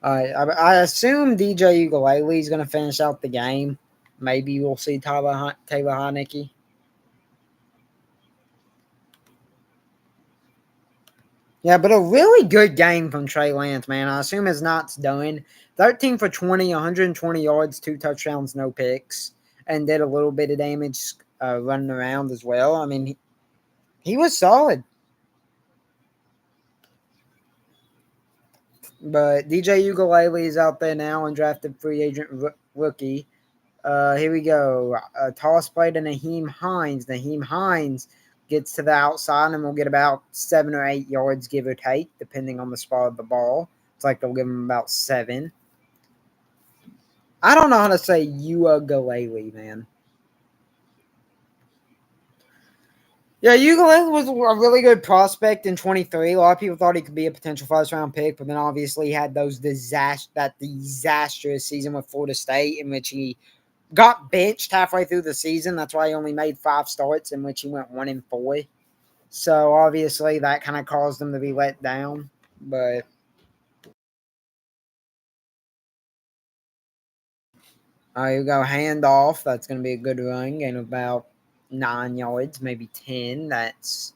I assume DJ Ugalele is going to finish out the game. Maybe we'll see Taylor Heineke. Yeah, but a really good game from Trey Lance, man. I assume his knot's done. 13 for 20, 120 yards, 2 touchdowns, no picks, and did a little bit of damage running around as well. I mean, he was solid. But DJ Ugalele is out there now, undrafted free agent rookie. Here we go. A toss play to Naheem Hines. Naheem Hines gets to the outside and will get about 7 or 8 yards, give or take, depending on the spot of the ball. It's like they'll give him about 7. I don't know how to say Ugalele, man. Yeah, Ukulele was a really good prospect in 23. A lot of people thought he could be a potential first round pick, but then obviously he had that disastrous season with Florida State in which he got benched halfway through the season. That's why he only made 5 starts, in which he went 1-4. So obviously that kind of caused him to be let down. But you go handoff. That's going to be a good run. Gain about 9 yards, maybe 10. That's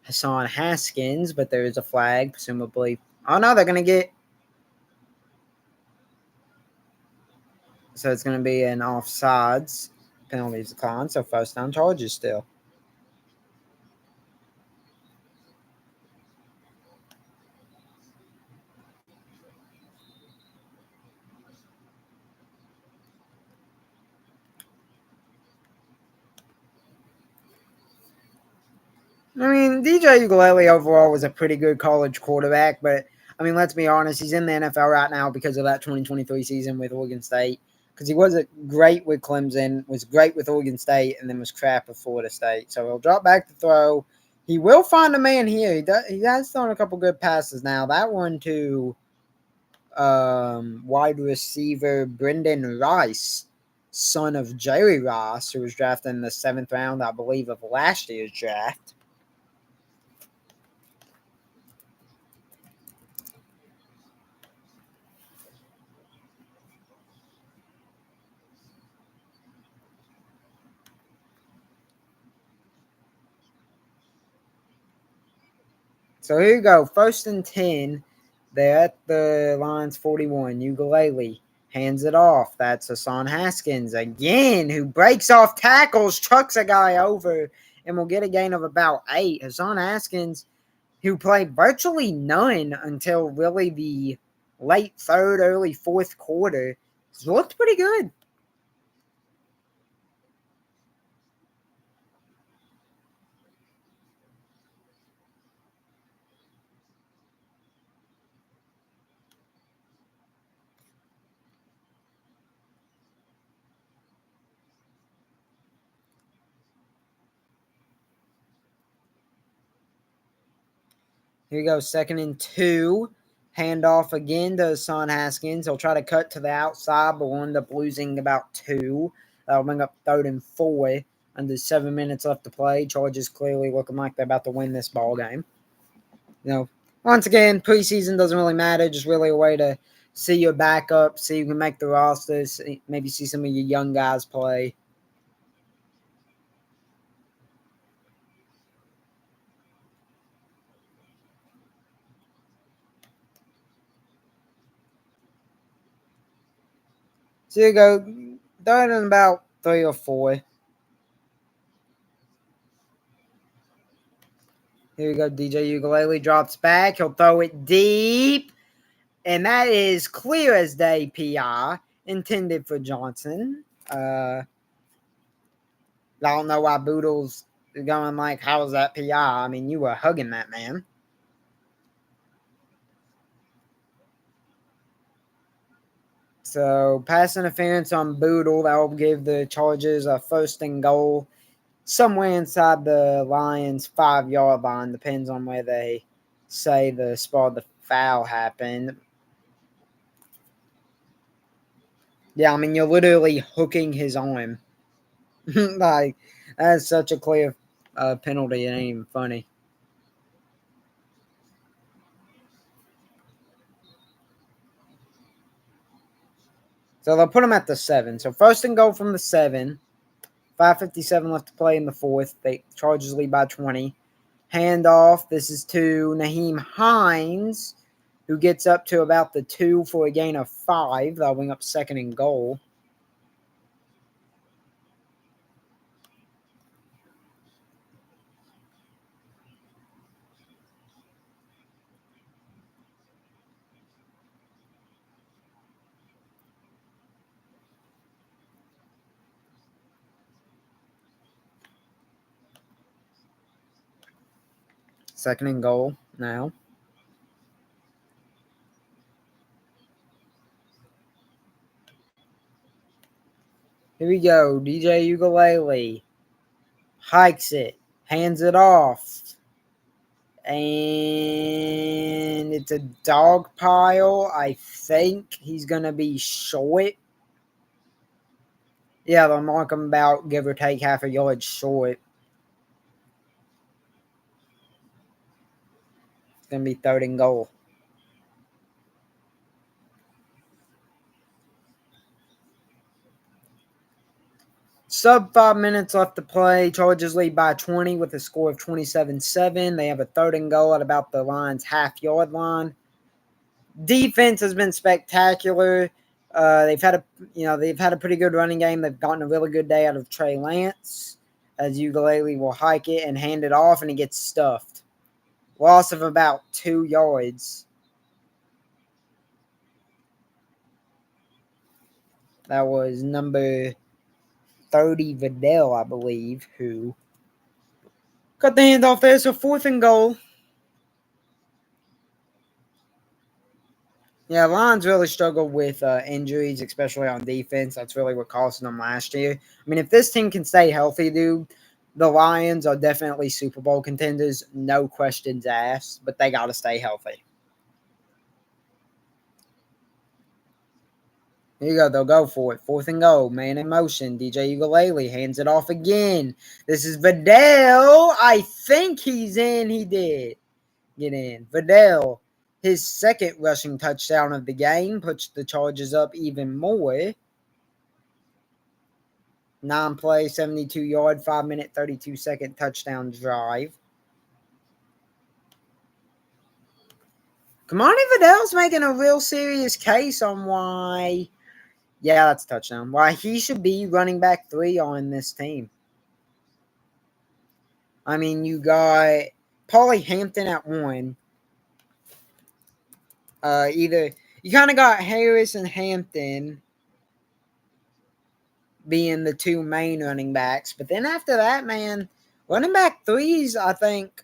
Hassan Haskins, but there is a flag, presumably. Oh no, they're going to get. So it's going to be an offsides. Penalties declined. So first down charges still. I mean, DJ Ukulele overall was a pretty good college quarterback, but I mean, let's be honest, he's in the NFL right now because of that 2023 season with Oregon State. Because he wasn't great with Clemson, was great with Oregon State, and then was crap with Florida State. So he'll drop back to throw. He will find a man here. He has thrown a couple good passes now. That one to wide receiver Brendan Rice, son of Jerry Rice, who was drafted in the 7th round, I believe, of last year's draft. So here you go. 1st and 10. They're at the Lions 41. Ukulele hands it off. That's Hassan Haskins again, who breaks off tackles, trucks a guy over, and will get a gain of about 8. Hassan Haskins, who played virtually none until really the late 3rd, early 4th quarter, looked pretty good. Here you go, 2nd and 2. Handoff again to Son Haskins. He'll try to cut to the outside, but will end up losing about 2. That'll bring up 3rd and 4. Under 7 minutes left to play. Chargers clearly looking like they're about to win this ball game. You know, once again, preseason doesn't really matter. Just really a way to see your backup, see you can make the rosters, maybe see some of your young guys play. So you go, 3rd and about 3 or 4. Here we go. DJ Ukulele drops back. He'll throw it deep. And that is clear as day PI, intended for Johnson. I don't know why Boodle's going like, how was that PI? I mean, you were hugging that man. So, pass interference on Boodle. That will give the Chargers a 1st and goal somewhere inside the Lions' 5-yard line. Depends on where they say the spot of the foul happened. Yeah, I mean, you're literally hooking his arm. Like, that's such a clear penalty. It ain't even funny. So they'll put him at the 7. So 1st and goal from the 7. 5:57 left to play in the 4th. They Chargers lead by 20. Handoff. This is to Naheem Hines, who gets up to about the 2 for a gain of 5. They'll bring up 2nd and goal. Second and goal now. Here we go. DJ Ukulele hikes it, hands it off. And it's a dog pile. I think he's going to be short. Yeah, they'll mark him about give or take half a yard short. It's going to be 3rd and goal. Sub 5 minutes left to play. Chargers lead by 20 with a score of 27-7. They have a 3rd and goal at about the Lions' half-yard line. Defense has been spectacular. They've had a pretty good running game. They've gotten a really good day out of Trey Lance, as Ukulele will hike it and hand it off, and he gets stuffed. Loss of about 2 yards. That was number 30, Vidal, I believe, who got the handoff there. So 4th and goal. Yeah, Lions really struggled with injuries, especially on defense. That's really what cost them last year. I mean, if this team can stay healthy, dude, the Lions are definitely Super Bowl contenders, no questions asked, but they got to stay healthy. Here you go. They'll go for it. 4th and goal. Man in motion. DJ Ukulele hands it off again. This is Vidal. I think he's in. He did get in. Vidal, his 2nd rushing touchdown of the game, puts the Chargers up even more. 9-play, 72-yard, 5-minute, 32-second touchdown drive. Kamani Vidal's making a real serious case on why, yeah, that's a touchdown, why he should be running back 3 on this team. I mean, you got Paulie Hampton at 1. You kind of got Harris and Hampton being the 2 main running backs. But then after that, man, running back 3s, I think.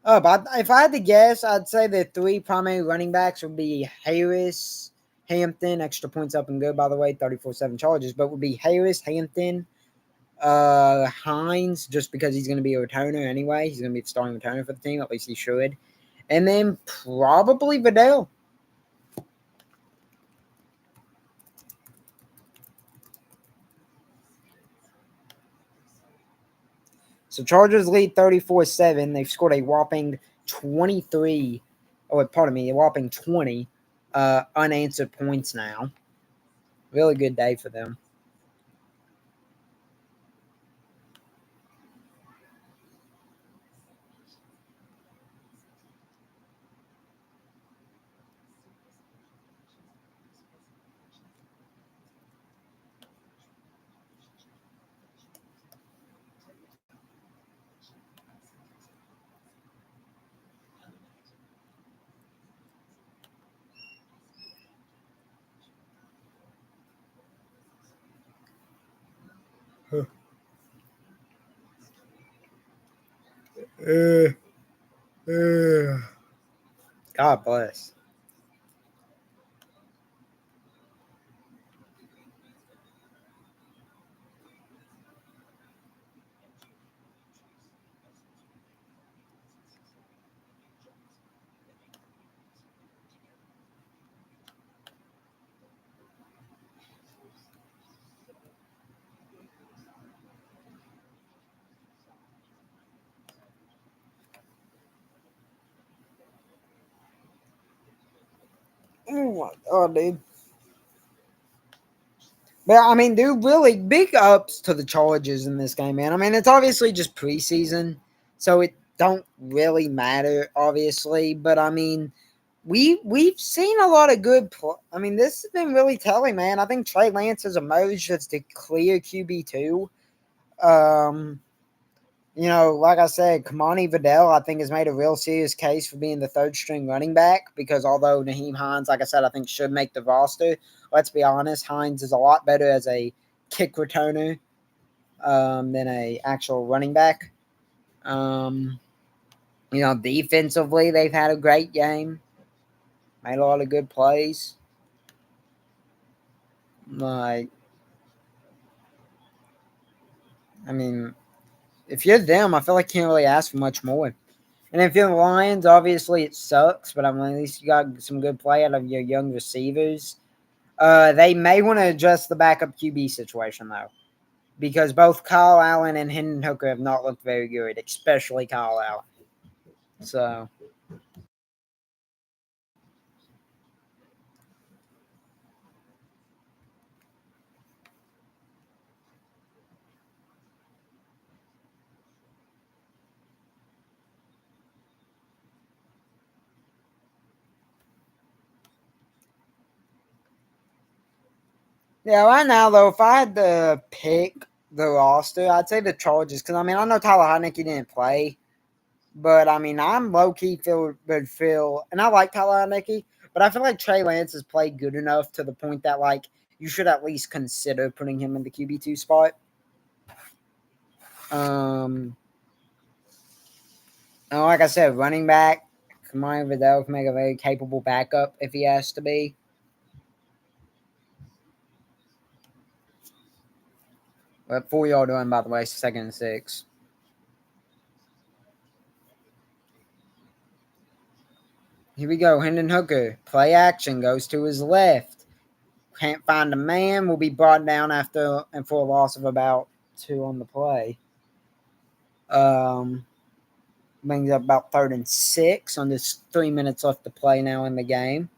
But if I had to guess, I'd say the 3 primary running backs would be Harris, Hampton, extra points up and good, by the way, 34-7 Chargers, but would be Harris, Hampton, Hines, just because he's going to be a returner anyway. He's going to be the starting returner for the team, at least he should. And then probably Vidal. So Chargers lead 34-7. They've scored a whopping 20 unanswered points now. Really good day for them. God bless. Oh, dude. But, I mean, dude, really big ups to the Chargers in this game, man. I mean, it's obviously just preseason, so it don't really matter, obviously. But, I mean, we've seen a lot of good I mean, this has been really telling, man. I think Trey Lance has emerged as the clear QB2. Like I said, Kamani Vidal, I think, has made a real serious case for being the 3rd-string running back because although Nyheim Hines, like I said, I think should make the roster, let's be honest, Hines is a lot better as a kick returner than a actual running back. Defensively, they've had a great game. Made a lot of good plays. I mean, if you're them, I feel like you can't really ask for much more. And if you're the Lions, obviously it sucks, but I mean, at least you got some good play out of your young receivers. They may want to adjust the backup QB situation, though, because both Kyle Allen and Hendon Hooker have not looked very good, especially Kyle Allen. So, yeah, right now, though, if I had to pick the roster, I'd say the Chargers, because, I mean, I know Tyler Heineke didn't play, but, I mean, I'm low-key feel, and I like Tyler Heineke, but I feel like Trey Lance has played good enough to the point that, like, you should at least consider putting him in the QB2 spot. Um, and like I said, running back, Kamani Vidal can make a very capable backup if he has to be. What 4 y'all doing, by the way? Second and 6. Here we go. Hendon Hooker. Play action. Goes to his left. Can't find a man. Will be brought down after and for a loss of about 2 on the play. Um, Brings up about 3rd and 6 on this 3 minutes left to play now in the game.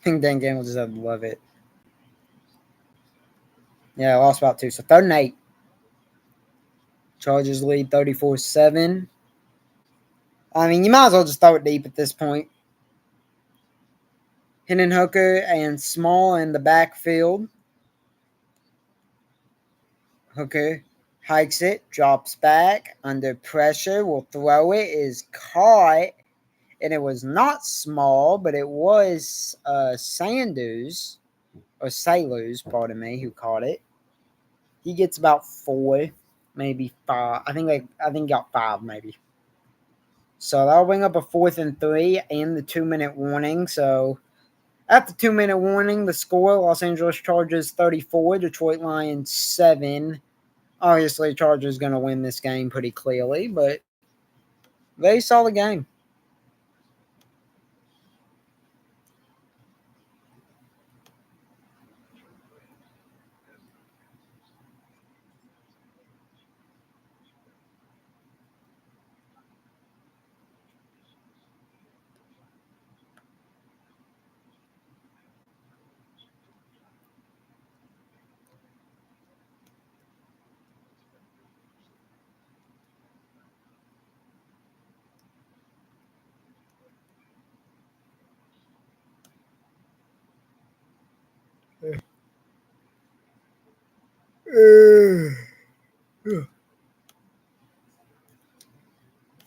I think Dan Gamble just had to love it. Yeah, I lost about 2. So 3rd and 8. Chargers lead 34-7. I mean, you might as well just throw it deep at this point. Hendon Hooker and Small in the backfield. Hooker hikes it, drops back, under pressure, will throw it, is caught, and it was not Small, but it was Sanders, or Sailors, pardon me, who caught it. He gets about 4, maybe 5. I think he got 5, maybe. So that'll bring up a 4th and 3 and the 2-minute warning. So at the 2-minute warning, the score: Los Angeles Chargers 34, Detroit Lions 7. Obviously, Chargers going to win this game pretty clearly, but they saw the game.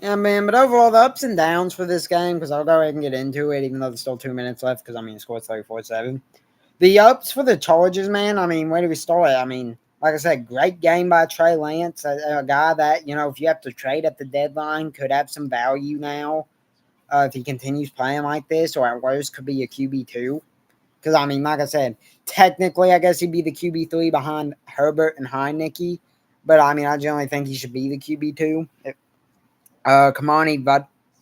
Yeah, man, but overall, the ups and downs for this game, because I'll go ahead and get into it, even though there's still 2 minutes left, because, I mean, the score's 34-7. The ups for the Chargers, man, I mean, where do we start? I mean, like I said, great game by Trey Lance, a guy that, if you have to trade at the deadline, could have some value now if he continues playing like this, or at worst could be a QB2. Because, I mean, like I said, technically, I guess he'd be the QB3 behind Herbert and Heineke. But, I mean, I generally think he should be the QB2. Kamani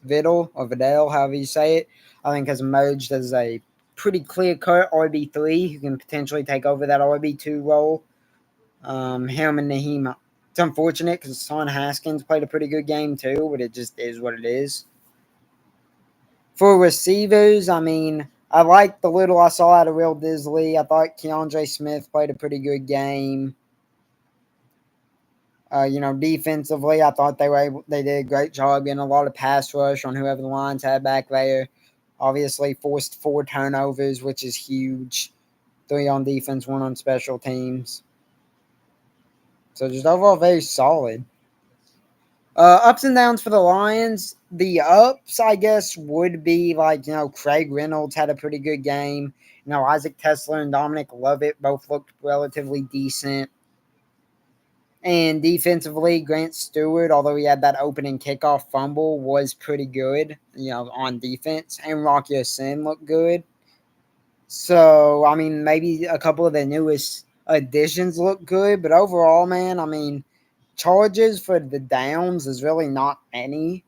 Vidal, or Vidal, however you say it, I think has emerged as a pretty clear-cut RB3 who can potentially take over that RB2 role. Him and Naheem, it's unfortunate because Son Haskins played a pretty good game too, but it just is what it is. For receivers, I mean, I like the little I saw out of Will Disley. I thought Keandre Smith played a pretty good game. Defensively, I thought they did a great job getting a lot of pass rush on whoever the Lions had back there. Obviously, forced 4 turnovers, which is huge. 3 on defense, 1 on special teams. So just overall very solid. Ups and downs for the Lions. The ups, I guess, would be like, Craig Reynolds had a pretty good game. Isaac Tesler and Dominic Lovett both looked relatively decent. And defensively, Grant Stewart, although he had that opening kickoff fumble, was pretty good, on defense. And Rocky Sin looked good. So, I mean, maybe a couple of the newest additions look good, but overall, man, I mean, charges for the downs is really not any.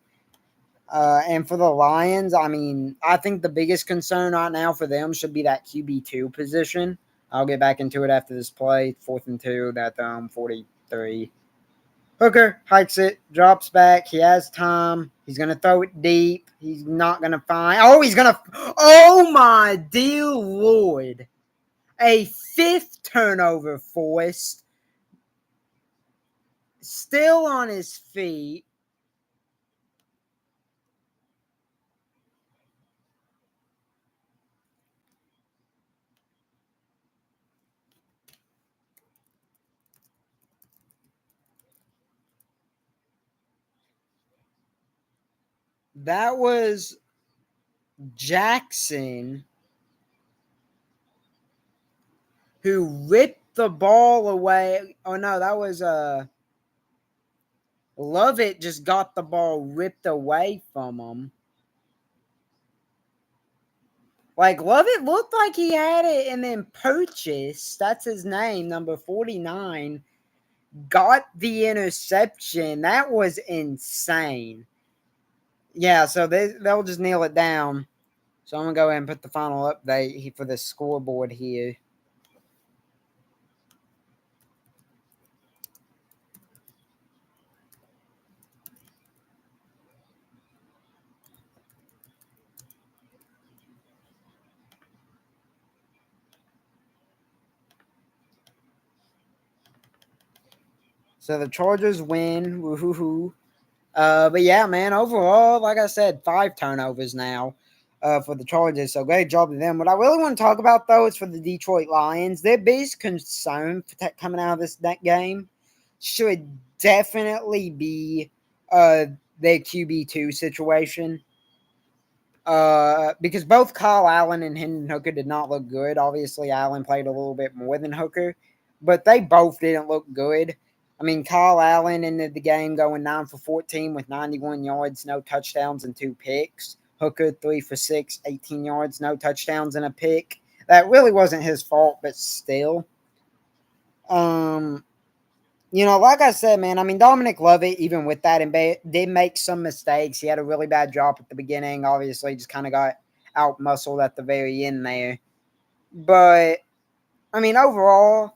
And for the Lions, I mean, I think the biggest concern right now for them should be that QB2 position. I'll get back into it after this play. 4th and 2, that 43. Hooker hikes it, drops back. He has time. He's going to throw it deep. He's not going to find. Oh, he's going to. Oh, my dear Lord. A 5th turnover forced. Still on his feet. That was Jackson who ripped the ball away. Oh no, that was Lovett just got the ball ripped away from him. Like Lovett looked like he had it, and then Purchase, that's his name, number 49, got the interception. That was insane. Yeah, so they'll just nail it down. So I'm gonna go ahead and put the final update for the scoreboard here. So the Chargers win. Woohoo. But yeah, man, overall, like I said, 5 turnovers now for the Chargers. So great job to them. What I really want to talk about, though, is for the Detroit Lions. Their biggest concern coming out of that game should definitely be their QB2 situation. Because both Kyle Allen and Hendon Hooker did not look good. Obviously, Allen played a little bit more than Hooker, but they both didn't look good. I mean, Kyle Allen ended the game going 9 for 14 with 91 yards, no touchdowns, and 2 picks. Hooker 3 for 6, 18 yards, no touchdowns, and a pick. That really wasn't his fault, but still. Like I said, man, I mean, Dominic Lovett, even with that, did make some mistakes. He had a really bad drop at the beginning. Obviously, just kind of got out muscled at the very end there. But, I mean, overall,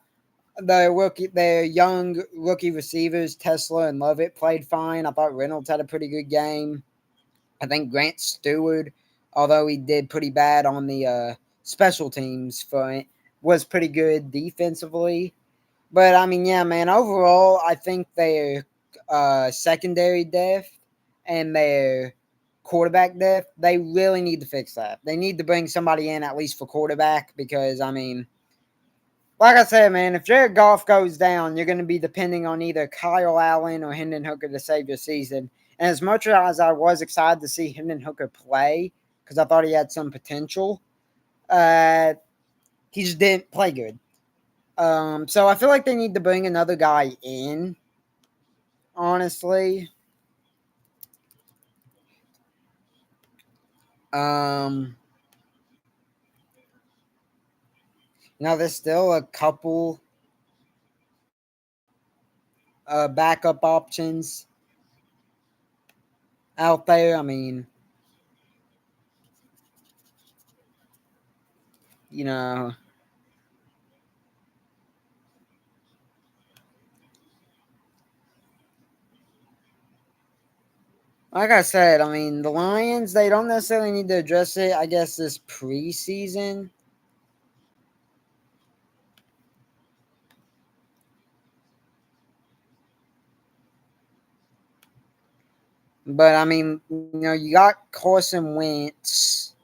the young rookie receivers, Tesla and Lovett, played fine. I thought Reynolds had a pretty good game. I think Grant Stewart, although he did pretty bad on the special teams front, was pretty good defensively. But I mean, yeah, man. Overall, I think their secondary depth and their quarterback depth, they really need to fix that. They need to bring somebody in at least for quarterback because I mean, like I said, man, if Jared Goff goes down, you're going to be depending on either Kyle Allen or Hendon Hooker to save your season. And as much as I was excited to see Hendon Hooker play because I thought he had some potential, he just didn't play good. So I feel like they need to bring another guy in. Honestly, um, there's still a couple backup options out there. I mean, you know, like I said, I mean, the Lions, they don't necessarily need to address it, I guess, this preseason. But, I mean, you got Carson Wentz,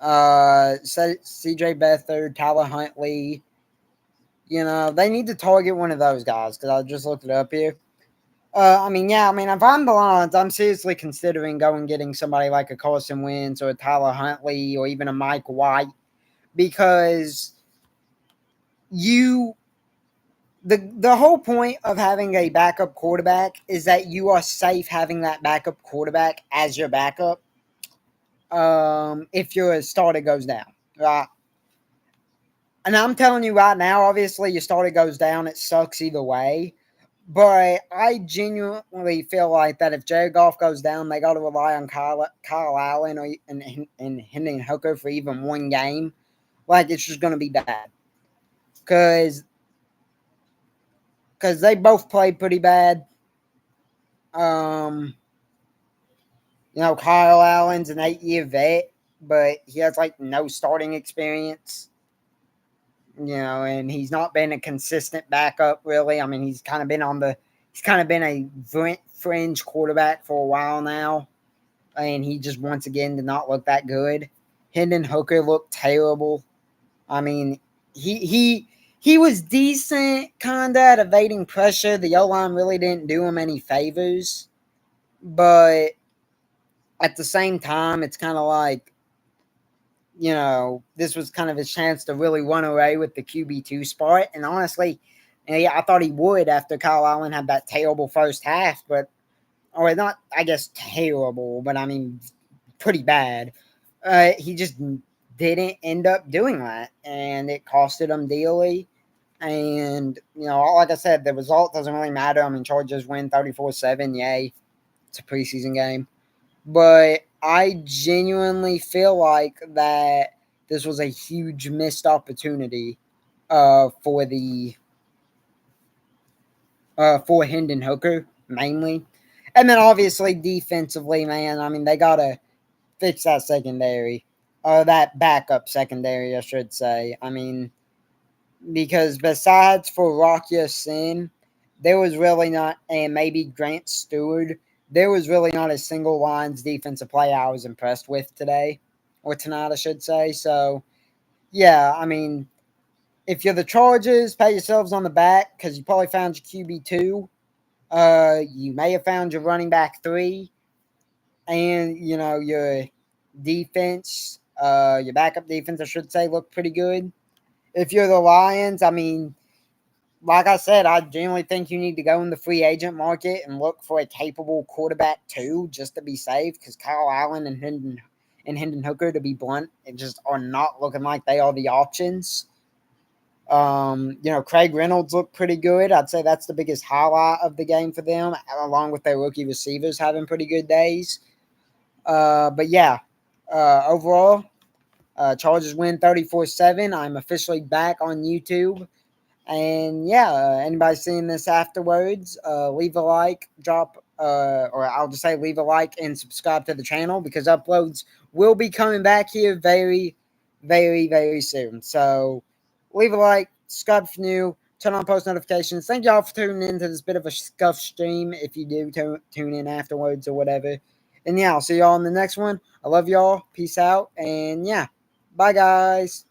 CJ Beathard, Tyler Huntley. They need to target one of those guys because I just looked it up here. I mean, if I'm the Lions, I'm seriously considering going getting somebody like a Carson Wentz or a Tyler Huntley or even a Mike White because the whole point of having a backup quarterback is that you are safe having that backup quarterback as your backup if your starter goes down, right? And I'm telling you right now, obviously, your starter goes down, it sucks either way. But I genuinely feel like that if Jared Goff goes down, they got to rely on Kyle Allen and Hendon Hooker for even one game. Like, it's just going to be bad. Because they both played pretty bad. Um, Kyle Allen's an 8-year vet, but he has like no starting experience. And he's not been a consistent backup really. I mean, he's kind of been a fringe quarterback for a while now, and he just once again did not look that good. Hendon Hooker looked terrible. I mean, he was decent, kind of at evading pressure. The O line really didn't do him any favors, but at the same time, it's kind of like, this was kind of his chance to really run away with the QB2 spot. And honestly, yeah, I thought he would after Kyle Allen had that terrible first half, or not, I guess, terrible, but I mean, pretty bad. He just didn't end up doing that, and it costed him dearly. And, like I said, the result doesn't really matter. I mean, Chargers win 34-7. Yay. It's a preseason game. But I genuinely feel like that this was a huge missed opportunity for Hendon Hooker, mainly. And then obviously defensively, man, I mean, they got to fix that secondary. That backup secondary, I should say. I mean, because besides for Rocky Sin, there was really not, and maybe Grant Stewart, there was really not a single Lions defensive play I was impressed with today, or tonight, I should say. So, yeah, I mean, if you're the Chargers, pat yourselves on the back because you probably found your QB2. You may have found your running back 3, and, your defense, your backup defense, I should say, looked pretty good. If you're the Lions, I mean, like I said, I genuinely think you need to go in the free agent market and look for a capable quarterback too, just to be safe. Because Kyle Allen and Hendon Hooker, to be blunt, it just are not looking like they are the options. Craig Reynolds looked pretty good. I'd say that's the biggest highlight of the game for them, along with their rookie receivers having pretty good days. But yeah, overall, Chargers win 34-7. I'm officially back on YouTube. And yeah, anybody seeing this afterwards, leave a like, or I'll just say leave a like and subscribe to the channel because uploads will be coming back here very, very, very soon. So leave a like, subscribe if you're new, turn on post notifications. Thank y'all for tuning in to this bit of a scuff stream if you do tune in afterwards or whatever. And yeah, I'll see y'all in the next one. I love y'all. Peace out. And yeah, bye guys.